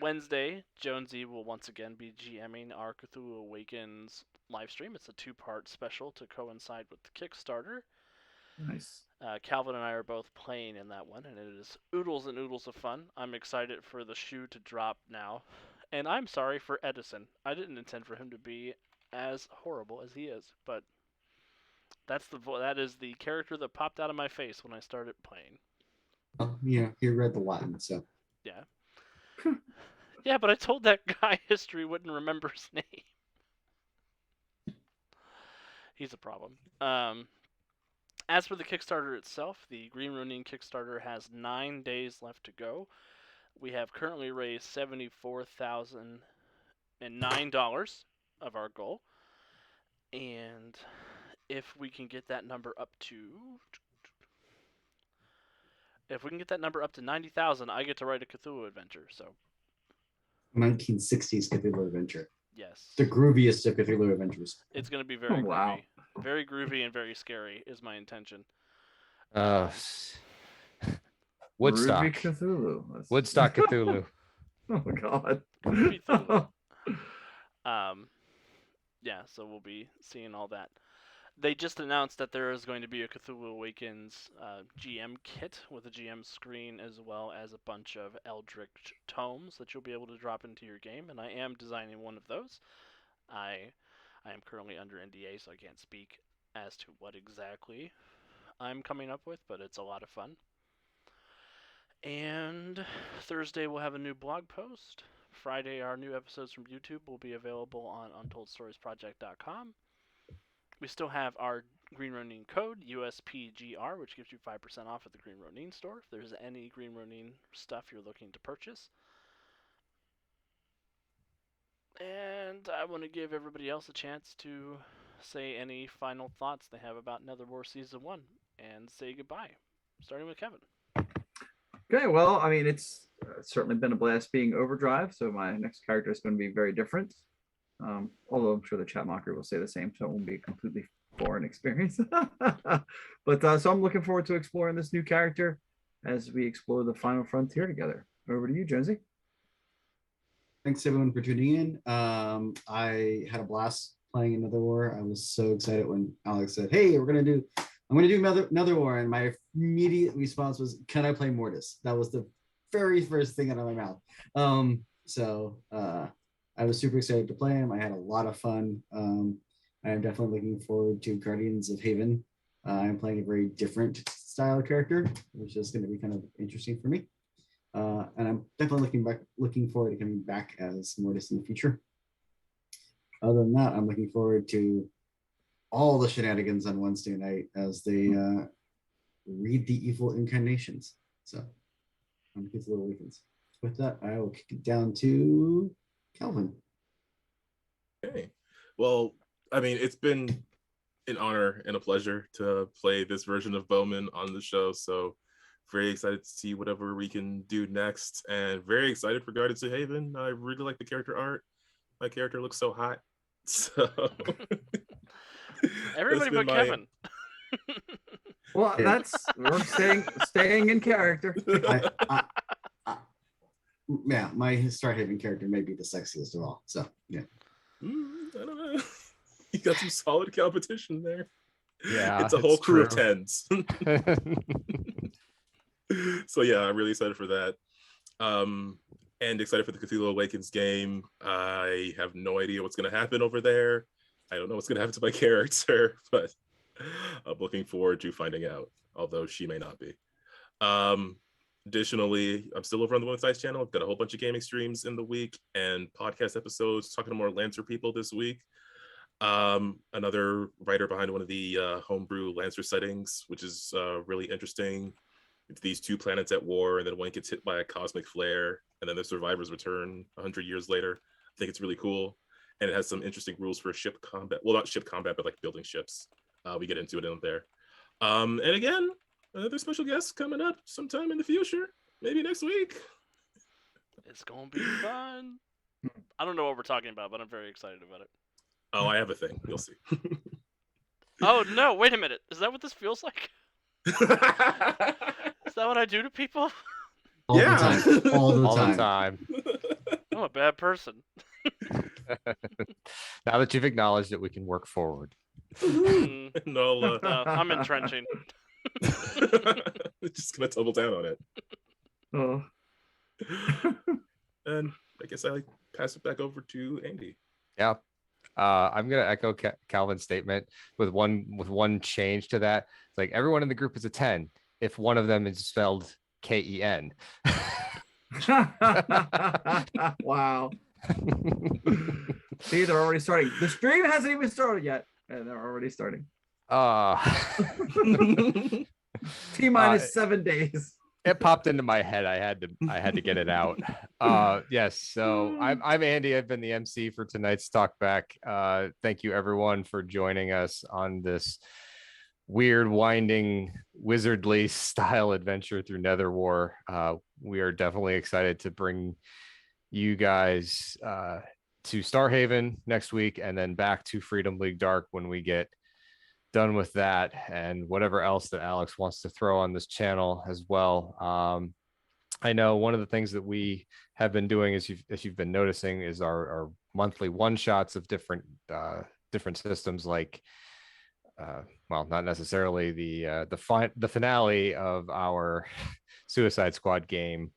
Wednesday, Jonesy will once again be GMing our Cthulhu Awakens livestream. It's a 2-part special to coincide with the Kickstarter. Nice. Calvin and I are both playing in that one, and it is oodles and oodles of fun. I'm excited for the shoe to drop now. And I'm sorry for Edison. I didn't intend for him to be as horrible as he is, but that is the character that popped out of my face when I started playing. Oh, yeah, he read the Latin, so. Yeah. Yeah, but I told that guy history wouldn't remember his name. He's a problem. As for the Kickstarter itself, the Green Ronin Kickstarter has 9 days left to go. We have currently raised $74,009 of our goal. And if we can get that number up to 90,000, I get to write a Cthulhu adventure. So 1960s Cthulhu adventure. Yes. The grooviest of Cthulhu adventures. It's going to be very wow. groovy. Very groovy and very scary is my intention. Woodstock. Ruby Cthulhu. Woodstock Cthulhu. Oh god. Groovy Cthulhu. Yeah, so we'll be seeing all that. They just announced that there is going to be a Cthulhu Awakens GM kit with a GM screen, as well as a bunch of Eldritch tomes that you'll be able to drop into your game, and I am designing one of those. I am currently under NDA, so I can't speak as to what exactly I'm coming up with, but it's a lot of fun. And Thursday we'll have a new blog post. Friday, our new episodes from YouTube will be available on UntoldStoriesProject.com. We still have our Green Ronin code, USPGR, which gives you 5% off at the Green Ronin store if there's any Green Ronin stuff you're looking to purchase. And I want to give everybody else a chance to say any final thoughts they have about NetherWar Season 1 and say goodbye, starting with Kevin. Okay, well, I mean, it's certainly been a blast being Overdrive, so my next character is going to be very different. Although I'm sure the chat mocker will say the same, so it won't be a completely foreign experience. But so I'm looking forward to exploring this new character as we explore the final frontier together. Over to you, Jonesy. Thanks everyone for tuning in. I had a blast playing in NetherWar. I was so excited when Alex said, "Hey, I'm gonna do NetherWar," and my immediate response was, "Can I play Mortis?" That was the very first thing out of my mouth. I was super excited to play him. I had a lot of fun. I am definitely looking forward to Guardians of Haven. I'm playing a very different style character, which is going to be kind of interesting for me. And I'm definitely looking forward to coming back as Mortis in the future. Other than that, I'm looking forward to all the shenanigans on Wednesday night as they read the evil incarnations. So on Kids Little Weekends. With that, I will kick it down to Calvin. Okay. Well, I mean, it's been an honor and a pleasure to play this version of Bowman on the show. So very excited to see whatever we can do next, and very excited for Guardians of Haven. I really like the character art. My character looks so hot. So everybody but Kevin. Well, we're staying in character. Yeah, my Starhaven character may be the sexiest of all. So yeah. I don't know. You got some solid competition there. Yeah, it's a whole crew of true. 10s. So yeah, I'm really excited for that. And excited for the Cthulhu Awakens game. I have no idea what's going to happen over there. I don't know what's going to happen to my character, but I'm looking forward to finding out, although she may not be. Additionally, I'm still over on the Women's Dice channel. I've got a whole bunch of gaming streams in the week and podcast episodes talking to more Lancer people this week. Another writer behind one of the homebrew Lancer settings, which is really interesting. It's these two planets at war, and then one gets hit by a cosmic flare, and then the survivors return 100 years later. I think it's really cool, and it has some interesting rules for ship combat. Well, not ship combat, but like building ships. We get into it in there. And again, another special guest coming up sometime in the future, maybe next week. It's gonna be fun. I don't know what we're talking about, but I'm very excited about it. Oh, I have a thing. You'll see. Oh no! Wait a minute. Is that what this feels like? Is that what I do to people? All the time. All the time. I'm a bad person. Now that you've acknowledged it, we can work forward. No, I'm entrenching. Just gonna double down on it. Oh. And I guess I pass it back over to Andy. Yeah. I'm gonna echo Calvin's statement with one change to that. It's like everyone in the group is a 10 if one of them is spelled Ken. Wow. See, they're already starting. The stream hasn't even started yet, and they're already starting. T-minus 7 days. It popped into my head. I had to get it out. Yes. So I'm Andy. I've been the MC for tonight's talk back. Thank you everyone for joining us on this weird, winding, wizardly style adventure through NetherWar. We are definitely excited to bring you guys to Starhaven next week, and then back to Freedom League Dark when we get done with that, and whatever else that Alex wants to throw on this channel as well. I know one of the things that we have been doing, as you've been noticing, is our monthly one shots of different systems, like well, not necessarily the finale of our Suicide Squad game,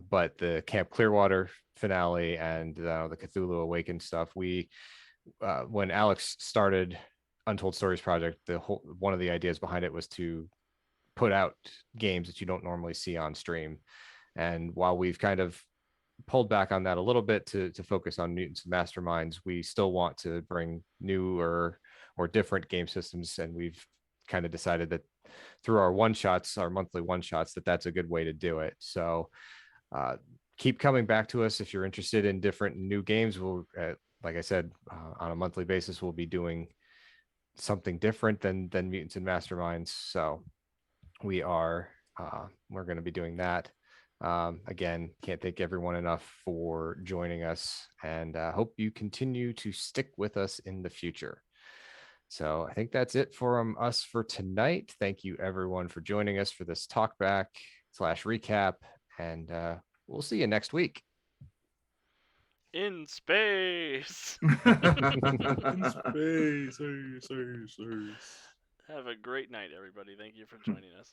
but the Camp Clearwater finale and the Cthulhu Awakened stuff. We when Alex started Untold Stories Project, one of the ideas behind it was to put out games that you don't normally see on stream. And while we've kind of pulled back on that a little bit to focus on Mutants and Masterminds, we still want to bring newer or different game systems. And we've kind of decided that through our monthly one shots, that's a good way to do it. So keep coming back to us if you're interested in different new games. We'll, like I said, on a monthly basis, we'll be doing something different than Mutants and Masterminds. So we're going to be doing that. Again, can't thank everyone enough for joining us, and hope you continue to stick with us in the future. So I think that's it from us for tonight. Thank you everyone for joining us for this talkback / recap, and we'll see you next week. In space. In space. Have a great night, everybody. Thank you for joining us.